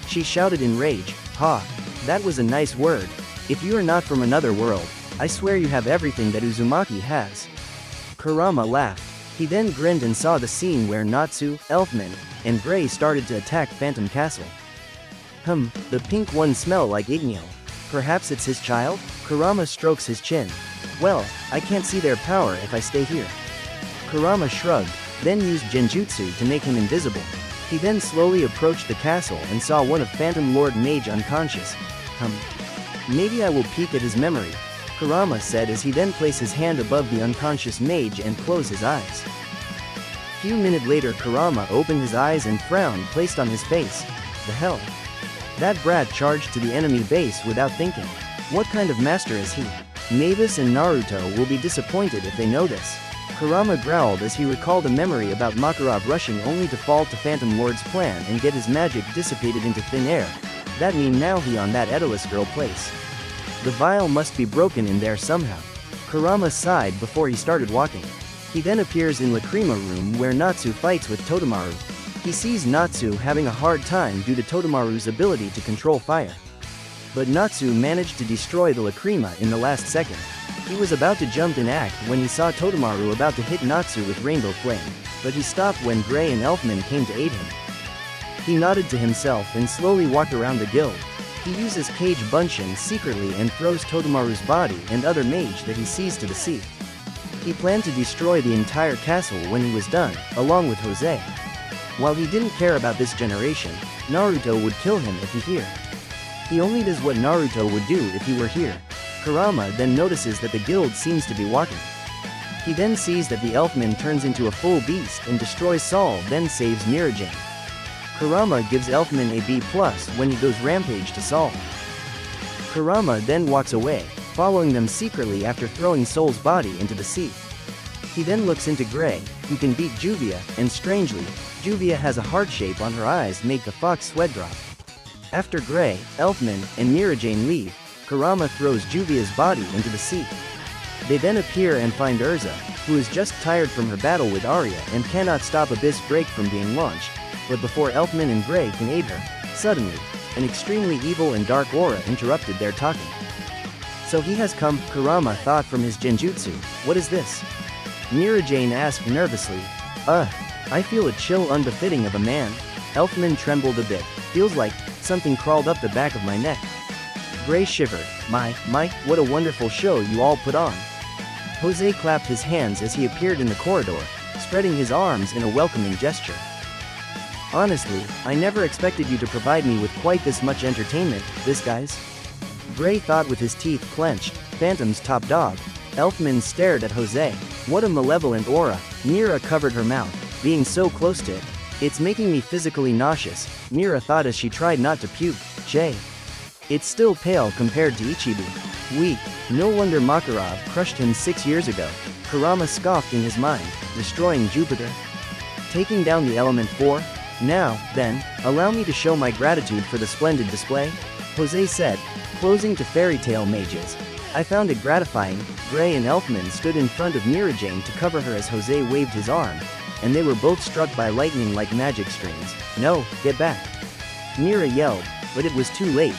She shouted in rage. Ha! That was a nice word. If you are not from another world, I swear you have everything that Uzumaki has. Kurama laughed. He then grinned and saw the scene where Natsu, Elfman, and Gray started to attack Phantom Castle. The pink ones smell like Igneo. Perhaps it's his child? Kurama strokes his chin. Well, I can't see their power if I stay here. Kurama shrugged, then used genjutsu to make him invisible. He then slowly approached the castle and saw one of Phantom Lord Mage unconscious. Maybe I will peek at his memory, Kurama said as he then placed his hand above the unconscious mage and closed his eyes. Few minutes later Kurama opened his eyes and frown placed on his face. The hell? That brat charged to the enemy base without thinking. What kind of master is he? Mavis and Naruto will be disappointed if they know this. Kurama growled as he recalled a memory about Makarov rushing only to fall to Phantom Lord's plan and get his magic dissipated into thin air. That mean now he on that Edalus girl place. The vial must be broken in there somehow. Kurama sighed before he started walking. He then appears in Lacrima room where Natsu fights with Totemaru. He sees Natsu having a hard time due to Totemaru's ability to control fire. But Natsu managed to destroy the Lacrima in the last second. He was about to jump in act when he saw Totemaru about to hit Natsu with Rainbow Flame, but he stopped when Gray and Elfman came to aid him. He nodded to himself and slowly walked around the guild. He uses Cage Bunshin secretly and throws Totemaru's body and other mage that he sees to the sea. He planned to destroy the entire castle when he was done, along with Jose. While he didn't care about this generation, Naruto would kill him if he here. He only does what Naruto would do if he were here. Kurama then notices that the guild seems to be walking. He then sees that the Elfman turns into a full beast and destroys Saul, then saves Mirajane. Kurama gives Elfman a B+ when he goes rampage to Saul. Kurama then walks away, following them secretly after throwing Soul's body into the sea. He then looks into Gray, who can beat Juvia, and strangely, Juvia has a heart shape on her eyes make the fox sweat drop. After Gray, Elfman, and Mirajane leave, Kurama throws Juvia's body into the sea. They then appear and find Urza, who is just tired from her battle with Arya and cannot stop Abyss Break from being launched, but before Elfman and Gray can aid her, suddenly, an extremely evil and dark aura interrupted their talking. So he has come, Kurama thought from his genjutsu. What is this? Mirajane asked nervously. I feel a chill unbefitting of a man. Elfman trembled a bit. Feels like something crawled up the back of my neck. Gray shivered. My, what a wonderful show you all put on. Jose clapped his hands as he appeared in the corridor, spreading his arms in a welcoming gesture. Honestly, I never expected you to provide me with quite this much entertainment, this guys. Gray thought with his teeth clenched, Phantom's top dog. Elfman stared at Jose. What a malevolent aura. Mira covered her mouth, being so close to it. It's making me physically nauseous, Mira thought as she tried not to puke. Jay. It's still pale compared to Ichibi. Weak. No wonder Makarov crushed him 6 years ago. Kurama scoffed in his mind, destroying Jupiter. Taking down the element 4? Now, then, allow me to show my gratitude for the splendid display, Jose said, closing to fairy tale mages. I found it gratifying. Gray and Elfman stood in front of Mirajane to cover her as Jose waved his arm, and they were both struck by lightning like magic streams. No, get back. Mira yelled, but it was too late.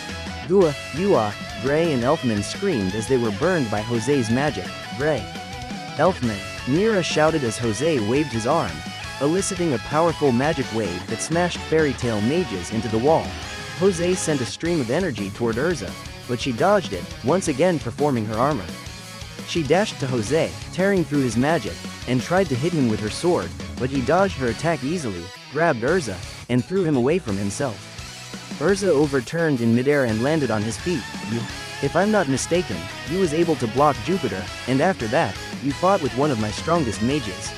Gua, Yua, Gray and Elfman screamed as they were burned by Jose's magic. Gray. Elfman, Mira shouted as Jose waved his arm, eliciting a powerful magic wave that smashed fairy tale mages into the wall. Jose sent a stream of energy toward Urza, but she dodged it, once again performing her armor. She dashed to Jose, tearing through his magic, and tried to hit him with her sword, but he dodged her attack easily, grabbed Urza, and threw him away from himself. Urza overturned in midair and landed on his feet. If I'm not mistaken, you was able to block Jupiter, and after that, you fought with one of my strongest mages.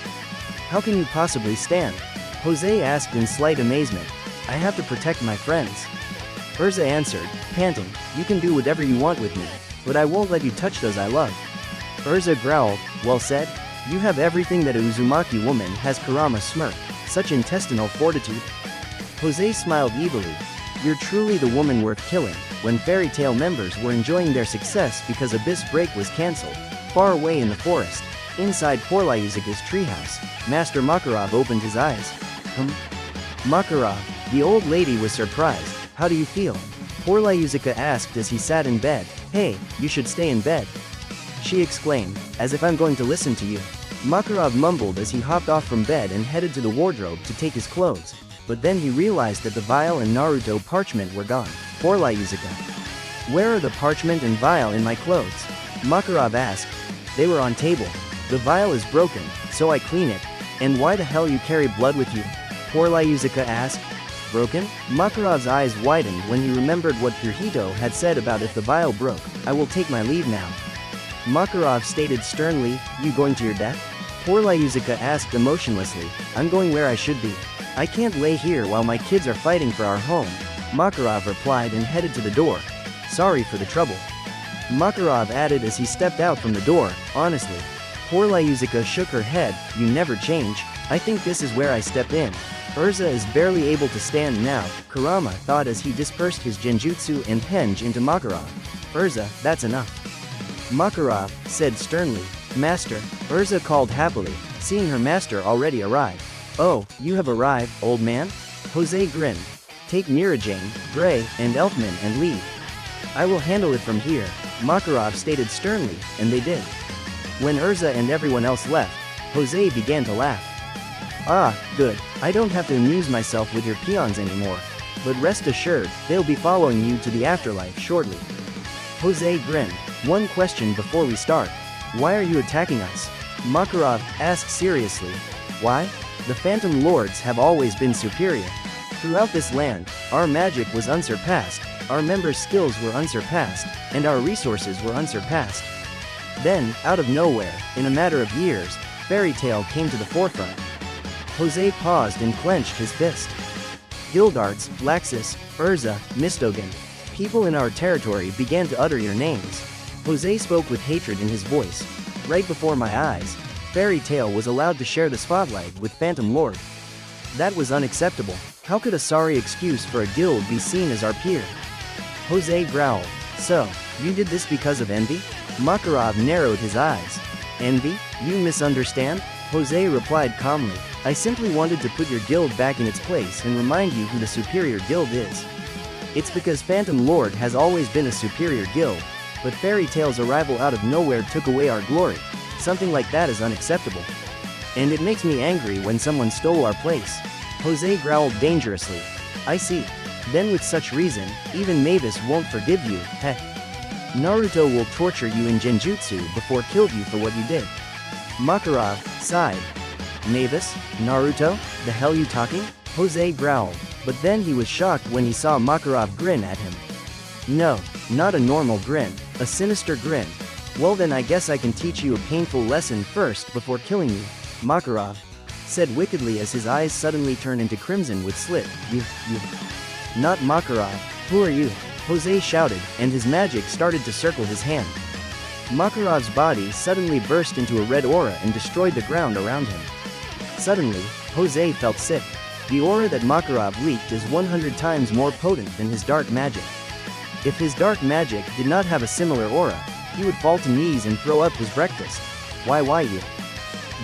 How can you possibly stand? Jose asked in slight amazement. I have to protect my friends. Urza answered, panting, you can do whatever you want with me, but I won't let you touch those I love. Urza growled, well said, you have everything that a Uzumaki woman has. Kurama smirked, such intestinal fortitude. Jose smiled evilly. You're truly the woman worth killing. When fairy tale members were enjoying their success because Abyss Break was cancelled, far away in the forest, inside Porlyuzuka's treehouse, Master Makarov opened his eyes. Makarov, the old lady was surprised. How do you feel? Porlyuzuka asked as he sat in bed. Hey, you should stay in bed. She exclaimed, as if I'm going to listen to you. Makarov mumbled as he hopped off from bed and headed to the wardrobe to take his clothes. but then he realized that the vial and Naruto parchment were gone. Poor Yuzuka. Where are the parchment and vial in my clothes? Makarov asked. They were on table. The vial is broken, so I clean it. And why the hell you carry blood with you? Poor Yuzuka asked. Broken? Makarov's eyes widened when he remembered what Kirito had said about if the vial broke. I will take my leave now. Makarov stated sternly, you going to your death? Poor Yuzuka asked emotionlessly, I'm going where I should be. I can't lay here while my kids are fighting for our home. Makarov replied and headed to the door. Sorry for the trouble. Makarov added as he stepped out from the door, honestly. Poor Yuzuka shook her head, you never change. I think this is where I step in. Urza is barely able to stand now, Kurama thought as he dispersed his genjutsu and henge into Makarov. Urza, that's enough. Makarov said sternly. Master, Urza called happily, seeing her master already arrive. Oh, you have arrived, old man? Jose grinned. Take Mirajane, Gray, and Elfman and leave. I will handle it from here, Makarov stated sternly, and they did. When Urza and everyone else left, Jose began to laugh. Ah, good, I don't have to amuse myself with your peons anymore. But rest assured, they'll be following you to the afterlife shortly. Jose grinned. One question before we start. Why are you attacking us? Makarov asked seriously. Why? The Phantom Lords have always been superior. Throughout this land, our magic was unsurpassed, our members' skills were unsurpassed, and our resources were unsurpassed. Then, out of nowhere, in a matter of years, Fairy Tail came to the forefront. Jose paused and clenched his fist. Gildarts, Laxus, Urza, Mistogen. People in our territory began to utter your names. Jose spoke with hatred in his voice. Right before my eyes, Fairy Tail was allowed to share the spotlight with Phantom Lord. That was unacceptable. How could a sorry excuse for a guild be seen as our peer? Jose growled. So, you did this because of envy? Makarov narrowed his eyes. Envy? You misunderstand? Jose replied calmly. I simply wanted to put your guild back in its place and remind you who the superior guild is. It's because Phantom Lord has always been a superior guild, but Fairy Tail's arrival out of nowhere took away our glory. Something like that is unacceptable. And it makes me angry when someone stole our place. Jose growled dangerously. I see. Then with such reason, even Mavis won't forgive you, heh. Naruto will torture you in genjutsu before kill you for what you did. Makarov sighed. Mavis? Naruto? The hell you talking? Jose growled, but then he was shocked when he saw Makarov grin at him. No, not a normal grin, a sinister grin. Well then I guess I can teach you a painful lesson first before killing you, Makarov said wickedly as his eyes suddenly turned into crimson with slit. You. Not Makarov, who are you? Jose shouted, and his magic started to circle his hand. Makarov's body suddenly burst into a red aura and destroyed the ground around him. Suddenly, Jose felt sick. The aura that Makarov leaked is 100 times more potent than his dark magic. If his dark magic did not have a similar aura, he would fall to knees and throw up his breakfast. Why you?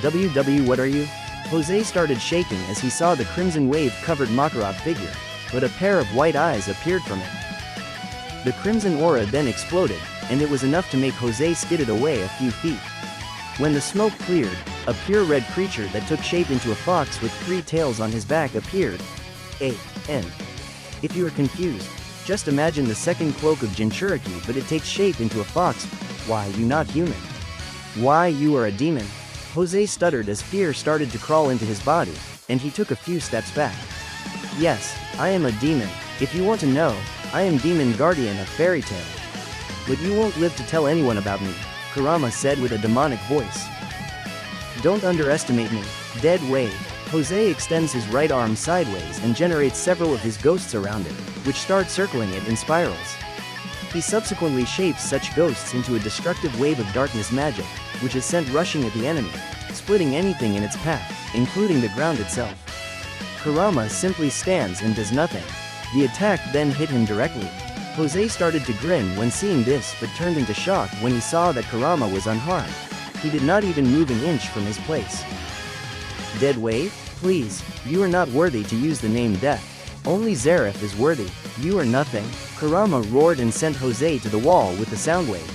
WW what are you? Jose started shaking as he saw the crimson wave covered Makarov figure, but a pair of white eyes appeared from it. The crimson aura then exploded, and it was enough to make Jose skidded away a few feet. When the smoke cleared, a pure red creature that took shape into a fox with 3 tails on his back appeared. A.N. If you are confused, just imagine the second cloak of Jinchuriki, but it takes shape into a fox. Why you not human? Why you are a demon? Jose stuttered as fear started to crawl into his body, and he took a few steps back. Yes, I am a demon. If you want to know, I am Demon Guardian of Fairy Tail. But you won't live to tell anyone about me, Kurama said with a demonic voice. Don't underestimate me, dead wave. Jose extends his right arm sideways and generates several of his ghosts around it, which start circling it in spirals. He subsequently shapes such ghosts into a destructive wave of darkness magic, which is sent rushing at the enemy, splitting anything in its path, including the ground itself. Kurama simply stands and does nothing. The attack then hit him directly. Jose started to grin when seeing this but turned into shock when he saw that Kurama was unharmed. He did not even move an inch from his place. Dead wave? Please, you are not worthy to use the name death. Only Zareth is worthy. You are nothing. Kurama roared and sent Jose to the wall with the sound wave.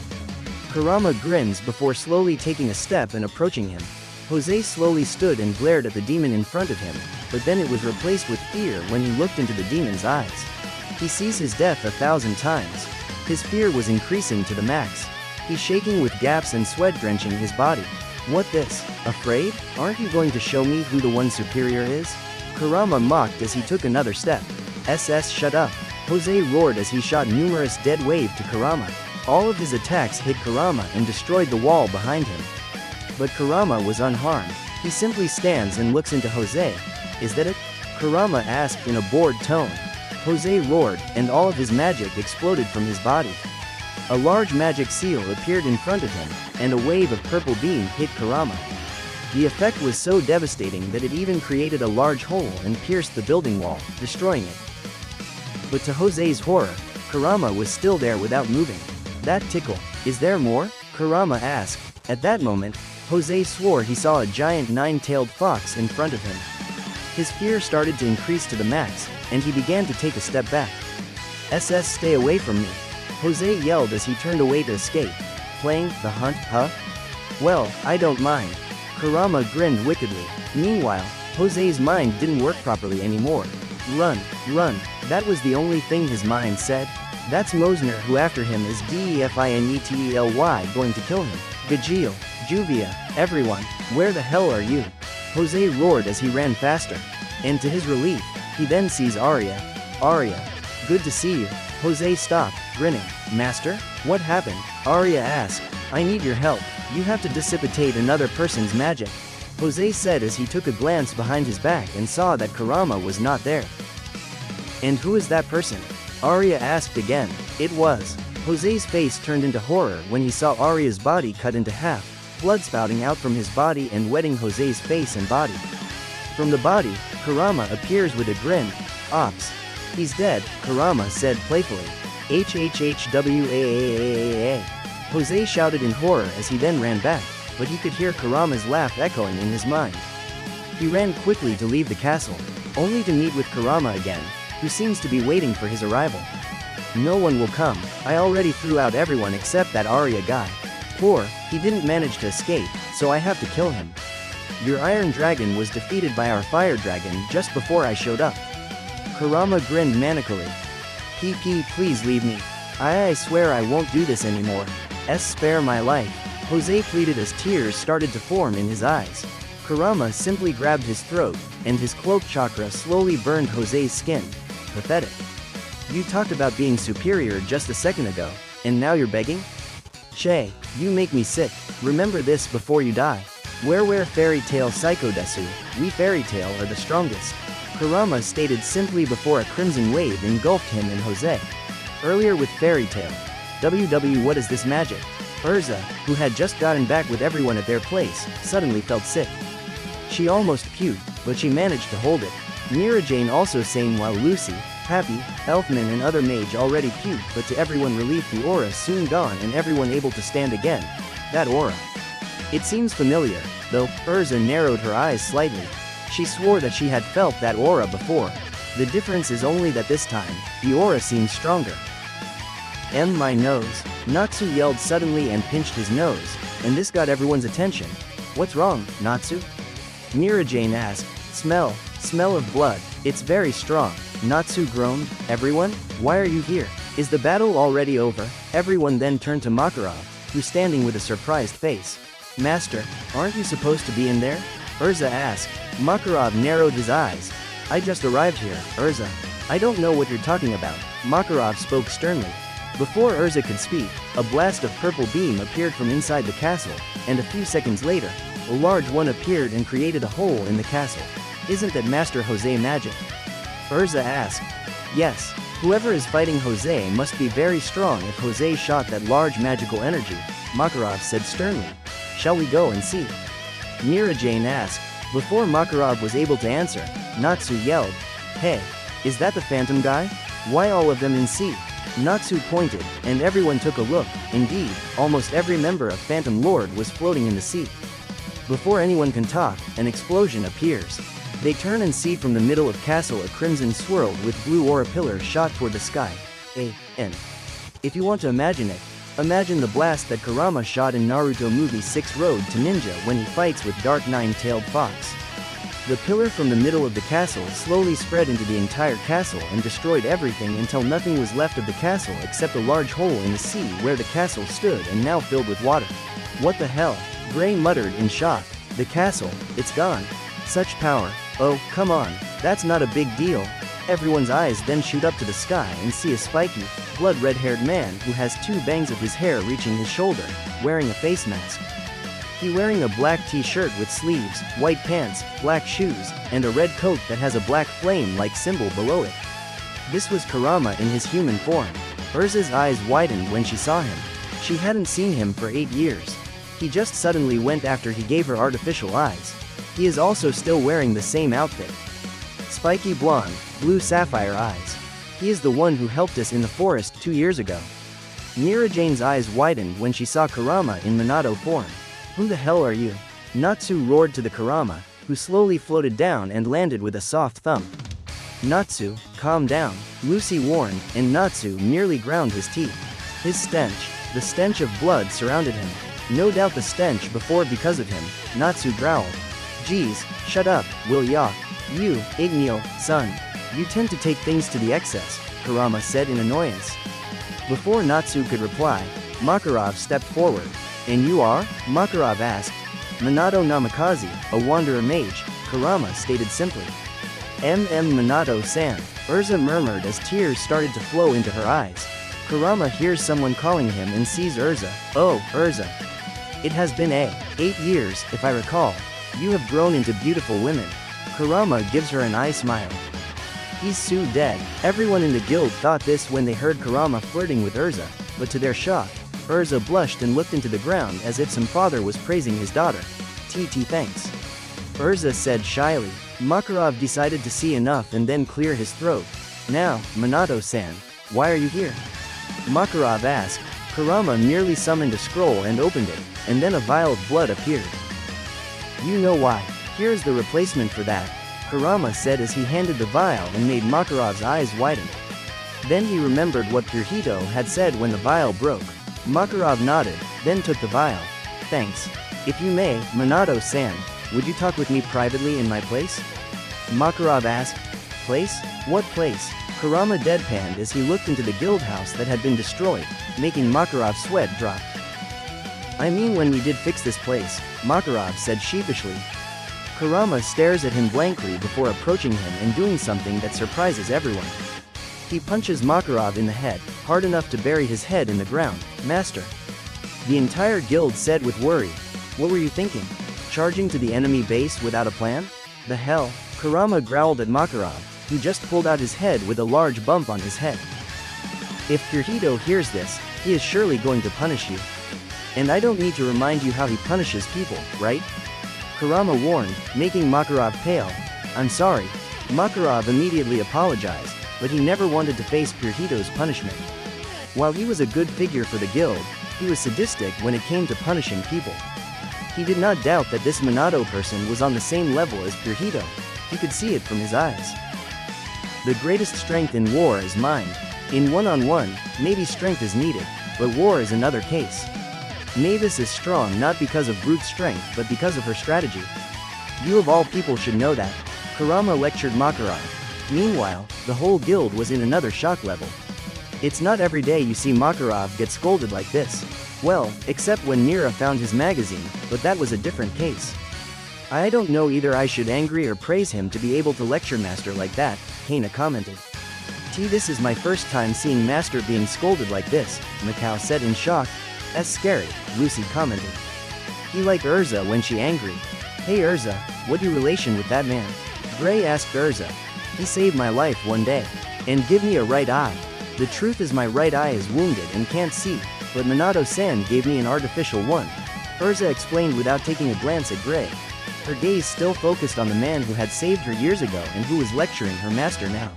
Kurama grins before slowly taking a step and approaching him. Jose slowly stood and glared at the demon in front of him, but then it was replaced with fear when he looked into the demon's eyes. He sees his death 1,000 times. His fear was increasing to the max. He's shaking with gaps and sweat drenching his body. What this? Afraid? Aren't you going to show me who the one superior is? Kurama mocked as he took another step. Shut up. Jose roared as he shot numerous dead wave to Kurama. All of his attacks hit Kurama and destroyed the wall behind him. But Kurama was unharmed. He simply stands and looks into Jose. Is that it? Kurama asked in a bored tone. Jose roared, and all of his magic exploded from his body. A large magic seal appeared in front of him, and a wave of purple beam hit Kurama. The effect was so devastating that it even created a large hole and pierced the building wall, destroying it. But to Jose's horror, Kurama was still there without moving. That tickle. Is there more? Kurama asked. At that moment, Jose swore he saw a giant nine-tailed fox in front of him. His fear started to increase to the max, and he began to take a step back. Stay away from me. Jose yelled as he turned away to escape. Playing the hunt, huh? Well, I don't mind. Kurama grinned wickedly. Meanwhile, Jose's mind didn't work properly anymore. Run, run, that was the only thing his mind said. That's Mosner who after him is Definitely going to kill him. Gajeel, Juvia, everyone, where the hell are you? Jose roared as he ran faster. And to his relief, he then sees Arya. Arya, good to see you. Jose stopped, grinning. Master, what happened? Arya asked. I need your help. You have to dissipate another person's magic. Jose said as he took a glance behind his back and saw that Kurama was not there. And who is that person? Arya asked again. It was. Jose's face turned into horror when he saw Arya's body cut into half, blood spouting out from his body and wetting Jose's face and body. From the body, Kurama appears with a grin. Ops. He's dead, Kurama said playfully. HHHWAAAAA. Jose shouted in horror as he then ran back, but he could hear Kurama's laugh echoing in his mind. He ran quickly to leave the castle, only to meet with Kurama again, who seems to be waiting for his arrival. No one will come. I already threw out everyone except that Arya guy. Poor, he didn't manage to escape, so I have to kill him. Your Iron Dragon was defeated by our Fire Dragon just before I showed up. Kurama grinned manically. PP, please leave me. I swear I won't do this anymore. Spare my life. Jose pleaded as tears started to form in his eyes. Kurama simply grabbed his throat, and his cloak chakra slowly burned Jose's skin. Pathetic. You talked about being superior just a second ago, and now you're begging? Che, you make me sick. Remember this before you die. Where fairy tale psycho desu, we fairy tale are the strongest. Kurama stated simply before a crimson wave engulfed him and Jose. Earlier with fairy tale. WW, what is this magic? Urza, who had just gotten back with everyone at their place, suddenly felt sick. She almost puked, but she managed to hold it. Mira Jane also saying while Lucy, Happy, Elfman and other mage already puked, but to everyone relief the aura soon gone and everyone able to stand again. That aura. It seems familiar, though. Urza narrowed her eyes slightly. She swore that she had felt that aura before. The difference is only that this time, the aura seems stronger. My nose. Natsu yelled suddenly and pinched his nose, and this got everyone's attention. What's wrong, Natsu? Mira Jane asked. Smell of blood. It's very strong. Natsu groaned. Everyone? Why are you here? Is the battle already over? Everyone then turned to Makarov, who's standing with a surprised face. Master, aren't you supposed to be in there? Urza asked. Makarov narrowed his eyes. I just arrived here, Urza. I don't know what you're talking about. Makarov spoke sternly. Before Urza could speak, a blast of purple beam appeared from inside the castle, and a few seconds later, a large one appeared and created a hole in the castle. Isn't that Master Jose magic? Urza asked. Yes, whoever is fighting Jose must be very strong if Jose shot that large magical energy, Makarov said sternly. Shall we go and see? Mira Jane asked. Before Makarov was able to answer, Natsu yelled, Hey, is that the phantom guy? Why all of them in sea? Natsu pointed, and everyone took a look. Indeed, almost every member of Phantom Lord was floating in the sea. Before anyone can talk, an explosion appears. They turn and see from the middle of castle a crimson swirl with blue aura pillar shot toward the sky. If you want to imagine it, Imagine the blast that Kurama shot in Naruto Movie 6 Road to Ninja when he fights with Dark Nine-Tailed Fox. The pillar from the middle of the castle slowly spread into the entire castle and destroyed everything until nothing was left of the castle except a large hole in the sea where the castle stood and now filled with water. What the hell? Gray muttered in shock. The castle, it's gone. Such power. Oh, come on, that's not a big deal. Everyone's eyes then shoot up to the sky and see a spiky, blood red-haired man who has 2 bangs of his hair reaching his shoulder, wearing a face mask. He wearing a black t-shirt with sleeves, white pants, black shoes, and a red coat that has a black flame-like symbol below it. This was Kurama in his human form. Urza's eyes widened when she saw him. She hadn't seen him for 8 years. He just suddenly went after he gave her artificial eyes. He is also still wearing the same outfit. Spiky blonde, blue sapphire eyes. He is the one who helped us in the forest 2 years ago. Mira Jane's eyes widened when she saw Kurama in Minato form. Who the hell are you? Natsu roared to the Kurama, who slowly floated down and landed with a soft thump. Natsu, calm down, Lucy warned, and Natsu nearly ground his teeth. His stench, the stench of blood surrounded him. No doubt the stench before because of him, Natsu growled. Geez, shut up, will ya? You, Igneo, son. You tend to take things to the excess, Kurama said in annoyance. Before Natsu could reply, Makarov stepped forward. And you are? Makarov asked. Minato Namikaze, a wanderer mage, Kurama stated simply. Minato-san, Urza murmured as tears started to flow into her eyes. Kurama hears someone calling him and sees Urza. Oh, Urza. It has been 8 years, if I recall. You have grown into beautiful women. Kurama gives her an eye smile. He's so dead. Everyone in the guild thought this when they heard Kurama flirting with Urza, but to their shock, Urza blushed and looked into the ground as if some father was praising his daughter. TT thanks. Urza said shyly. Makarov decided to see enough and then clear his throat. Now, Minato-san, why are you here? Makarov asked. Kurama merely summoned a scroll and opened it, and then a vial of blood appeared. You know why. Here's the replacement for that, Kurama said as he handed the vial and made Makarov's eyes widen. Then he remembered what Purhito had said when the vial broke. Makarov nodded, then took the vial. Thanks. If you may, Minato-san, would you talk with me privately in my place? Makarov asked. Place? What place? Kurama deadpanned as he looked into the guild house that had been destroyed, making Makarov's sweat drop. I mean when we did fix this place, Makarov said sheepishly. Kurama stares at him blankly before approaching him and doing something that surprises everyone. He punches Makarov in the head, hard enough to bury his head in the ground. Master. The entire guild said with worry. What were you thinking? Charging to the enemy base without a plan? The hell? Kurama growled at Makarov, who just pulled out his head with a large bump on his head. If Purhito hears this, he is surely going to punish you. And I don't need to remind you how he punishes people, right? Kurama warned, making Makarov pale. I'm sorry. Makarov immediately apologized, but he never wanted to face Purhito's punishment. While he was a good figure for the guild, he was sadistic when it came to punishing people. He did not doubt that this Minato person was on the same level as Purhito. He could see it from his eyes. The greatest strength in war is mind. In one-on-one, maybe strength is needed, but war is another case. Mavis is strong not because of brute strength but because of her strategy. You of all people should know that. Kurama lectured Makarov. Meanwhile, the whole guild was in another shock level. It's not every day you see Makarov get scolded like this. Well, except when Mira found his magazine, but that was a different case. I don't know either I should angry or praise him to be able to lecture Master like that, Hana commented. This is my first time seeing Master being scolded like this, Mikao said in shock. That's scary, Lucy commented. He like Urza when she angry. Hey Urza, what you relation with that man? Gray asked Urza. He saved my life one day. And give me a right eye. The truth is my right eye is wounded and can't see, but Minato-san gave me an artificial one. Urza explained without taking a glance at Gray. Her gaze still focused on the man who had saved her years ago and who was lecturing her master now.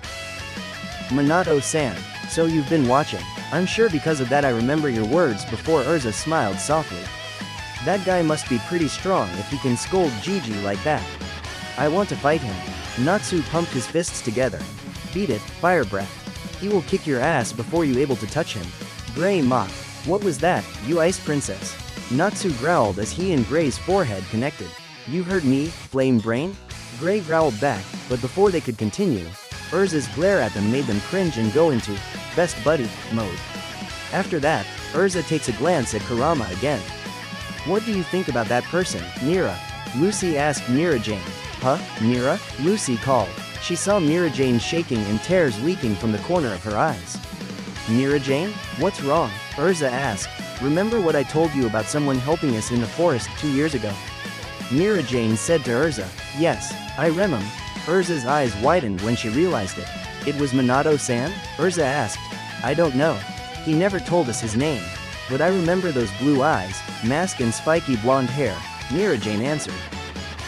Minato-san, so you've been watching. I'm sure because of that I remember your words before. Urza smiled softly. That guy must be pretty strong if he can scold Gigi like that. I want to fight him. Natsu pumped his fists together. Beat it, fire breath. He will kick your ass before you able to touch him. Gray mocked. What was that, you ice princess? Natsu growled as he and Gray's forehead connected. You heard me, flame brain? Gray growled back, but before they could continue, Urza's glare at them made them cringe and go into best buddy mode. After that, Urza takes a glance at Kurama again. What do you think about that person, Mira? Lucy asked Mira Jane. Huh, Mira? Lucy called. She saw Mira Jane shaking and tears leaking from the corner of her eyes. Mira Jane? What's wrong? Urza asked. Remember what I told you about someone helping us in the forest 2 years ago? Mira Jane said to Urza. Yes, I remember. Urza's eyes widened when she realized it. It was Minato-san? Urza asked. I don't know. He never told us his name. But I remember those blue eyes, mask and spiky blonde hair, Mira Jane answered.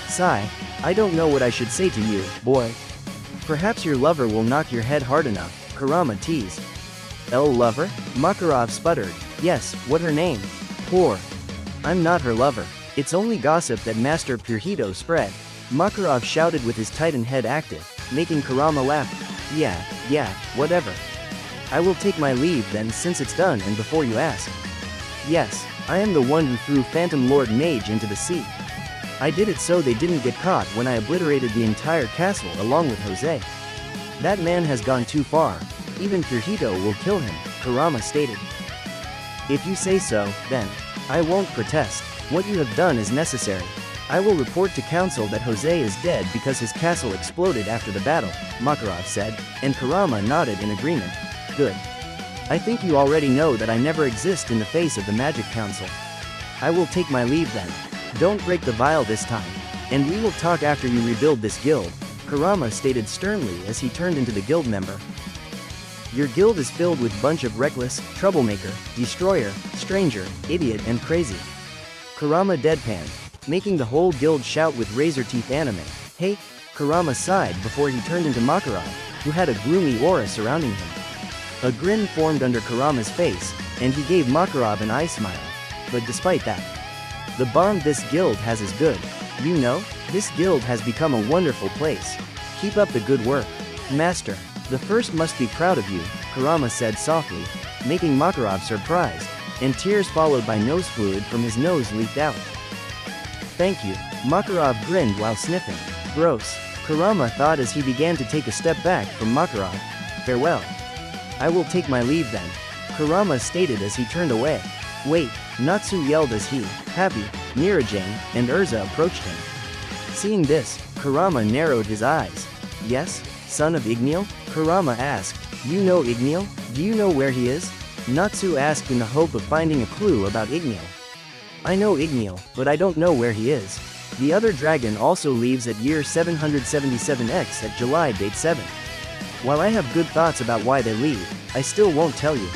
Sigh. I don't know what I should say to you, boy. Perhaps your lover will knock your head hard enough, Kurama teased. L lover? Makarov sputtered. Yes, what her name? Poor. I'm not her lover. It's only gossip that Master Purhito spread. Makarov shouted with his titan head active, making Kurama laugh. Yeah, whatever. I will take my leave then since it's done and before you ask. Yes, I am the one who threw Phantom Lord Mage into the sea. I did it so they didn't get caught when I obliterated the entire castle along with Jose. That man has gone too far. Even Purhito will kill him, Kurama stated. If you say so, then I won't protest. What you have done is necessary. I will report to council that Jose is dead because his castle exploded after the battle, Makarov said, and Kurama nodded in agreement. Good. I think you already know that I never exist in the face of the Magic Council. I will take my leave then. Don't break the vial this time, and we will talk after you rebuild this guild, Kurama stated sternly as he turned into the guild member. Your guild is filled with bunch of reckless, troublemaker, destroyer, stranger, idiot and crazy. Kurama deadpanned, making the whole guild shout with razor teeth anime. Hey, Kurama sighed before he turned into Makarov, who had a gloomy aura surrounding him. A grin formed under Kurama's face, and he gave Makarov an eye smile. But despite that, the bond this guild has is good. You know, this guild has become a wonderful place. Keep up the good work. Master, the first must be proud of you, Kurama said softly, making Makarov surprised, and tears followed by nose fluid from his nose leaked out. Thank you, Makarov grinned while sniffing. Gross, Kurama thought as he began to take a step back from Makarov. Farewell. I will take my leave then, Kurama stated as he turned away. Wait, Natsu yelled as he, Happy, Mirajane, and Urza approached him. Seeing this, Kurama narrowed his eyes. Yes, son of Igneel? Kurama asked. You know Igneel? Do you know where he is? Natsu asked in the hope of finding a clue about Igneel. I know Igneel, but I don't know where he is. The other dragon also leaves at year 777X at July date 7. While I have good thoughts about why they leave, I still won't tell you.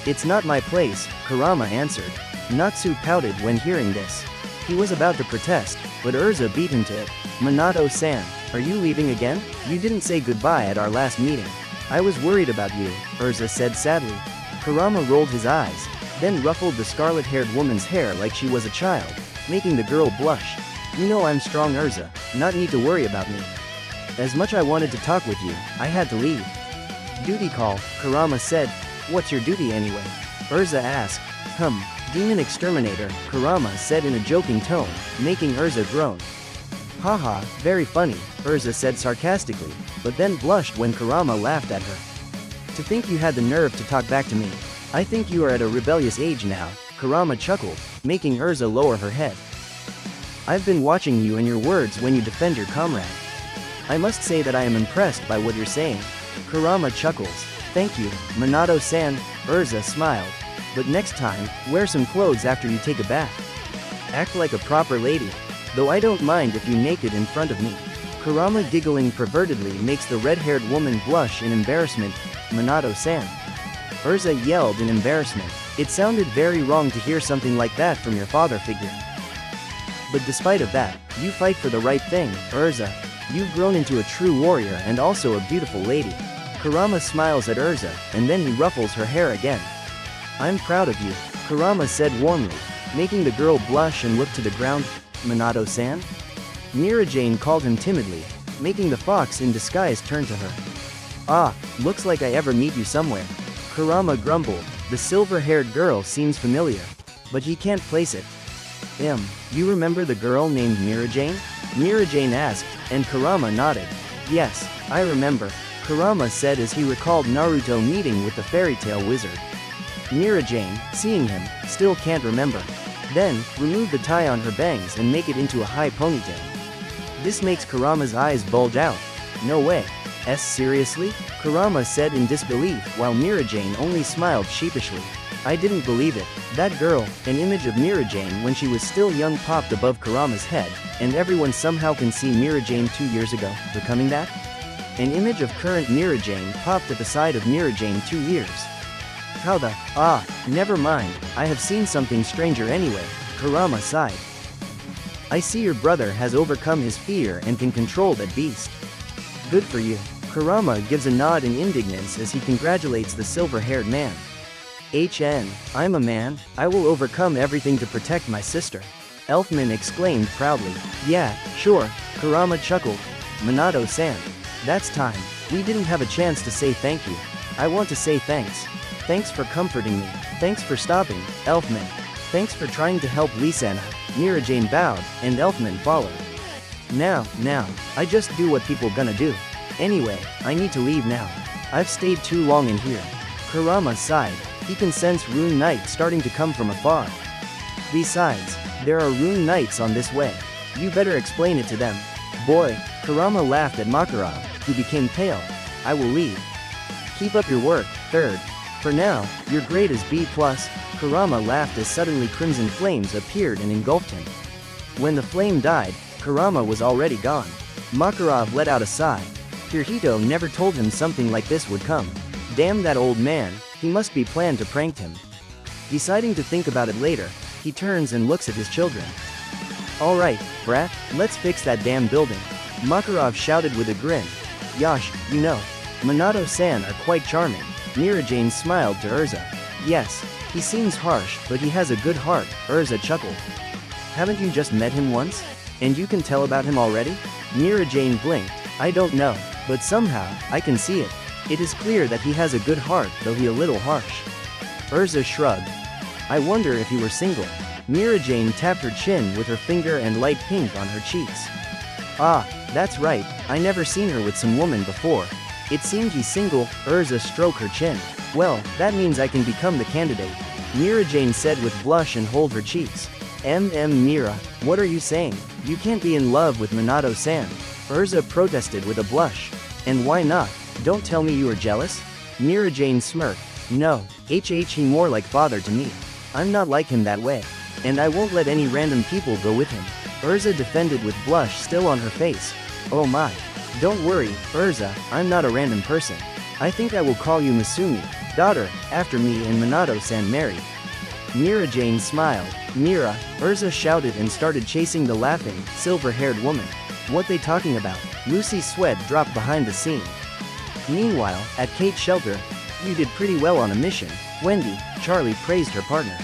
It's not my place, Kurama answered. Natsu pouted when hearing this. He was about to protest, but Urza beat him to it. Minato-san, are you leaving again? You didn't say goodbye at our last meeting. I was worried about you, Urza said sadly. Kurama rolled his eyes, then ruffled the scarlet-haired woman's hair like she was a child, making the girl blush. You know I'm strong, Urza, not need to worry about me. As much I wanted to talk with you, I had to leave. Duty call, Kurama said. What's your duty anyway? Urza asked. Demon exterminator, Kurama said in a joking tone, making Urza groan. Haha, very funny, Urza said sarcastically, but then blushed when Kurama laughed at her. To think you had the nerve to talk back to me. I think you are at a rebellious age now, Kurama chuckled, making Urza lower her head. I've been watching you and your words when you defend your comrade. I must say that I am impressed by what you're saying. Kurama chuckles. Thank you, Minato-san, Urza smiled. But next time, wear some clothes after you take a bath. Act like a proper lady. Though I don't mind if you naked in front of me. Kurama giggling pervertedly makes the red-haired woman blush in embarrassment. Minato-san. Urza yelled in embarrassment. It sounded very wrong to hear something like that from your father figure. But despite of that, you fight for the right thing, Urza. You've grown into a true warrior and also a beautiful lady. Kurama smiles at Urza, and then he ruffles her hair again. I'm proud of you, Kurama said warmly, making the girl blush and look to the ground. Minato-san? Mirajane called him timidly, making the fox in disguise turn to her. Ah, looks like I ever meet you somewhere. Kurama grumbled. The silver-haired girl seems familiar, but he can't place it. You remember the girl named Mira Jane? Mira Jane asked, and Kurama nodded. Yes, I remember, Kurama said as he recalled Naruto meeting with the fairy tale wizard. Mira Jane, seeing him, still can't remember. Then, remove the tie on her bangs and make it into a high ponytail. This makes Kurama's eyes bulge out. No way. Seriously? Kurama said in disbelief while Mira Jane only smiled sheepishly. I didn't believe it. That girl, an image of Mira Jane when she was still young popped above Kurama's head, and everyone somehow can see Mira Jane 2 years ago, becoming that? An image of current Mira Jane popped at the side of Mira Jane 2 years. How the, never mind, I have seen something stranger anyway, Kurama sighed. I see your brother has overcome his fear and can control that beast. Good for you. Kurama gives a nod in indignance as he congratulates the silver-haired man. I'm a man, I will overcome everything to protect my sister. Elfman exclaimed proudly. Yeah, sure, Kurama chuckled. Minato-san. That's time. We didn't have a chance to say thank you. I want to say thanks. Thanks for comforting me. Thanks for stopping, Elfman. Thanks for trying to help Lisana. Mira Jane bowed, and Elfman followed. Now, I just do what people gonna do. Anyway, I need to leave now. I've stayed too long in here. Kurama sighed. He can sense Rune Knight starting to come from afar. Besides, there are Rune Knights on this way. You better explain it to them. Boy, Kurama laughed at Makarov, who became pale. I will leave. Keep up your work, third. For now, your grade is B+. Kurama laughed as suddenly crimson flames appeared and engulfed him. When the flame died, Kurama was already gone. Makarov let out a sigh. Kirihito never told him something like this would come. Damn that old man, he must be planned to prank him. Deciding to think about it later, he turns and looks at his children. Alright, brat, let's fix that damn building. Makarov shouted with a grin. Yash, you know, Minato-san are quite charming. Mira Jane smiled to Urza. Yes, he seems harsh, but he has a good heart, Urza chuckled. Haven't you just met him once? And you can tell about him already? Mira Jane blinked. I don't know, but somehow, I can see it. It is clear that he has a good heart, though he a little harsh. Urza shrugged. I wonder if he were single. Mira Jane tapped her chin with her finger and light pink on her cheeks. That's right, I never seen her with some woman before. It seemed he's single. Urza stroked her chin. Well, that means I can become the candidate. Mira Jane said with blush and hold her cheeks. Mira, what are you saying? You can't be in love with Minato-san. Urza protested with a blush. And why not? Don't tell me you are jealous? Mira Jane smirked. No, he more like father to me. I'm not like him that way. And I won't let any random people go with him. Urza defended with blush still on her face. Oh my. Don't worry, Urza, I'm not a random person. I think I will call you Masumi, daughter, after me and Minato-san married. Mira Jane smiled. Mira, Urza shouted and started chasing the laughing, silver-haired woman. What they talking about? Lucy's sweat dropped behind the scene. Meanwhile, at Kate's shelter, you did pretty well on a mission, Wendy, Charlie praised her partner.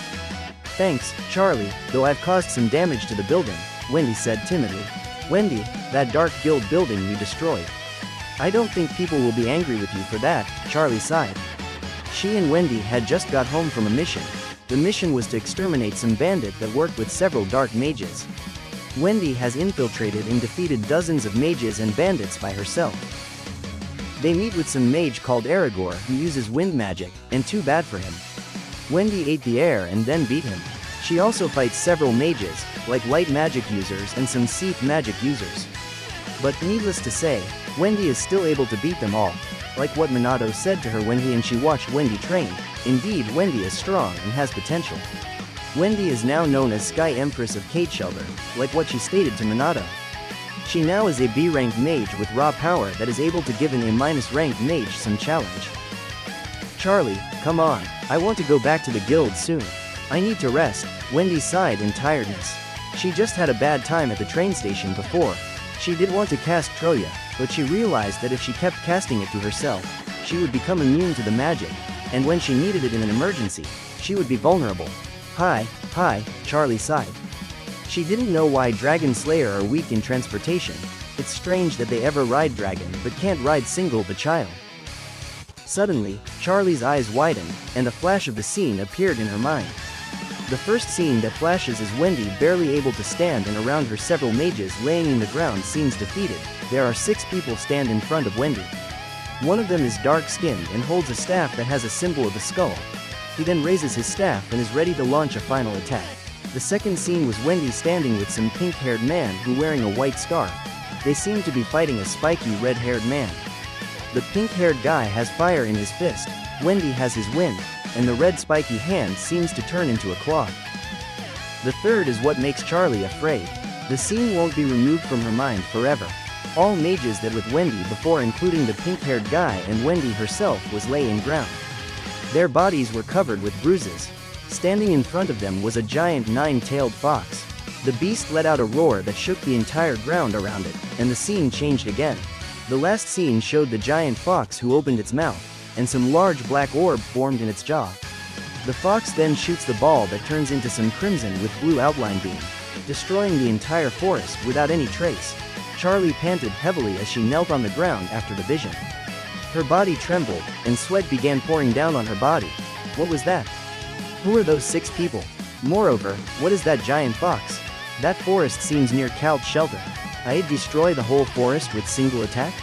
Thanks, Charlie, though I've caused some damage to the building, Wendy said timidly. Wendy, that dark guild building you destroyed. I don't think people will be angry with you for that, Charlie sighed. She and Wendy had just got home from a mission. The mission was to exterminate some bandit that worked with several dark mages. Wendy has infiltrated and defeated dozens of mages and bandits by herself. They meet with some mage called Aragorn who uses wind magic, and too bad for him. Wendy ate the air and then beat him. She also fights several mages, like light magic users and some Seath magic users. But needless to say, Wendy is still able to beat them all. Like what Minato said to her when he and she watched Wendy train, indeed Wendy is strong and has potential. Wendy is now known as Sky Empress of Kate Shelter, like what she stated to Minato. She now is a B-ranked mage with raw power that is able to give an A-ranked mage some challenge. Charlie, come on, I want to go back to the guild soon. I need to rest, Wendy sighed in tiredness. She just had a bad time at the train station before. She did want to cast Troya, but she realized that if she kept casting it to herself, she would become immune to the magic, and when she needed it in an emergency, she would be vulnerable. Hi, Charlie sighed. She didn't know why Dragon Slayer are weak in transportation. It's strange that they ever ride dragon but can't ride single the child. Suddenly, Charlie's eyes widened, and a flash of the scene appeared in her mind. The first scene that flashes is Wendy barely able to stand, and around her several mages laying in the ground seems defeated. There are 6 people stand in front of Wendy. One of them is dark-skinned and holds a staff that has a symbol of a skull. He then raises his staff and is ready to launch a final attack. The second scene was Wendy standing with some pink-haired man who wearing a white scarf. They seem to be fighting a spiky red-haired man. The pink-haired guy has fire in his fist, Wendy has his wind, and the red spiky hand seems to turn into a claw. The third is what makes Charlie afraid. The scene won't be removed from her mind forever. All mages that with Wendy before, including the pink-haired guy and Wendy herself, was laying ground. Their bodies were covered with bruises. Standing in front of them was a giant 9-tailed fox. The beast let out a roar that shook the entire ground around it, and the scene changed again. The last scene showed the giant fox who opened its mouth, and some large black orb formed in its jaw. The fox then shoots the ball that turns into some crimson with blue outline beam, destroying the entire forest without any trace. Charlie panted heavily as she knelt on the ground after the vision. Her body trembled, and sweat began pouring down on her body. What was that? Who are those 6 people? Moreover, what is that giant fox? That forest seems near Cal's shelter. I'd destroy the whole forest with single attack?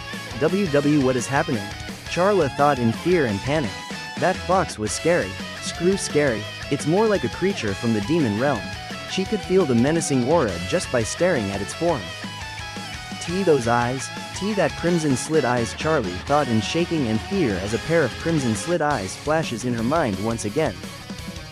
What is happening? Charla thought in fear and panic. That fox was scary. Screw scary, it's more like a creature from the demon realm. She could feel the menacing aura just by staring at its form. Those eyes, that crimson slit eyes, Charlie thought in shaking and fear as a pair of crimson slit eyes flashes in her mind once again.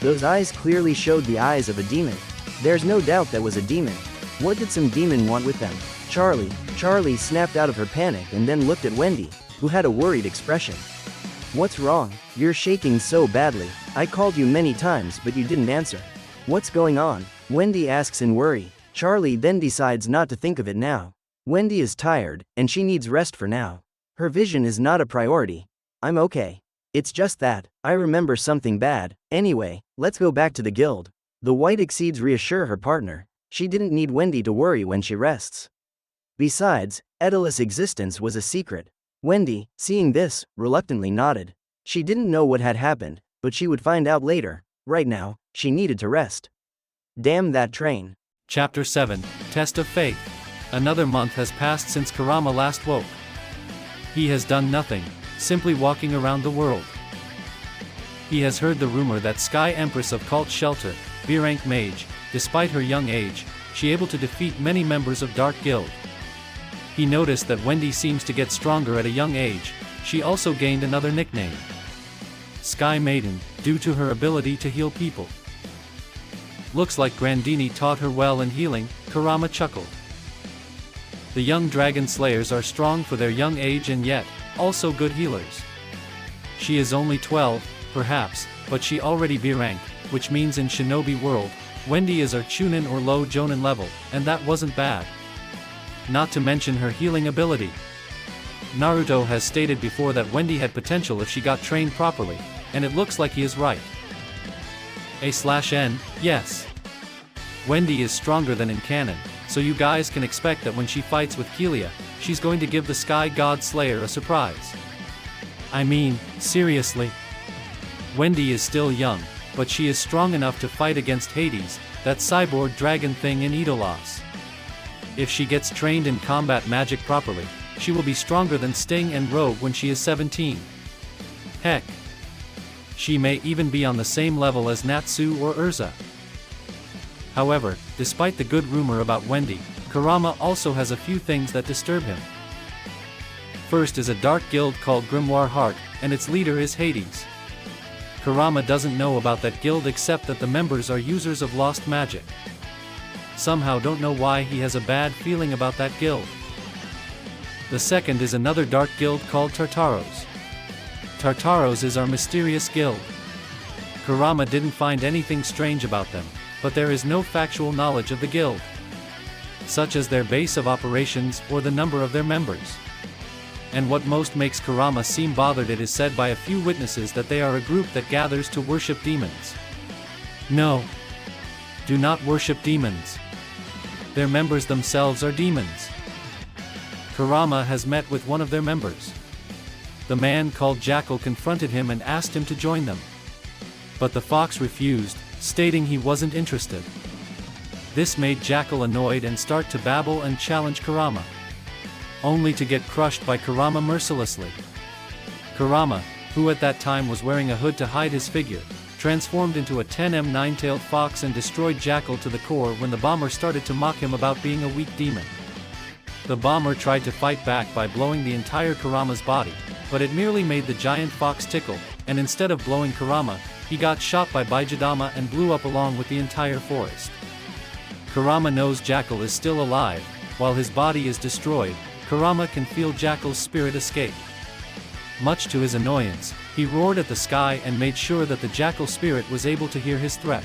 Those eyes clearly showed the eyes of a demon. There's no doubt that was a demon. What did some demon want with them? Charlie snapped out of her panic and then looked at Wendy, who had a worried expression. What's wrong? You're shaking so badly. I called you many times but you didn't answer. What's going on? Wendy asks in worry. Charlie then decides not to think of it now. Wendy is tired, and she needs rest for now. Her vision is not a priority. I'm okay. It's just that, I remember something bad. Anyway, let's go back to the guild. The White Exceeds reassure her partner. She didn't need Wendy to worry when she rests. Besides, Edala's existence was a secret. Wendy, seeing this, reluctantly nodded. She didn't know what had happened, but she would find out later. Right now, she needed to rest. Damn that train. Chapter 7, Test of Faith. Another month has passed since Kurama last woke. He has done nothing, simply walking around the world. He has heard the rumor that Sky Empress of Cult Shelter, B-rank mage, despite her young age, she able to defeat many members of Dark Guild. He noticed that Wendy seems to get stronger at a young age. She also gained another nickname, Sky Maiden, due to her ability to heal people. Looks like Grandini taught her well in healing, Kurama chuckled. The young dragon slayers are strong for their young age and yet, also good healers. She is only 12, perhaps, but she already B-rank, which means in Shinobi world, Wendy is our Chunin or low Jonin level, and that wasn't bad. Not to mention her healing ability. Naruto has stated before that Wendy had potential if she got trained properly, and it looks like he is right. A/N, yes. Wendy is stronger than in canon, so you guys can expect that when she fights with Kelia, she's going to give the Sky God Slayer a surprise. I mean, seriously. Wendy is still young, but she is strong enough to fight against Hades, that cyborg dragon thing in Idolos. If she gets trained in combat magic properly, she will be stronger than Sting and Rogue when she is 17. Heck. She may even be on the same level as Natsu or Urza. However, despite the good rumor about Wendy, Kurama also has a few things that disturb him. First is a dark guild called Grimoire Heart, and its leader is Hades. Kurama doesn't know about that guild except that the members are users of lost magic. Somehow don't know why he has a bad feeling about that guild. The second is another dark guild called Tartaros. Tartaros is our mysterious guild. Kurama didn't find anything strange about them, but there is no factual knowledge of the guild, such as their base of operations or the number of their members. And what most makes Kurama seem bothered, it is said by a few witnesses that they are a group that gathers to worship demons. No. Do not worship demons. Their members themselves are demons. Kurama has met with one of their members. the man called Jackal confronted him and asked him to join them. But the fox refused, stating he wasn't interested. This made Jackal annoyed and start to babble and challenge Kurama, only to get crushed by Kurama mercilessly. Kurama, who at that time was wearing a hood to hide his figure, transformed into a 10M nine-tailed fox and destroyed Jackal to the core when the bomber started to mock him about being a weak demon. The bomber tried to fight back by blowing the entire Kurama's body, but it merely made the giant fox tickle, and instead of blowing Kurama, he got shot by Bijudama and blew up along with the entire forest. Kurama knows Jackal is still alive. While his body is destroyed, Kurama can feel Jackal's spirit escape. Much to his annoyance, he roared at the sky and made sure that the Jackal spirit was able to hear his threat.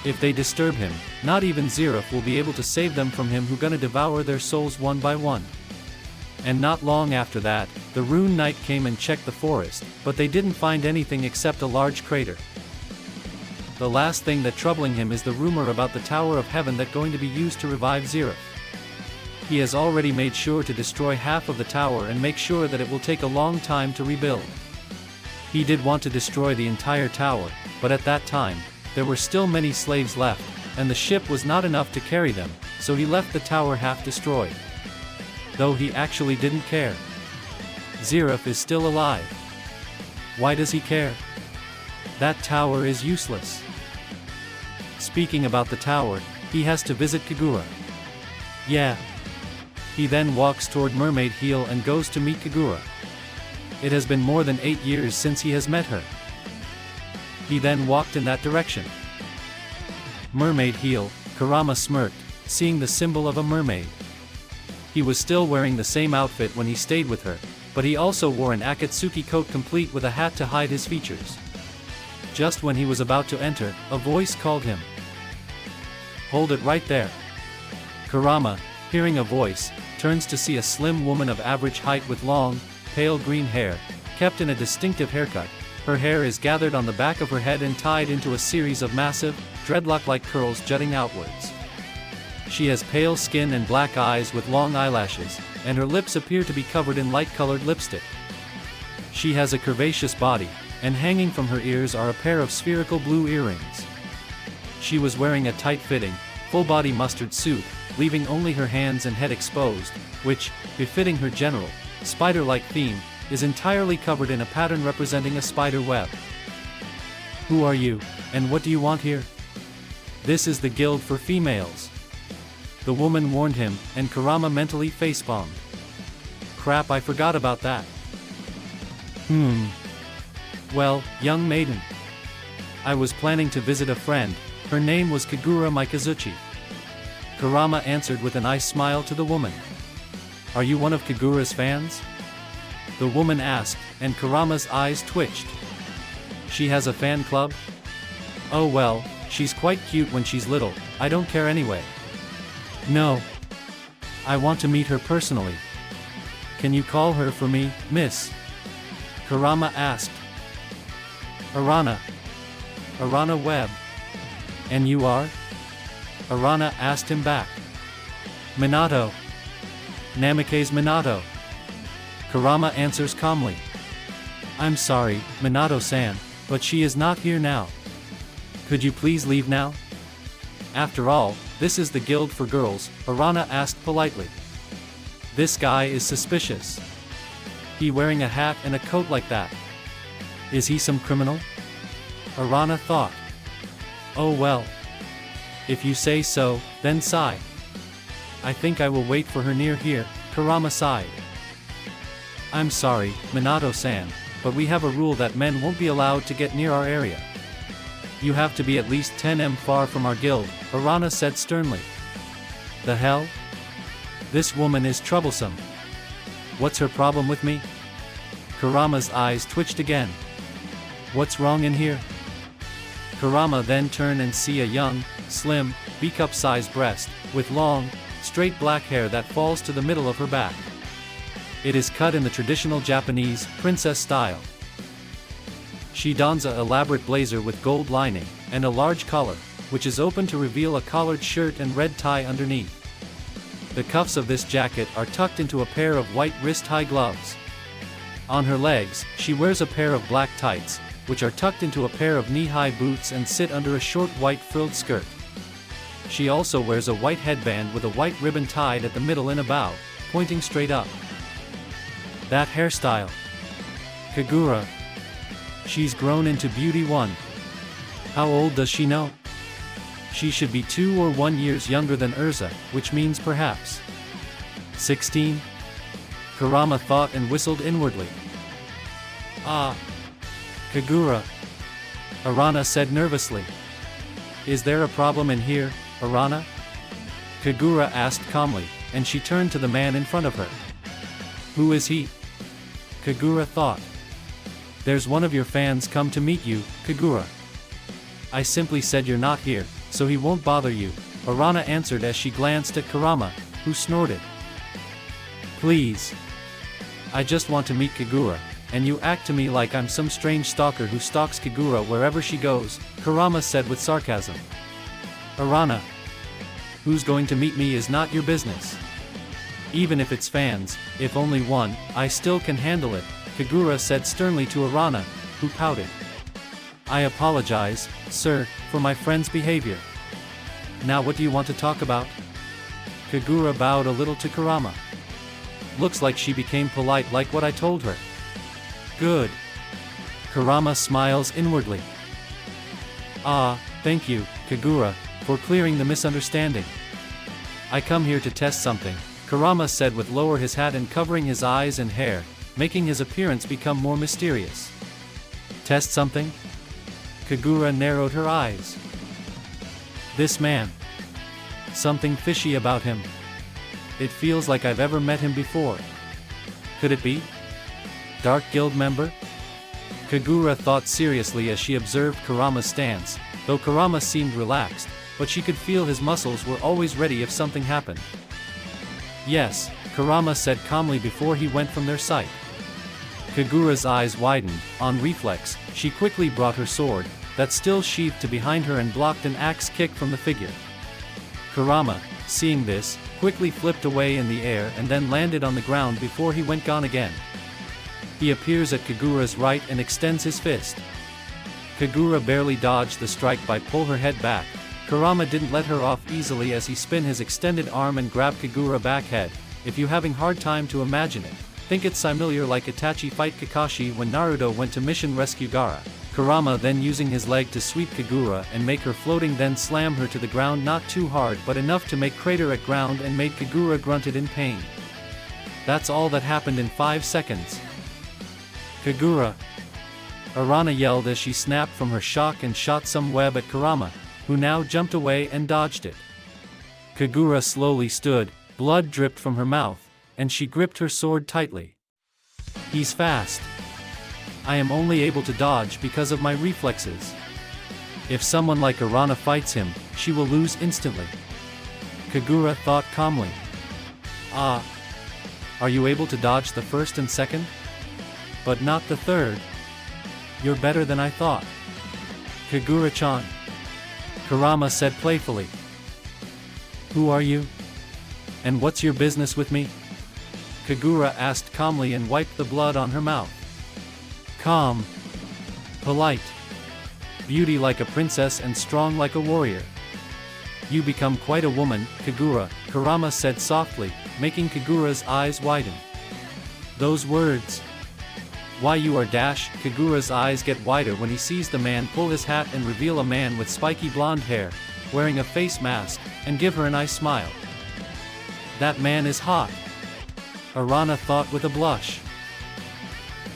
If they disturb him, not even Zeref will be able to save them from him, who gonna devour their souls one by one. And not long after that, the Rune Knight came and checked the forest, but they didn't find anything except a large crater. The last thing that troubling him is the rumor about the Tower of Heaven that going to be used to revive Zeref. He has already made sure to destroy half of the tower and make sure that it will take a long time to rebuild. He did want to destroy the entire tower, but at that time, there were still many slaves left, and the ship was not enough to carry them, so he left the tower half destroyed. Though he actually didn't care. Zeref is still alive. Why does he care? That tower is useless. Speaking about the tower, he has to visit Kagura. Yeah. He then walks toward Mermaid Heel and goes to meet Kagura. It has been more than 8 years since he has met her. He then walked in that direction. Mermaid Heel, Kurama smirked, seeing the symbol of a mermaid. He was still wearing the same outfit when he stayed with her, but he also wore an Akatsuki coat complete with a hat to hide his features. Just when he was about to enter, a voice called him. Hold it right there. Kurama, hearing a voice, turns to see a slim woman of average height with long, pale green hair, kept in a distinctive haircut. Her hair is gathered on the back of her head and tied into a series of massive, dreadlock-like curls jutting outwards. She has pale skin and black eyes with long eyelashes, and her lips appear to be covered in light-colored lipstick. She has a curvaceous body, and hanging from her ears are a pair of spherical blue earrings. She was wearing a tight-fitting, full-body mustard suit, leaving only her hands and head exposed, which, befitting her general, spider-like theme, is entirely covered in a pattern representing a spider web. Who are you, and what do you want here? This is the guild for females. The woman warned him, and Kurama mentally facepalmed. Crap, I forgot about that. Well, young maiden. I was planning to visit a friend, her name was Kagura Mikazuchi. Kurama answered with a nice smile to the woman. Are you one of Kagura's fans? The woman asked, and Kurama's eyes twitched. She has a fan club? Oh well, she's quite cute when she's little, I don't care anyway. No. I want to meet her personally. Can you call her for me, miss? Kurama asked. Arana. Arana Webb. And you are? Arana asked him back. Minato. Namikaze Minato. Kurama answers calmly. I'm sorry, Minato-san, but she is not here now. Could you please leave now? After all, this is the guild for girls, Arana asked politely. This guy is suspicious. He wearing a hat and a coat like that. Is he some criminal? Arana thought. Oh well. If you say so, then sigh. I think I will wait for her near here, Kurama sighed. I'm sorry, Minato-san, but we have a rule that men won't be allowed to get near our area. You have to be at least 10m far from our guild, Arana said sternly. The hell? This woman is troublesome. What's her problem with me? Kurama's eyes twitched again. What's wrong in here? Kurama then turned and see a young, slim, B-cup-sized breast, with long, straight black hair that falls to the middle of her back. It is cut in the traditional Japanese, princess style. She dons an elaborate blazer with gold lining, and a large collar, which is open to reveal a collared shirt and red tie underneath. The cuffs of this jacket are tucked into a pair of white wrist-high gloves. On her legs, she wears a pair of black tights, which are tucked into a pair of knee-high boots and sit under a short white frilled skirt. She also wears a white headband with a white ribbon tied at the middle in a bow, pointing straight up. That hairstyle. Kagura. She's grown into beauty one. How old does she know? She should be 2 or 1 years younger than Urza, which means perhaps 16? Kurama thought and whistled inwardly. Ah. Kagura. Arana said nervously. Is there a problem in here, Arana? Kagura asked calmly, and she turned to the man in front of her. Who is he? Kagura thought. There's one of your fans come to meet you, Kagura. I simply said you're not here, so he won't bother you, Arana answered as she glanced at Kurama, who snorted. Please. I just want to meet Kagura, and you act to me like I'm some strange stalker who stalks Kagura wherever she goes, Kurama said with sarcasm. Arana. Who's going to meet me is not your business. Even if it's fans, if only one, I still can handle it, Kagura said sternly to Arana, who pouted. I apologize, sir, for my friend's behavior. Now what do you want to talk about? Kagura bowed a little to Kurama. Looks like she became polite like what I told her. Good. Kurama smiles inwardly. Ah, thank you, Kagura, for clearing the misunderstanding. I come here to test something, Kurama said with lower his hat and covering his eyes and hair, making his appearance become more mysterious. Test something? Kagura narrowed her eyes. This man. Something fishy about him. It feels like I've ever met him before. Could it be? Dark Guild member? Kagura thought seriously as she observed Kurama's stance, though Kurama seemed relaxed, but she could feel his muscles were always ready if something happened. Yes, Kurama said calmly before he went from their sight. Kagura's eyes widened. On reflex, she quickly brought her sword, that still sheathed to behind her and blocked an axe kick from the figure. Kurama, seeing this, quickly flipped away in the air and then landed on the ground before he went gone again. He appears at Kagura's right and extends his fist. Kagura barely dodged the strike by pull her head back. Kurama didn't let her off easily as he spin his extended arm and grabbed Kagura back head. If you having hard time to imagine it, think it's similar like Itachi fight Kakashi when Naruto went to mission rescue Gaara. Kurama then using his leg to sweep Kagura and make her floating, then slam her to the ground, not too hard but enough to make crater at ground and made Kagura grunted in pain. That's all that happened in 5 seconds. Kagura! Arana yelled as she snapped from her shock and shot some web at Kurama, who now jumped away and dodged it. Kagura slowly stood, blood dripped from her mouth, and she gripped her sword tightly. He's fast. I am only able to dodge because of my reflexes. If someone like Arana fights him, she will lose instantly. Kagura thought calmly. Ah. Are you able to dodge the first and second? But not the third. You're better than I thought. Kagura-chan. Kurama said playfully. Who are you? And what's your business with me? Kagura asked calmly and wiped the blood on her mouth. Calm. Polite. Beauty like a princess and strong like a warrior. You become quite a woman, Kagura, Kurama said softly, making Kagura's eyes widen. Those words. Why you are dash, Kagura's eyes get wider when he sees the man pull his hat and reveal a man with spiky blonde hair, wearing a face mask, and give her a nice smile. That man is hot. Arana thought with a blush.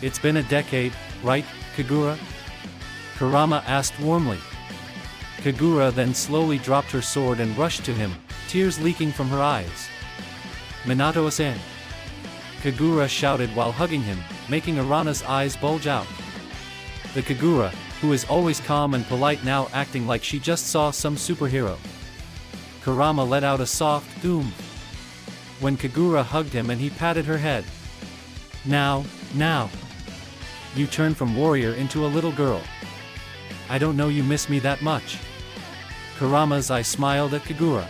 It's been a decade, right, Kagura? Kurama asked warmly. Kagura then slowly dropped her sword and rushed to him, tears leaking from her eyes. Minato-san! Kagura shouted while hugging him, making Arana's eyes bulge out. The Kagura, who is always calm and polite, now acting like she just saw some superhero. Kurama let out a soft "Doom" when Kagura hugged him and he patted her head. Now. You turn from warrior into a little girl. I don't know you miss me that much. Kurama's eye smiled at Kagura.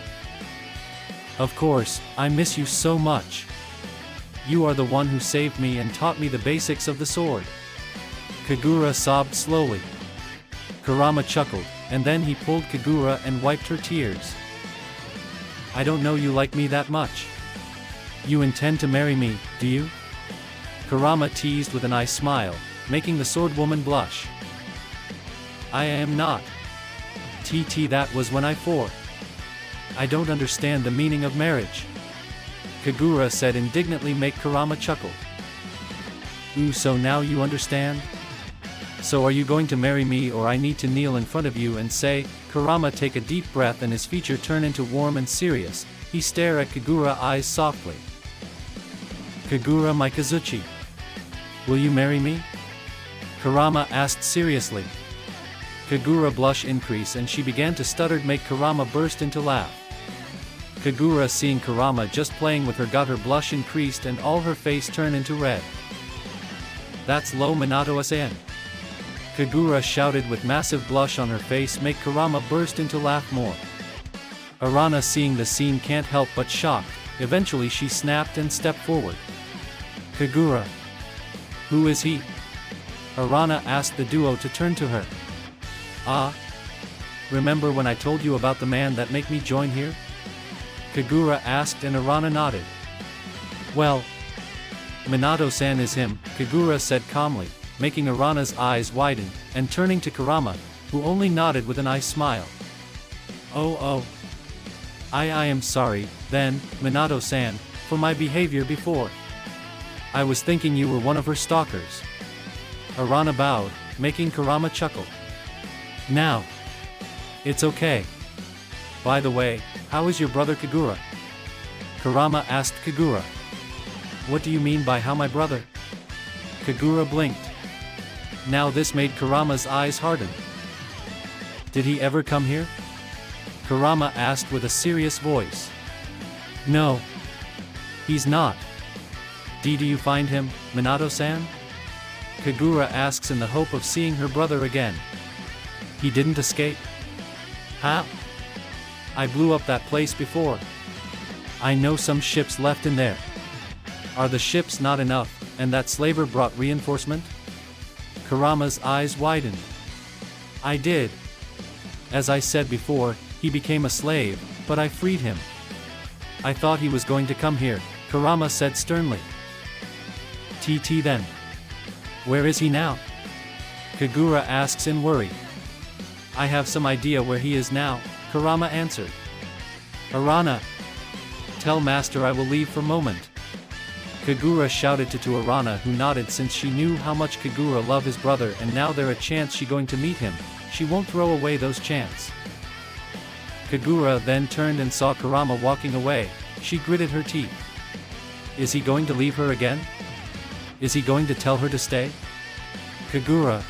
Of course, I miss you so much. You are the one who saved me and taught me the basics of the sword. Kagura sobbed slowly. Kurama chuckled, and then he pulled Kagura and wiped her tears. I don't know you like me that much. You intend to marry me, do you? Kurama teased with an eye smile, making the sword woman blush. I am not. That was when I 4. I don't understand the meaning of marriage. Kagura said indignantly, make Kurama chuckle. Ooh, so now you understand? So are you going to marry me, or I need to kneel in front of you and say? Kurama take a deep breath and his feature turn into warm and serious. He stare at Kagura eyes softly. Kagura my Kazuchi. Will you marry me? Kurama asked seriously. Kagura blush increase and she began to stutter, make Kurama burst into laugh. Kagura seeing Kurama just playing with her got her blush increased and all her face turn into red. That's low Minato-san. Kagura shouted with massive blush on her face, make Kurama burst into laugh more. Arana seeing the scene can't help but shocked. Eventually she snapped and stepped forward. Kagura. Who is he? Arana asked the duo to turn to her. Ah? Remember when I told you about the man that make me join here? Kagura asked and Arana nodded. Well, Minato-san is him, Kagura said calmly, making Arana's eyes widen, and turning to Kurama, who only nodded with an eye smile. Oh. I am sorry, then, Minato-san, for my behavior before. I was thinking you were one of her stalkers. Arana bowed, making Kurama chuckle. Now. It's okay. By the way, how is your brother Kagura? Kurama asked Kagura. What do you mean by how my brother? Kagura blinked. Now this made Kurama's eyes harden. Did he ever come here? Kurama asked with a serious voice. No. He's not. Did you find him, Minato-san? Kagura asks in the hope of seeing her brother again. He didn't escape? How? I blew up that place before. I know some ships left in there. Are the ships not enough, and that slaver brought reinforcement? Kurama's eyes widened. I did. As I said before, he became a slave, but I freed him. I thought he was going to come here, Kurama said sternly. Then. Where is he now? Kagura asks in worry. I have some idea where he is now, Kurama answered. Arana. Tell master I will leave for moment. Kagura shouted to Arana, who nodded since she knew how much Kagura loved his brother and now there a chance she going to meet him, she won't throw away those chance. Kagura then turned and saw Kurama walking away. She gritted her teeth. Is he going to leave her again? Is he going to tell her to stay? Kagura.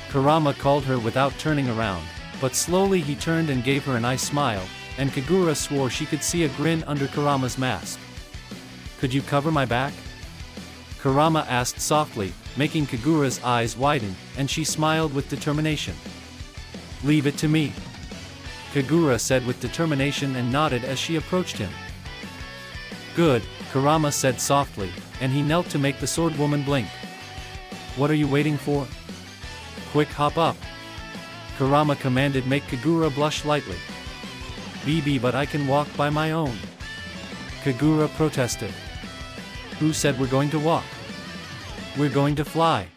Kurama called her without turning around, but slowly he turned and gave her an eye smile, and Kagura swore she could see a grin under Kurama's mask. Could you cover my back? Kurama asked softly, making Kagura's eyes widen, and she smiled with determination. Leave it to me. Kagura said with determination and nodded as she approached him. Good, Kurama said softly, and he knelt to make the sword woman blink. What are you waiting for? Quick, hop up. Kurama commanded, make Kagura blush lightly. BB, but I can walk by my own. Kagura protested. Who said we're going to walk? We're going to fly.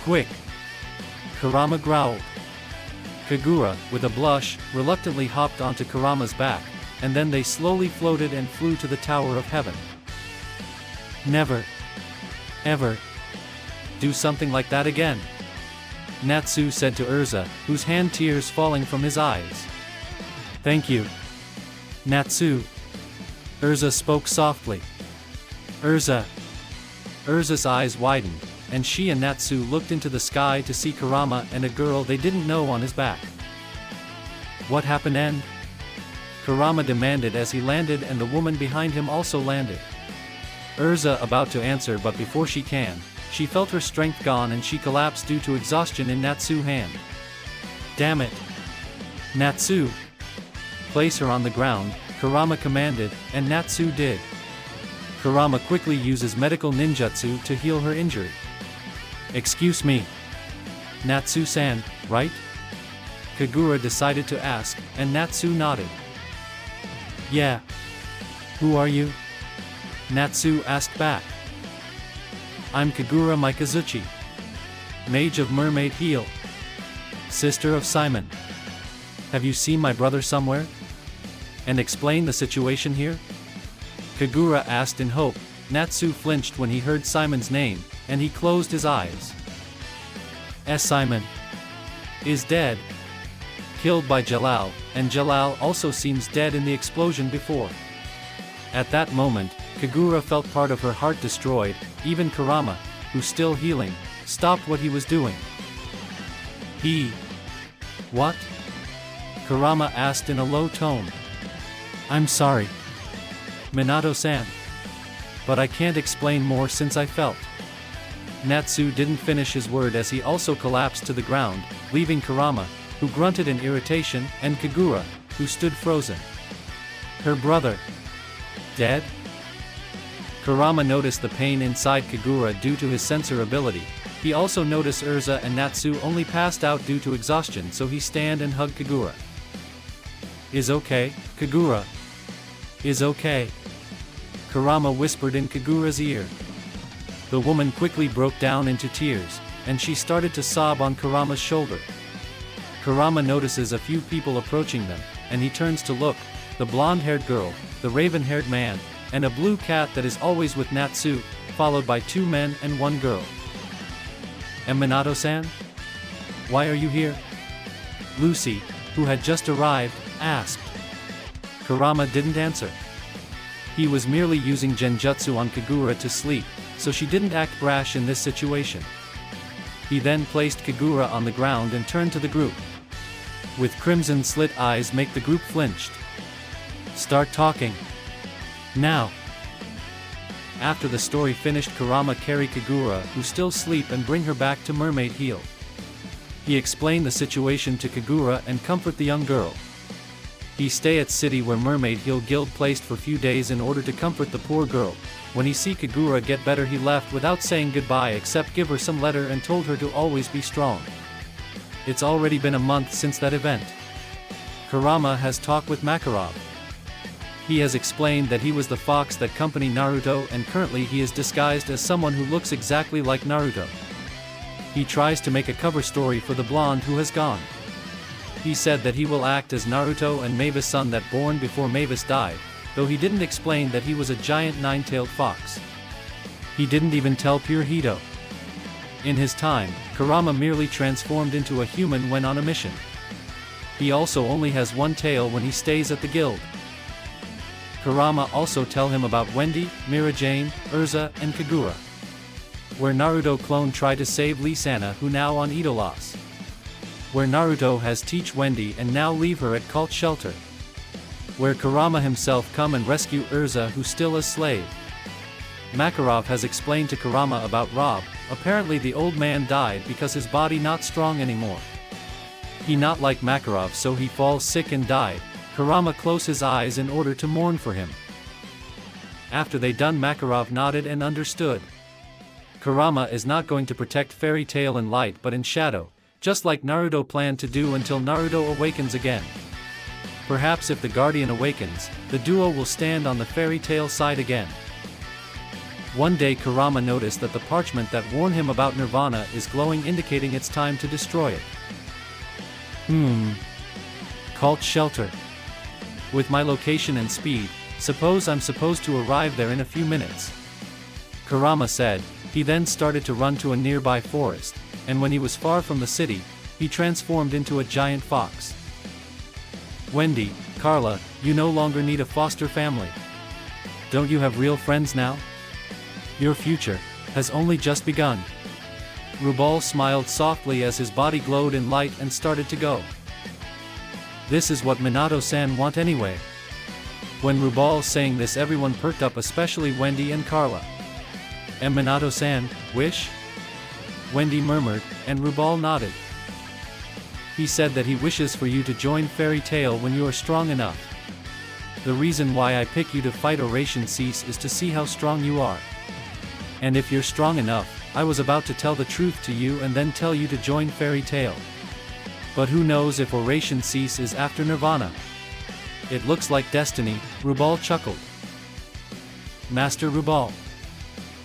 Quick. Kurama growled. Kagura, with a blush, reluctantly hopped onto Kurama's back, and then they slowly floated and flew to the Tower of Heaven. Never. Ever. Do something like that again. Natsu said to Urza, whose hand tears falling from his eyes. Thank you. Natsu. Urza spoke softly. Urza's eyes widened, and she and Natsu looked into the sky to see Kurama and a girl they didn't know on his back. What happened end? Kurama demanded as he landed, and the woman behind him also landed. Urza about to answer, but before she can, she felt her strength gone and she collapsed due to exhaustion in Natsu's hand. Damn it. Natsu. Place her on the ground, Kurama commanded, and Natsu did. Kurama quickly uses medical ninjutsu to heal her injury. Excuse me. Natsu-san, right? Kagura decided to ask, and Natsu nodded. Yeah. Who are you? Natsu asked back. I'm Kagura Mikazuchi. Mage of Mermaid Heel. Sister of Simon. Have you seen my brother somewhere? And explain the situation here? Kagura asked in hope. Natsu flinched when he heard Simon's name, and he closed his eyes. Simon is dead. Killed by Jalal, and Jalal also seems dead in the explosion before. At that moment, Kagura felt part of her heart destroyed. Even Kurama, who's still healing, stopped what he was doing. What? Kurama asked in a low tone. I'm sorry. Minato-san. But I can't explain more since I felt. Natsu didn't finish his word as he also collapsed to the ground, leaving Kurama, who grunted in irritation, and Kagura, who stood frozen. Her brother. Dead? Kurama noticed the pain inside Kagura due to his sensor ability. He also noticed Urza and Natsu only passed out due to exhaustion, so he stand and hugged Kagura. Is okay, Kagura. Is okay. Kurama whispered in Kagura's ear. The woman quickly broke down into tears, and she started to sob on Kurama's shoulder. Kurama notices a few people approaching them, and he turns to look, the blonde-haired girl, the raven-haired man, and a blue cat that is always with Natsu, followed by 2 men and 1 girl. And Minato-san? Why are you here? Lucy, who had just arrived, asked. Kurama didn't answer. He was merely using genjutsu on Kagura to sleep, so she didn't act brash in this situation. He then placed Kagura on the ground and turned to the group. With crimson slit eyes make the group flinched. Start talking. Now. After the story finished, Kurama carried Kagura, who still sleep, and bring her back to Mermaid Heel. He explained the situation to Kagura and comfort the young girl. He stay at city where Mermaid Heel Guild placed for few days in order to comfort the poor girl. When he see Kagura get better, he left without saying goodbye except give her some letter and told her to always be strong. It's already been a month since that event. Kurama has talked with Makarov. He has explained that he was the fox that accompanied Naruto, and currently he is disguised as someone who looks exactly like Naruto. He tries to make a cover story for the blonde who has gone. He said that he will act as Naruto and Mavis' son that born before Mavis died, though he didn't explain that he was a giant 9-tailed fox. He didn't even tell Pure Hito. In his time, Kurama merely transformed into a human when on a mission. He also only has 1 tail when he stays at the guild. Kurama also tell him about Wendy, Mira Jane, Urza, and Kagura. Where Naruto clone tried to save Lee Sana, who now on Idolas. Where Naruto has teach Wendy and now leave her at cult shelter. Where Kurama himself come and rescue Urza, who still a slave. Makarov has explained to Kurama about Rob. Apparently the old man died because his body not strong anymore. He not like Makarov, so he falls sick and died. Kurama closed his eyes in order to mourn for him. After they done, Makarov nodded and understood. Kurama is not going to protect Fairy Tail in light but in shadow, just like Naruto planned to do until Naruto awakens again. Perhaps if the Guardian awakens, the duo will stand on the Fairy Tail side again. One day Kurama noticed that the parchment that warned him about Nirvana is glowing, indicating it's time to destroy it. Cult shelter. With my location and speed, suppose I'm supposed to arrive there in a few minutes. Kurama said. He then started to run to a nearby forest, and when he was far from the city, he transformed into a giant fox. Wendy, Carla, you no longer need a foster family. Don't you have real friends now? Your future has only just begun. Rubal smiled softly as his body glowed in light and started to go. This is what Minato-san want anyway. When Rubal saying this, everyone perked up, especially Wendy and Carla. And Minato-san, wish? Wendy murmured, and Rubal nodded. He said that he wishes for you to join Fairy Tail when you are strong enough. The reason why I pick you to fight Oration Cease is to see how strong you are. And if you're strong enough, I was about to tell the truth to you and then tell you to join Fairy Tail. But who knows if Oration Cease is after Nirvana? It looks like destiny, Rubal chuckled. Master Rubal,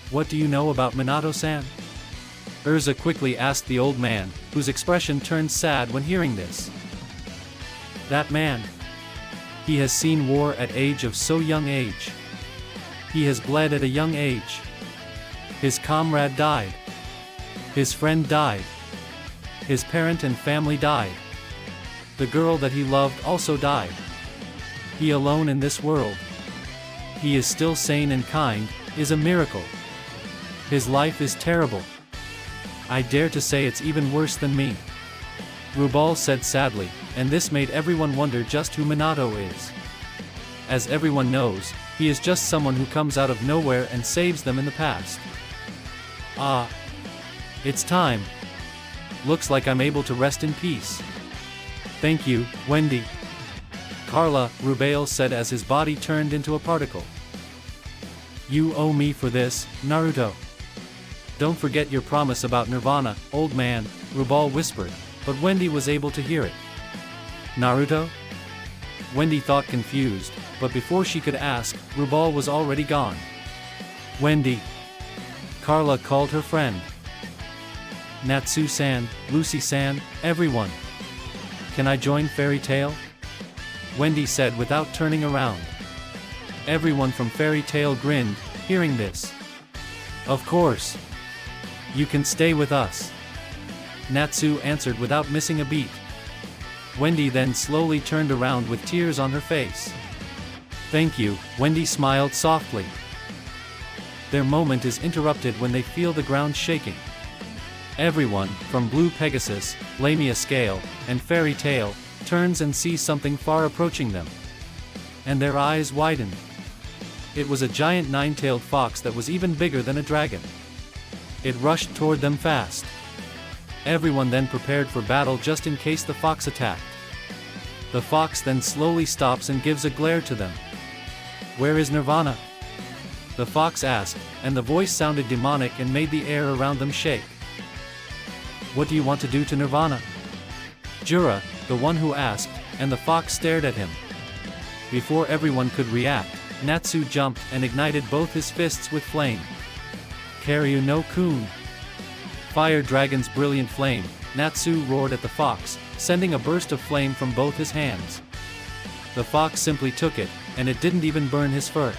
what do you know about Minato-san? Urza quickly asked the old man, whose expression turned sad when hearing this. That man. He has seen war at age of so young age. He has bled at a young age. His comrade died. His friend died. His parent and family died. The girl that he loved also died. He alone in this world. He is still sane and kind, is a miracle. His life is terrible. I dare to say it's even worse than me. Rubal said sadly, and this made everyone wonder just who Minato is. As everyone knows, he is just someone who comes out of nowhere and saves them in the past. Ah. It's time. Looks like I'm able to rest in peace. Thank you, Wendy. Carla, Rubale said as his body turned into a particle. You owe me for this, Naruto. Don't forget your promise about Nirvana, old man, Rubal whispered, but Wendy was able to hear it. Naruto? Wendy thought confused, but before she could ask, Rubal was already gone. Wendy. Carla called her friend. Natsu-san, Lucy-san, everyone. Can I join Fairy Tail? Wendy said without turning around. Everyone from Fairy Tail grinned, hearing this. Of course. You can stay with us. Natsu answered without missing a beat. Wendy then slowly turned around with tears on her face. Thank you, Wendy smiled softly. Their moment is interrupted when they feel the ground shaking. Everyone, from Blue Pegasus, Lamia Scale, and Fairy Tail, turns and sees something far approaching them. And their eyes widen. It was a giant nine-tailed fox that was even bigger than a dragon. It rushed toward them fast. Everyone then prepared for battle just in case the fox attacked. The fox then slowly stops and gives a glare to them. Where is Nirvana? The fox asked, and the voice sounded demonic and made the air around them shake. What do you want to do to Nirvana? Jura, the one who asked, and the fox stared at him. Before everyone could react, Natsu jumped and ignited both his fists with flame. Karyu no Kun. Fire Dragon's brilliant flame, Natsu roared at the fox, sending a burst of flame from both his hands. The fox simply took it, and it didn't even burn his fur.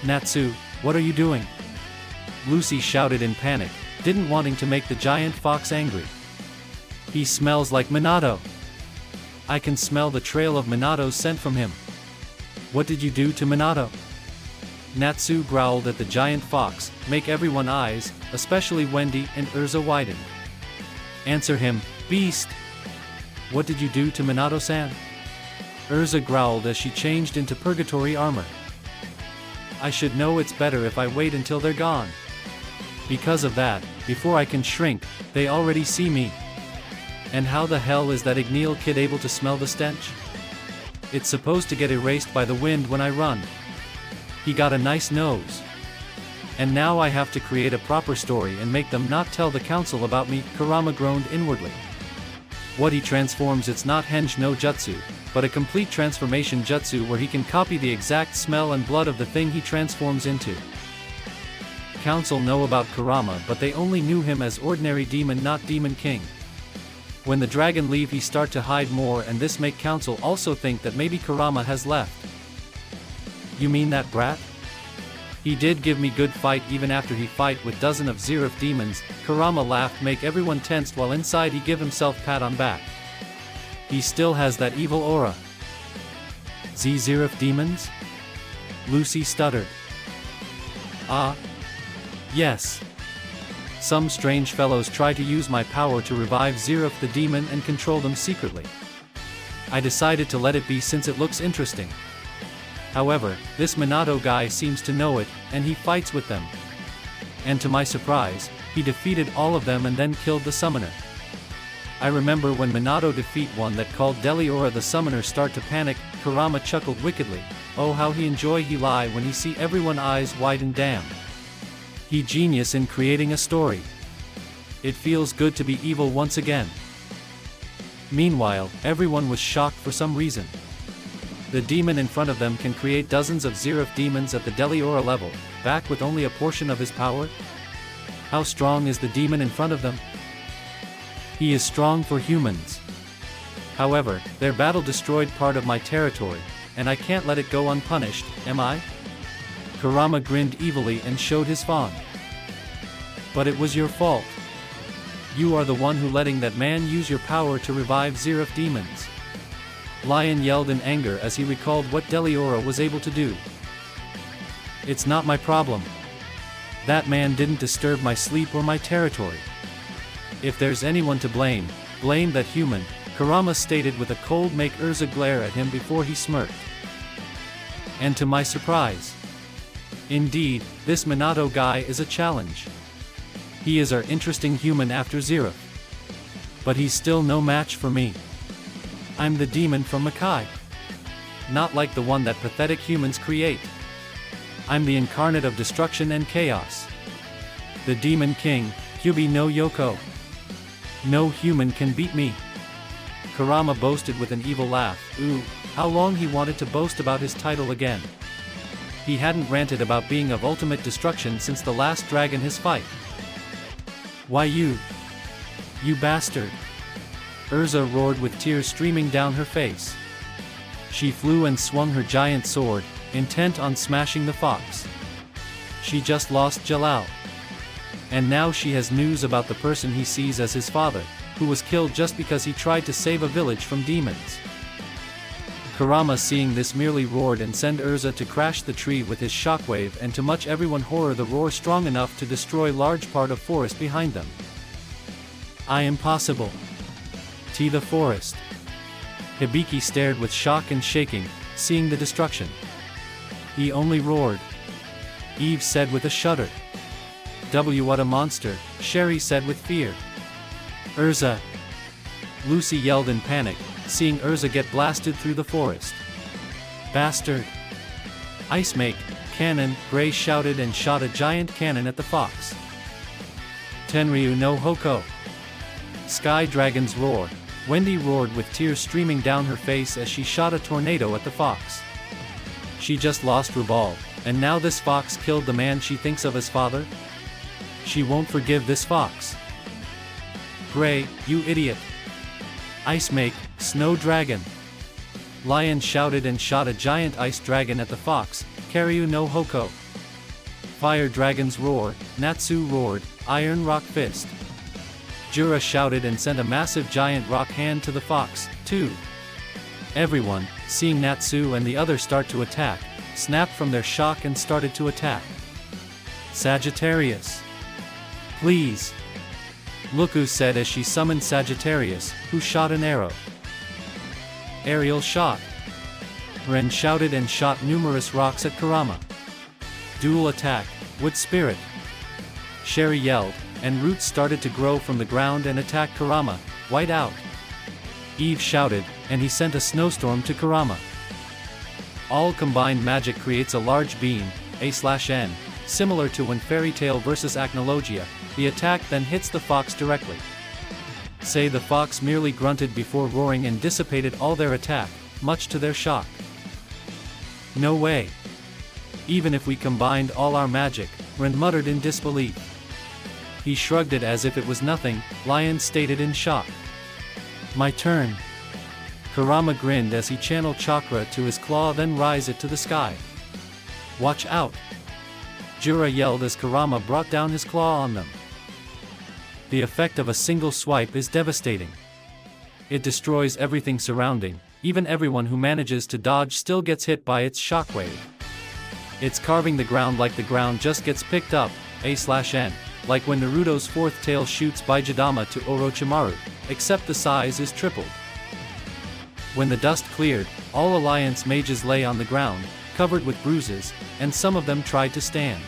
Natsu, what are you doing? Lucy shouted in panic, didn't wanting to make the giant fox angry. He smells like Minato. I can smell the trail of Minato's scent from him. What did you do to Minato? Natsu growled at the giant fox, make everyone's eyes, especially Wendy and Urza widen. Answer him, beast! What did you do to Minato-san? Urza growled as she changed into purgatory armor. I should know it's better if I wait until they're gone. Because of that, before I can shrink, they already see me. And how the hell is that Igneel kid able to smell the stench? It's supposed to get erased by the wind when I run. He got a nice nose. And now I have to create a proper story and make them not tell the council about me, Kurama groaned inwardly. What he transforms, it's not Henge no Jutsu, but a complete transformation jutsu where he can copy the exact smell and blood of the thing he transforms into. Council know about Kurama, but they only knew him as ordinary demon, not Demon King. When the dragon leave, he start to hide more, and this make council also think that maybe Kurama has left. You mean that brat? He did give me good fight even after he fight with dozen of Zerif demons. Kurama laughed, make everyone tensed, while inside he give himself pat on back. He still has that evil aura. Zerif demons? Lucy stuttered. Ah. Yes. Some strange fellows try to use my power to revive Zerif the demon and control them secretly. I decided to let it be since it looks interesting. However, this Minato guy seems to know it, and he fights with them. And to my surprise, he defeated all of them and then killed the summoner. I remember when Minato defeat one that called Deliora the summoner start to panic, Kurama chuckled wickedly. Oh how he lie when he see everyone eyes widen damn. He genius in creating a story. It feels good to be evil once again. Meanwhile, everyone was shocked for some reason. The demon in front of them can create dozens of Zeref demons at the Deliora level, back with only a portion of his power? How strong is the demon in front of them? He is strong for humans. However, their battle destroyed part of my territory, and I can't let it go unpunished, am I? Kurama grinned evilly and showed his fawn. But it was your fault. You are the one who letting that man use your power to revive Zeref demons. Lion yelled in anger as he recalled what Deliora was able to do. It's not my problem. That man didn't disturb my sleep or my territory. If there's anyone to blame, blame that human, Kurama stated with a cold make Urza glare at him before he smirked. And to my surprise. Indeed, this Minato guy is a challenge. He is our interesting human after Zeref. But he's still no match for me. I'm the demon from Makai. Not like the one that pathetic humans create. I'm the incarnate of destruction and chaos. The Demon King, Juubi no Yoko. No human can beat me. Kurama boasted with an evil laugh. Ooh, how long he wanted to boast about his title again. He hadn't ranted about being of ultimate destruction since the last dragon his fight. Why you bastard! Urza roared with tears streaming down her face. She flew and swung her giant sword, intent on smashing the fox. She just lost Jalal. And now she has news about the person he sees as his father, who was killed just because he tried to save a village from demons. Kurama seeing this merely roared and sent Urza to crash the tree with his shockwave, and to much everyone horror the roar strong enough to destroy large part of forest behind them. I am possible. T the forest. Hibiki stared with shock and shaking, seeing the destruction. He only roared. Eve said with a shudder. What a monster, Sherry said with fear. Urza. Lucy yelled in panic, seeing Urza get blasted through the forest. Bastard. Ice make, cannon, Gray shouted and shot a giant cannon at the fox. Tenryu no Hoko. Sky dragons roar. Wendy roared with tears streaming down her face as she shot a tornado at the fox. She just lost Rubal, and now this fox killed the man she thinks of as father? She won't forgive this fox. Gray, you idiot. Ice make, snow dragon. Lion shouted and shot a giant ice dragon at the fox, Karyu no Hoko. Fire dragons roar, Natsu roared, iron rock fist. Jura shouted and sent a massive giant rock hand to the fox, too. Everyone, seeing Natsu and the others start to attack, snapped from their shock and started to attack. Sagittarius. Please. Luku said as she summoned Sagittarius, who shot an arrow. Aerial shot. Ren shouted and shot numerous rocks at Kurama. Dual attack, Wood Spirit. Sherry yelled, and roots started to grow from the ground and attack Kurama, white out. Eve shouted, and he sent a snowstorm to Kurama. All combined magic creates a large beam, A/N, similar to when Fairy Tail vs. Acnologia, the attack then hits the fox directly. Say the fox merely grunted before roaring and dissipated all their attack, much to their shock. No way. Even if we combined all our magic, Ren muttered in disbelief. He shrugged it as if it was nothing, Lion stated in shock. My turn. Kurama grinned as he channeled chakra to his claw, then rise it to the sky. Watch out. Jura yelled as Kurama brought down his claw on them. The effect of a single swipe is devastating. It destroys everything surrounding, even everyone who manages to dodge still gets hit by its shockwave. It's carving the ground like the ground just gets picked up, A/N, like when Naruto's fourth tail shoots Baijidama to Orochimaru, except the size is tripled. When the dust cleared, all Alliance mages lay on the ground, covered with bruises, and some of them tried to stand.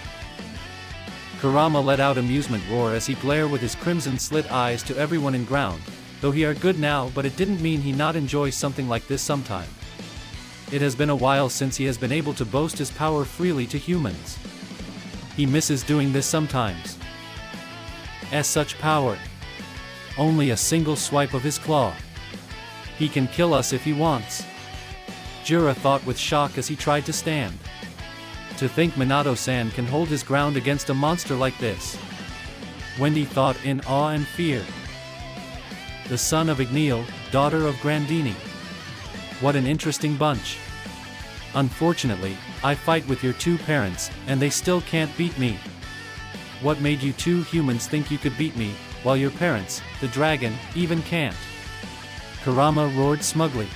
Kurama let out amusement roar as he glared with his crimson slit eyes to everyone in ground, though he are good now, but it didn't mean he not enjoy something like this sometime. It has been a while since he has been able to boast his power freely to humans. He misses doing this sometimes. As such power. Only a single swipe of his claw. He can kill us if he wants. Jura thought with shock as he tried to stand. To think Minato-san can hold his ground against a monster like this. Wendy thought in awe and fear. The son of Igneel, daughter of Grandini. What an interesting bunch. Unfortunately, I fight with your two parents, and they still can't beat me. What made you two humans think you could beat me, while your parents, the dragon, even can't? Kurama roared smugly.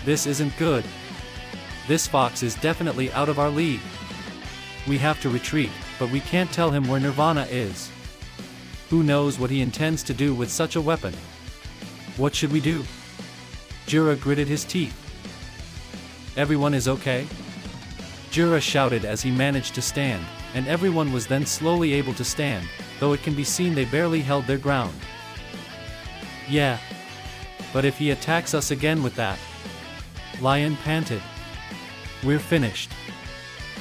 This isn't good. This fox is definitely out of our league. We have to retreat, but we can't tell him where Nirvana is. Who knows what he intends to do with such a weapon? What should we do? Jura gritted his teeth. Everyone is okay? Jura shouted as he managed to stand, and everyone was then slowly able to stand, though it can be seen they barely held their ground. Yeah. But if he attacks us again with that? Lion panted. We're finished.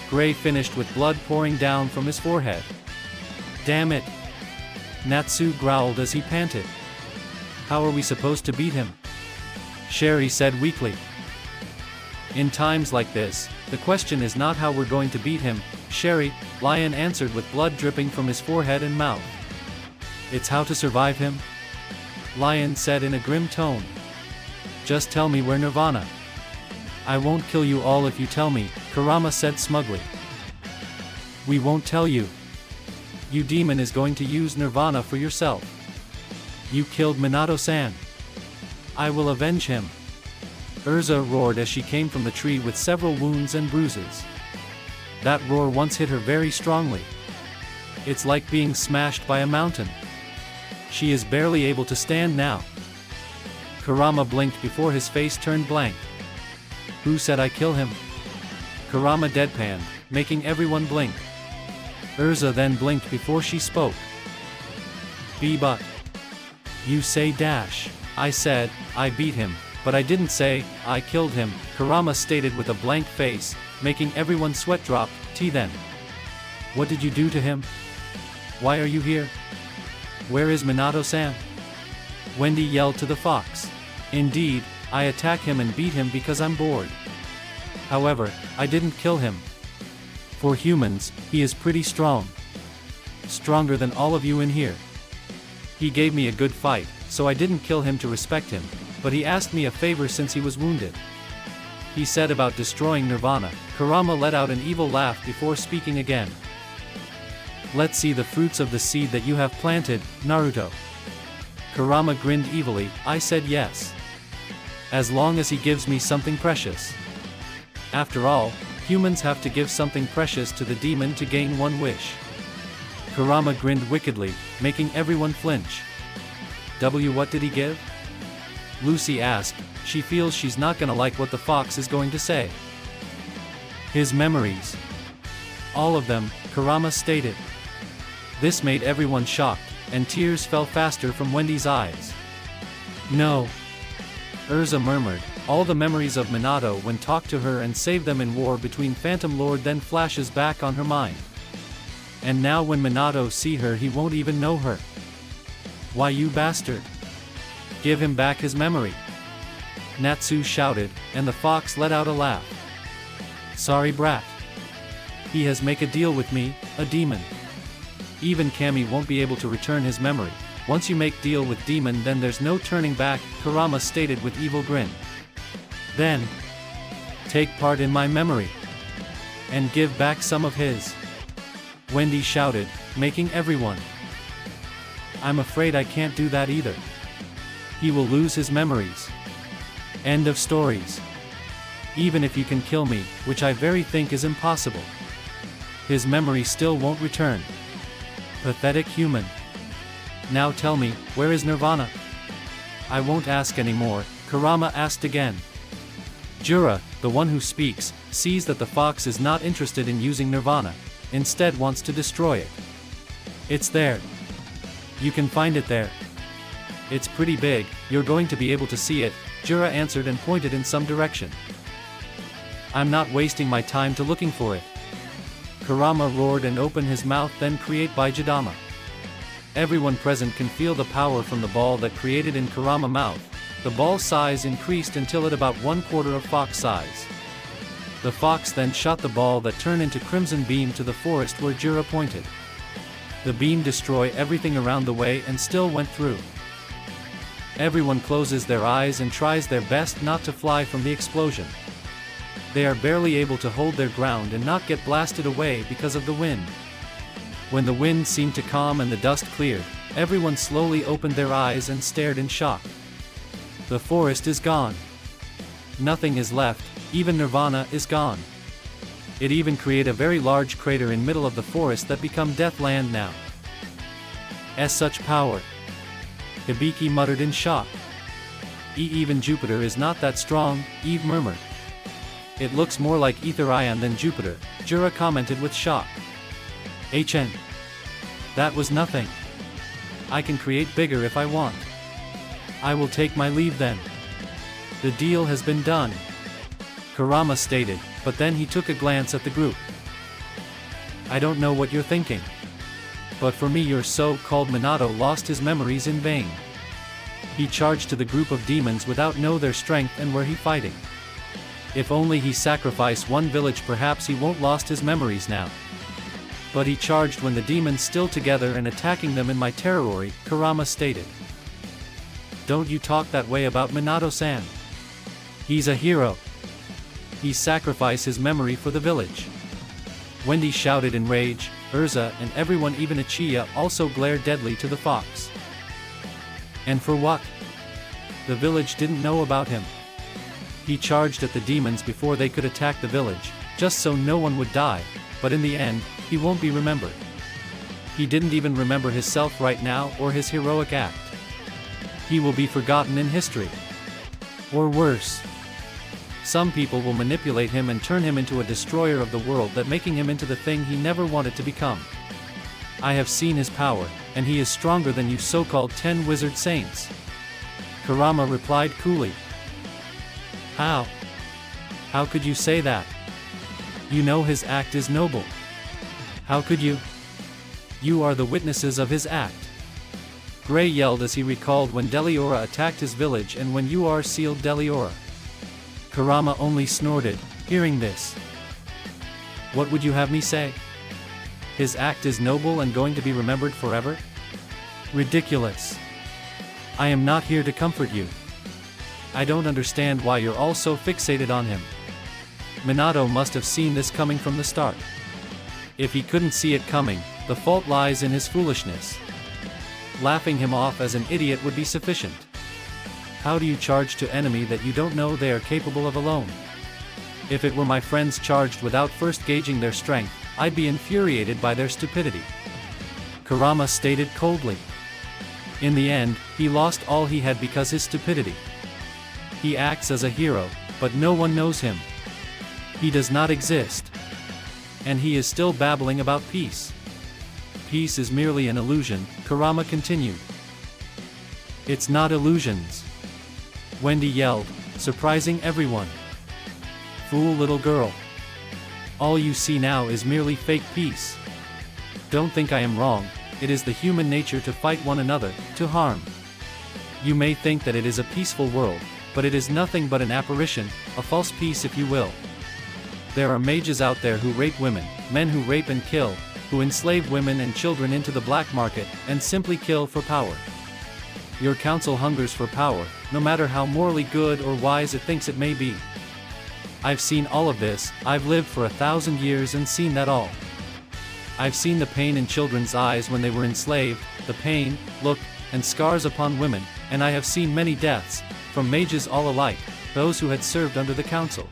Gray finished with blood pouring down from his forehead. Damn it. Natsu growled as he panted. How are we supposed to beat him? Sherry said weakly. In times like this, the question is not how we're going to beat him, Sherry, Lion answered with blood dripping from his forehead and mouth. It's how to survive him? Lion said in a grim tone. Just tell me where Nirvana. I won't kill you all if you tell me, Kurama said smugly. We won't tell you. You demon is going to use Nirvana for yourself. You killed Minato-san. I will avenge him. Urza roared as she came from the tree with several wounds and bruises. That roar once hit her very strongly. It's like being smashed by a mountain. She is barely able to stand now. Kurama blinked before his face turned blank. Who said I kill him? Kurama deadpanned, making everyone blink. Urza then blinked before she spoke. But. You say dash. I said, I beat him, but I didn't say, I killed him, Kurama stated with a blank face, making everyone sweat drop. Then. What did you do to him? Why are you here? Where is Minato-san? Wendy yelled to the fox. Indeed, I attack him and beat him because I'm bored. However, I didn't kill him. For humans, he is pretty strong. Stronger than all of you in here. He gave me a good fight, so I didn't kill him to respect him, but he asked me a favor since he was wounded. He said about destroying Nirvana. Kurama let out an evil laugh before speaking again. Let's see the fruits of the seed that you have planted, Naruto. Kurama grinned evilly. I said yes. As long as he gives me something precious. After all, humans have to give something precious to the demon to gain one wish. Kurama grinned wickedly, making everyone flinch. What did he give? Lucy asked. She feels she's not gonna like what the fox is going to say. His memories. All of them, Kurama stated. This made everyone shocked, and tears fell faster from Wendy's eyes. No. Urza murmured, all the memories of Minato when talked to her and saved them in war between Phantom Lord then flashes back on her mind. And now when Minato see her he won't even know her. Why you bastard? Give him back his memory. Natsu shouted, and the fox let out a laugh. Sorry brat. He has make a deal with me, a demon. Even Kami won't be able to return his memory. Once you make deal with demon then there's no turning back, Kurama stated with evil grin. Then, take part in my memory. And give back some of his. Wendy shouted, making everyone. I'm afraid I can't do that either. He will lose his memories. End of stories. Even if you can kill me, which I very think is impossible. His memory still won't return. Pathetic human. Now tell me, where is Nirvana? I won't ask anymore, Kurama asked again. Jura, the one who speaks, sees that the fox is not interested in using Nirvana, instead wants to destroy it. It's there. You can find it there. It's pretty big, you're going to be able to see it, Jura answered and pointed in some direction. I'm not wasting my time to looking for it. Kurama roared and opened his mouth, then create Bijidama. Everyone present can feel the power from the ball that created in Kurama mouth. The ball size increased until at about 1/4 of fox size. The fox then shot the ball that turned into crimson beam to the forest where Jura pointed. The beam destroyed everything around the way and still went through. Everyone closes their eyes and tries their best not to fly from the explosion. They are barely able to hold their ground and not get blasted away because of the wind. When the wind seemed to calm and the dust cleared, everyone slowly opened their eyes and stared in shock. The forest is gone. Nothing is left, even Nirvana is gone. It even created a very large crater in middle of the forest that become Deathland now. Such power. Hibiki muttered in shock. Even Jupiter is not that strong, Eve murmured. It looks more like Ether Ion than Jupiter, Jura commented with shock. HN. That was nothing. I can create bigger if I want. I will take my leave then. The deal has been done. Kurama stated, but then he took a glance at the group. I don't know what you're thinking. But for me your so-called Minato lost his memories in vain. He charged to the group of demons without know their strength and where he fighting. If only he sacrificed one village perhaps he won't lost his memories now. But he charged when the demons still together and attacking them in my territory, Kurama stated. Don't you talk that way about Minato-san. He's a hero. He sacrificed his memory for the village. Wendy shouted in rage. Urza and everyone, even Ichiya, also glared deadly to the fox. And for what? The village didn't know about him. He charged at the demons before they could attack the village, just so no one would die, but in the end, he won't be remembered. He didn't even remember himself right now or his heroic act. He will be forgotten in history. Or worse. Some people will manipulate him and turn him into a destroyer of the world, that making him into the thing he never wanted to become. I have seen his power, and he is stronger than you so-called 10 wizard saints. Kurama replied coolly. How? How could you say that? You know his act is noble. How could you? You are the witnesses of his act. Gray yelled as he recalled when Deliora attacked his village and when you are sealed Deliora. Kurama only snorted, hearing this. What would you have me say? His act is noble and going to be remembered forever? Ridiculous. I am not here to comfort you. I don't understand why you're all so fixated on him. Minato must have seen this coming from the start. If he couldn't see it coming, the fault lies in his foolishness. Laughing him off as an idiot would be sufficient. How do you charge to enemy that you don't know they are capable of alone? If it were my friends charged without first gauging their strength, I'd be infuriated by their stupidity. Kurama stated coldly. In the end, he lost all he had because his stupidity. He acts as a hero, but no one knows him. He does not exist. And he is still babbling about peace. Peace is merely an illusion, Kurama continued. It's not illusions. Wendy yelled, surprising everyone. Fool little girl. All you see now is merely fake peace. Don't think I am wrong, it is the human nature to fight one another, to harm. You may think that it is a peaceful world, but it is nothing but an apparition, a false peace if you will. There are mages out there who rape women, men who rape and kill, who enslave women and children into the black market, and simply kill for power. Your council hungers for power, no matter how morally good or wise it thinks it may be. I've seen all of this, I've lived for 1,000 years and seen that all. I've seen the pain in children's eyes when they were enslaved, the pain, look, and scars upon women, and I have seen many deaths, from mages all alike, those who had served under the council,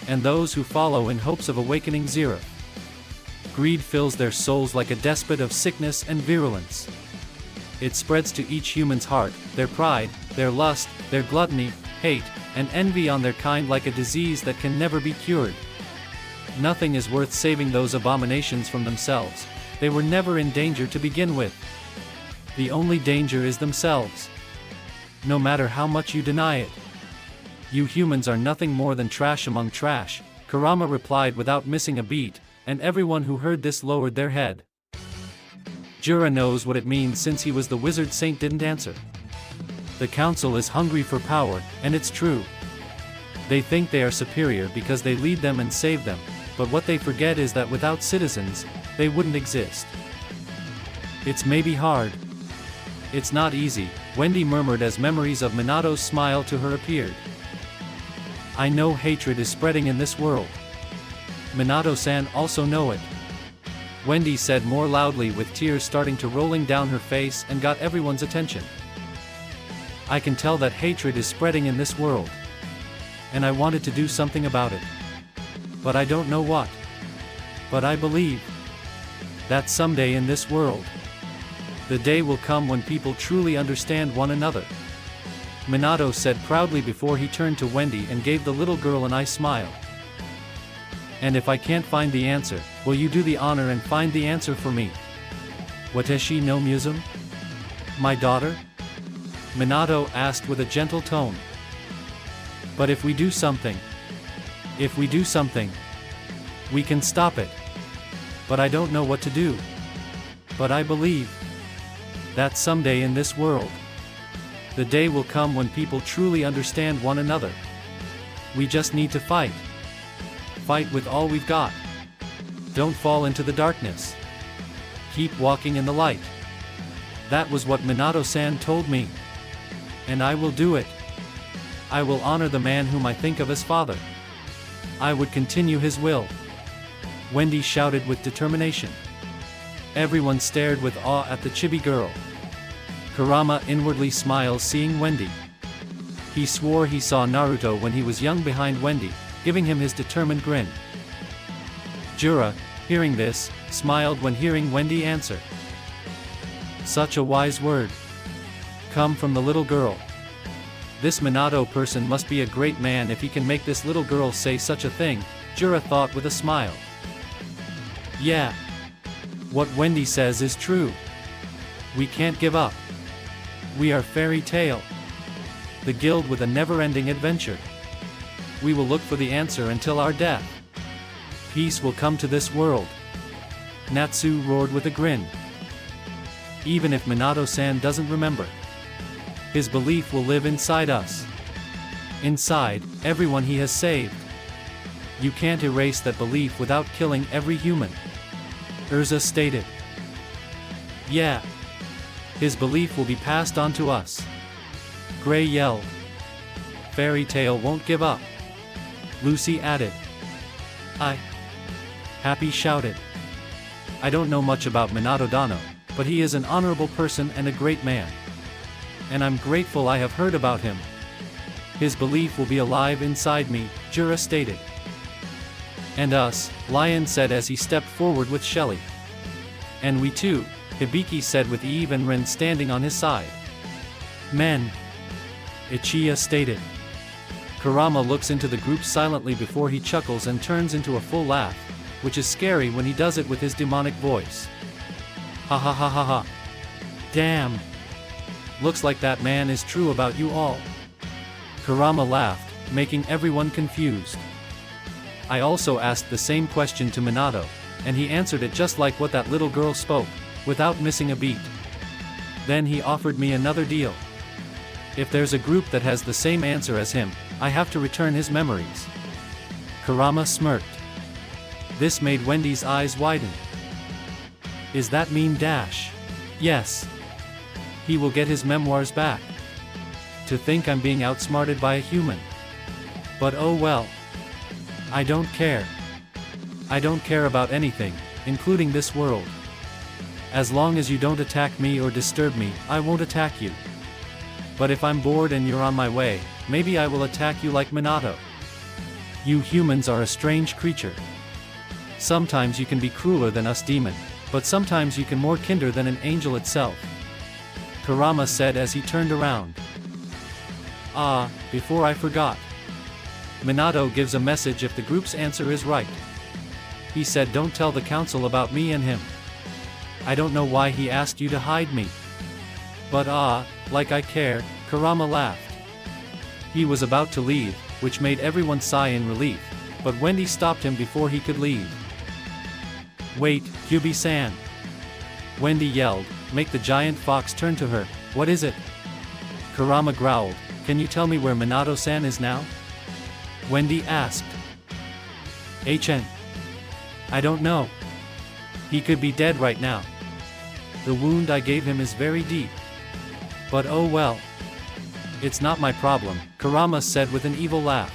and those who follow in hopes of awakening Zero. Greed fills their souls like a despot of sickness and virulence. It spreads to each human's heart, their pride, their lust, their gluttony, hate, and envy on their kind like a disease that can never be cured. Nothing is worth saving those abominations from themselves. They were never in danger to begin with. The only danger is themselves. no matter how much you deny it. You humans are nothing more than trash among trash, Kurama replied without missing a beat, and everyone who heard this lowered their head. Jura knows what it means since he was the wizard saint didn't answer. The council is hungry for power, and it's true. They think they are superior because they lead them and save them, but what they forget is that without citizens, they wouldn't exist. It's maybe hard. It's not easy, Wendy murmured as memories of Minato's smile to her appeared. I know hatred is spreading in this world. Minato-san also know it. Wendy said more loudly with tears starting to rolling down her face and got everyone's attention. I can tell that hatred is spreading in this world. And I wanted to do something about it. But I don't know what. But I believe that someday in this world, the day will come when people truly understand one another. Minato said proudly before he turned to Wendy and gave the little girl a nice smile. And if I can't find the answer, will you do the honor and find the answer for me? Watashi no Musum? My daughter? Minato asked with a gentle tone. But if we do something, we can stop it. But I don't know what to do. But I believe that someday in this world, the day will come when people truly understand one another. We just need to fight. Fight with all we've got. Don't fall into the darkness. Keep walking in the light. That was what Minato-san told me. And I will do it. I will honor the man whom I think of as father. I would continue his will. Wendy shouted with determination. Everyone stared with awe at the chibi girl. Kurama inwardly smiles seeing Wendy. He swore he saw Naruto when he was young behind Wendy, giving him his determined grin. Jura, hearing this, smiled when hearing Wendy answer. Such a wise word. Come from the little girl. This Minato person must be a great man if he can make this little girl say such a thing, Jura thought with a smile. Yeah. What Wendy says is true. We can't give up. We are Fairy Tail. The guild with a never-ending adventure. We will look for the answer until our death. Peace will come to this world. Natsu roared with a grin. Even if Minato-san doesn't remember, his belief will live inside us. Inside everyone he has saved. You can't erase that belief without killing every human. Urza stated. Yeah. His belief will be passed on to us. Gray yelled. Fairy Tail won't give up. Lucy added. Happy shouted. I don't know much about Minato Dano, but he is an honorable person and a great man. And I'm grateful I have heard about him. His belief will be alive inside me, Jura stated. And us, Lion said as he stepped forward with Shelly. And we too, Hibiki said with Eve and Rin standing on his side. Men. Ichiya stated. Kurama looks into the group silently before he chuckles and turns into a full laugh, which is scary when he does it with his demonic voice. Ha ha ha ha ha. Damn. Looks like that man is true about you all. Kurama laughed, making everyone confused. I also asked the same question to Minato, and he answered it just like what that little girl spoke, without missing a beat. Then he offered me another deal. If there's a group that has the same answer as him, I have to return his memories. Kurama smirked. This made Wendy's eyes widen. Is that mean dash? Yes. He will get his memoirs back. To think I'm being outsmarted by a human. But oh well. I don't care. I don't care about anything, including this world. As long as you don't attack me or disturb me, I won't attack you. But if I'm bored and you're on my way, maybe I will attack you like Minato. You humans are a strange creature. Sometimes you can be crueler than us demon, but sometimes you can more kinder than an angel itself. Kurama said as he turned around. Before I forgot. Minato gives a message if the group's answer is right. He said don't tell the council about me and him. I don't know why he asked you to hide me. But like I care, Kurama laughed. He was about to leave, which made everyone sigh in relief, but Wendy stopped him before he could leave. Wait, Juubi-san. Wendy yelled, make the giant fox turn to her. What is it? Kurama growled, can you tell me where Minato-san is now? Wendy asked. I don't know. He could be dead right now. The wound I gave him is very deep. But oh well. It's not my problem, Kurama said with an evil laugh.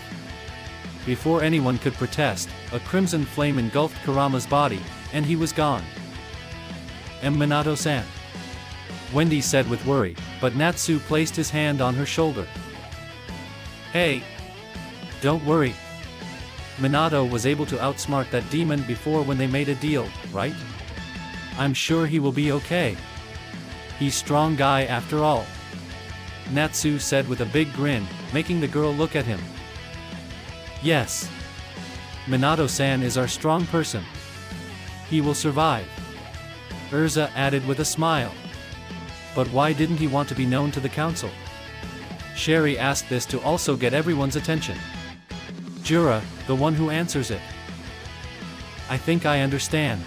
Before anyone could protest, a crimson flame engulfed Kurama's body, and he was gone. Minato-san? Wendy said with worry, but Natsu placed his hand on her shoulder. Hey! Don't worry. Minato was able to outsmart that demon before when they made a deal, right? I'm sure he will be okay. He's strong guy after all. Natsu said with a big grin, making the girl look at him. Yes. Minato-san is our strong person. He will survive. Urza added with a smile. But why didn't he want to be known to the council? Sherry asked this to also get everyone's attention. Jura, the one who answers it. I think I understand.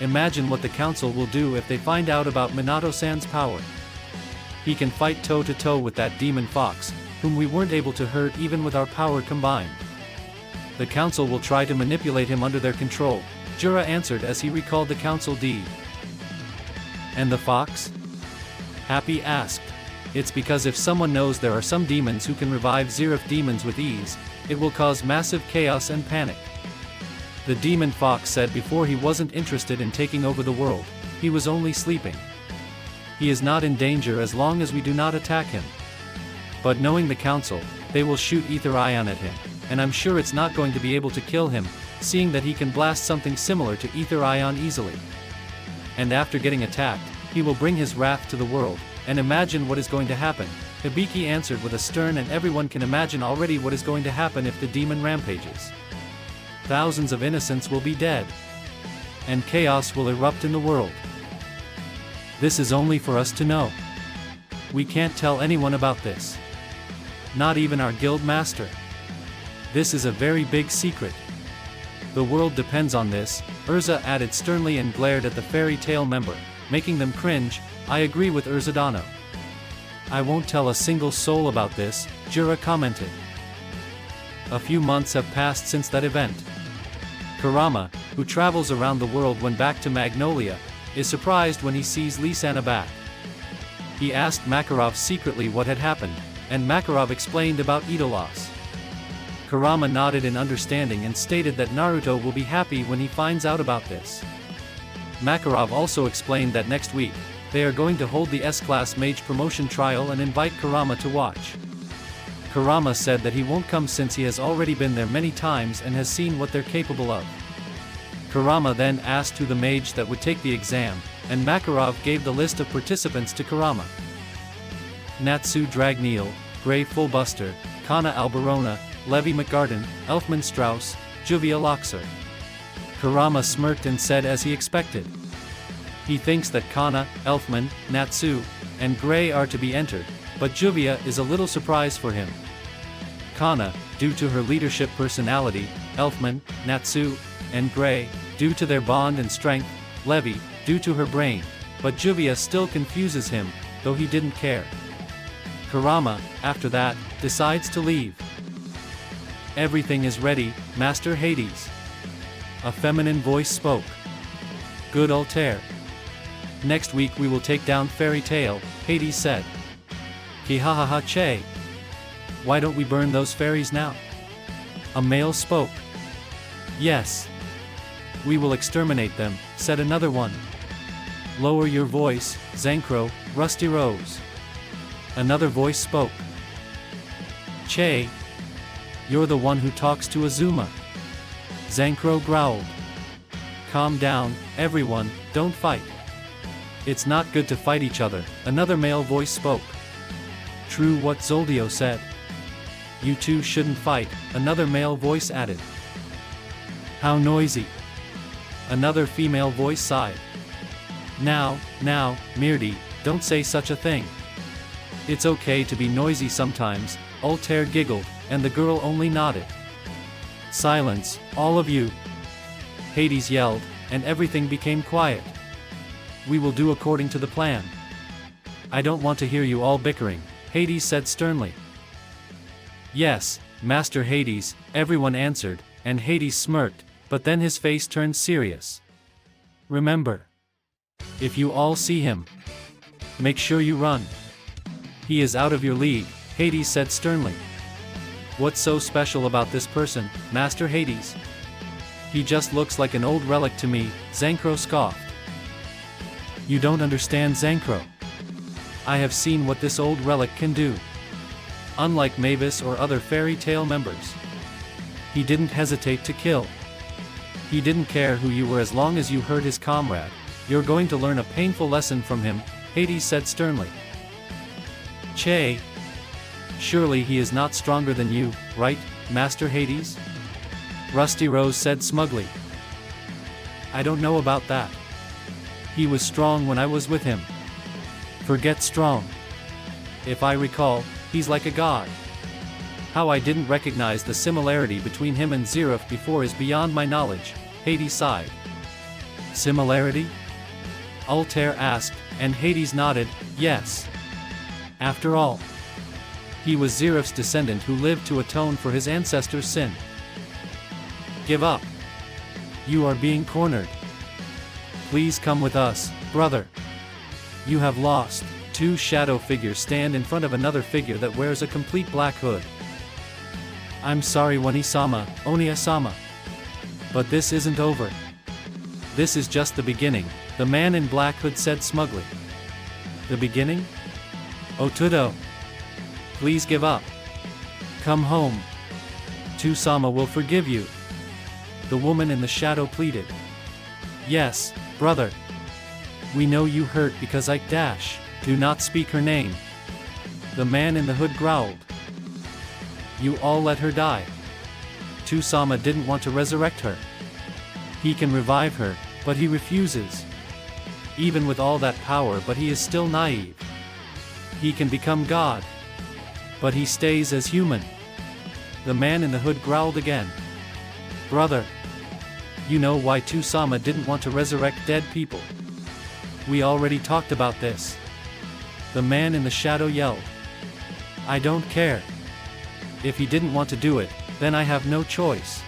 Imagine what the council will do if they find out about Minato-san's power. He can fight toe-to-toe with that demon fox, whom we weren't able to hurt even with our power combined. The council will try to manipulate him under their control, Jura answered as he recalled the council deed. And the fox? Happy asked. It's because if someone knows there are some demons who can revive Zerif demons with ease, it will cause massive chaos and panic. The demon fox said before he wasn't interested in taking over the world, he was only sleeping. He is not in danger as long as we do not attack him. But knowing the council, they will shoot ether ion at him, and I'm sure it's not going to be able to kill him, seeing that he can blast something similar to ether ion easily. And after getting attacked, he will bring his wrath to the world, and imagine what is going to happen. Hibiki answered with a stern, and everyone can imagine already what is going to happen if the demon rampages. Thousands of innocents will be dead. And chaos will erupt in the world. This is only for us to know. We can't tell anyone about this. Not even our guild master. This is a very big secret. The world depends on this, Urza added sternly and glared at the fairy tale member, making them cringe. I agree with Urzadano. I won't tell a single soul about this, Jura commented. A few months have passed since that event. Kurama, who travels around the world, went back to Magnolia, is surprised when he sees Lee-sana back. He asked Makarov secretly what had happened, and Makarov explained about Idolos. Kurama nodded in understanding and stated that Naruto will be happy when he finds out about this. Makarov also explained that next week, they are going to hold the S-Class Mage promotion trial and invite Kurama to watch. Kurama said that he won't come since he has already been there many times and has seen what they're capable of. Kurama then asked who the mage that would take the exam, and Makarov gave the list of participants to Kurama. Natsu Dragneel, Grey Fullbuster, Kana Alberona, Levi McGarden, Elfman Strauss, Juvia Loxer. Kurama smirked and said as he expected. He thinks that Kana, Elfman, Natsu, and Grey are to be entered, but Juvia is a little surprised for him. Kana, due to her leadership personality, Elfman, Natsu, and Grey, due to their bond and strength, Levi, due to her brain, but Juvia still confuses him, though he didn't care. Kurama, after that, decides to leave. Everything is ready, Master Hades. A feminine voice spoke. Good Altair. Next week we will take down Fairy Tail, Hades said. Kihahaha che. Why don't we burn those fairies now? A male spoke. Yes. We will exterminate them, said another one. Lower your voice, Zankro, Rusty Rose. Another voice spoke. Che. You're the one who talks to Azuma. Zankro growled. Calm down, everyone, don't fight. It's not good to fight each other, another male voice spoke. True what Zoldio said. You two shouldn't fight, another male voice added. How noisy. Another female voice sighed. Now, Mirdi, don't say such a thing. It's okay to be noisy sometimes, Altair giggled, and the girl only nodded. Silence, all of you. Hades yelled, and everything became quiet. We will do according to the plan. I don't want to hear you all bickering, Hades said sternly. Yes, Master Hades, everyone answered, and Hades smirked, but then his face turned serious. Remember. If you all see him, make sure you run. He is out of your league, Hades said sternly. What's so special about this person, Master Hades? He just looks like an old relic to me, Zancro scoffed. You don't understand Zancro. I have seen what this old relic can do. Unlike Mavis or other fairy tale members, he didn't hesitate to kill. He didn't care who you were as long as you hurt his comrade. You're going to learn a painful lesson from him, Hades said sternly. Che. Surely he is not stronger than you, right, Master Hades? Rusty Rose said smugly. I don't know about that. He was strong when I was with him. Forget strong. If I recall, he's like a god. How I didn't recognize the similarity between him and Zeref before is beyond my knowledge, Hades sighed. Similarity? Altair asked, and Hades nodded, yes. After all, he was Zeref's descendant who lived to atone for his ancestors' sin. Give up. You are being cornered. Please come with us, brother. You have lost. Two shadow figures stand in front of another figure that wears a complete black hood. I'm sorry Wani-sama, Onia-sama. But this isn't over. This is just the beginning, the man in black hood said smugly. The beginning? Otudo. Please give up. Come home. Two-sama will forgive you. The woman in the shadow pleaded. Yes, brother. We know you hurt because I dash. Do not speak her name. The man in the hood growled. You all let her die. Two-sama didn't want to resurrect her. He can revive her, but he refuses. Even with all that power, but he is still naive. He can become God. But he stays as human. The man in the hood growled again. Brother. You know why Two-sama didn't want to resurrect dead people. We already talked about this. The man in the shadow yelled. I don't care. If he didn't want to do it, then I have no choice.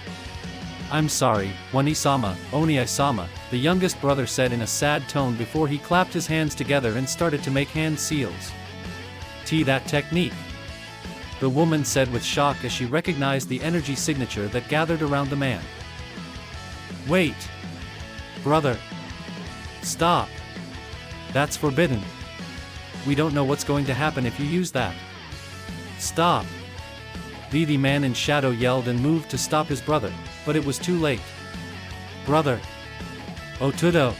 I'm sorry, Wani-sama, Onie-sama, the youngest brother said in a sad tone before he clapped his hands together and started to make hand seals. That technique. The woman said with shock as she recognized the energy signature that gathered around the man. Wait. Brother. Stop. That's forbidden. We don't know what's going to happen if you use that. Stop. The man in shadow yelled and moved to stop his brother, but it was too late. Brother. Otudo.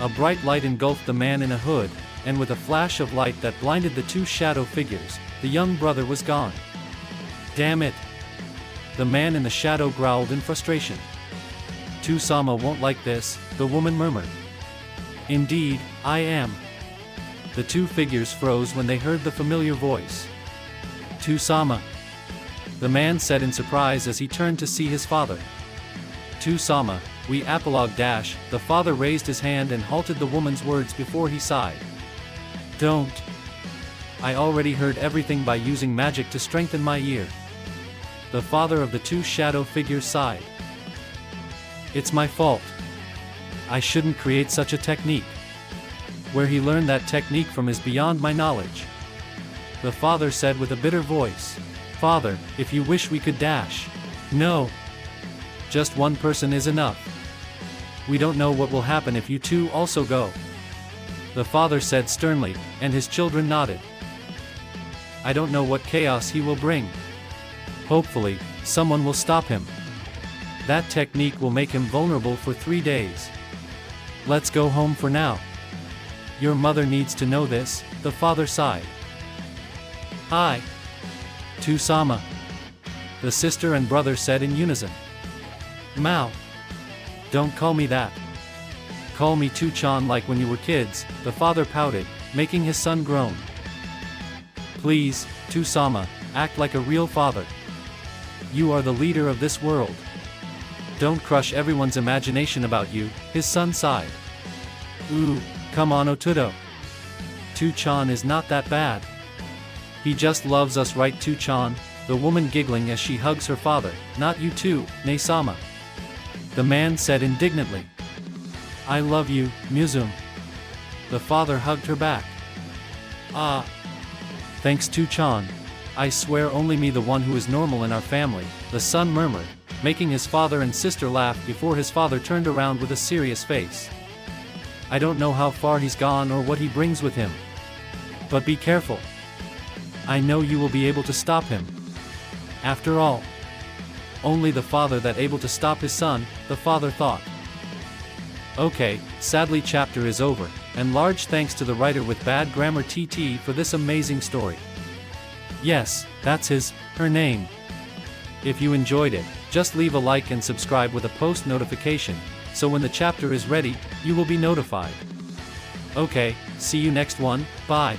A bright light engulfed the man in a hood, and with a flash of light that blinded the two shadow figures, the young brother was gone. Damn it. The man in the shadow growled in frustration. Two-sama won't like this, the woman murmured. Indeed, I am. The two figures froze when they heard the familiar voice. Two-sama. The man said in surprise as he turned to see his father. Two-sama, we apologue dash, the father raised his hand and halted the woman's words before he sighed. Don't. I already heard everything by using magic to strengthen my ear. The father of the two shadow figures sighed. It's my fault. I shouldn't create such a technique. Where he learned that technique from is beyond my knowledge. The father said with a bitter voice. Father, if you wish we could dash. No. Just one person is enough. We don't know what will happen if you two also go. The father said sternly, and his children nodded. I don't know what chaos he will bring. Hopefully, someone will stop him. That technique will make him vulnerable for 3 days. Let's go home for now. Your mother needs to know this, the father sighed. Hi. Two-sama. The sister and brother said in unison. Mao. Don't call me that. Call me Two-chan like when you were kids, the father pouted, making his son groan. Please, Tusama, act like a real father. You are the leader of this world. Don't crush everyone's imagination about you, his son sighed. Ooh, come on Otudo. Tu-chan is not that bad. He just loves us, right Tu-chan? The woman giggling as she hugs her father. Not you too, Ne-sama. The man said indignantly. I love you, Muzum. The father hugged her back. Ah. Thanks Tu-chan. I swear only me the one who is normal in our family, the son murmured, making his father and sister laugh before his father turned around with a serious face. I don't know how far he's gone or what he brings with him. But be careful. I know you will be able to stop him. After all, only the father that able to stop his son, the father thought. Okay, sadly chapter is over, and large thanks to the writer with bad grammar TT for this amazing story. Yes, that's her name. If you enjoyed it, just leave a like and subscribe with a post notification, so when the chapter is ready, you will be notified. Okay, see you next one, bye.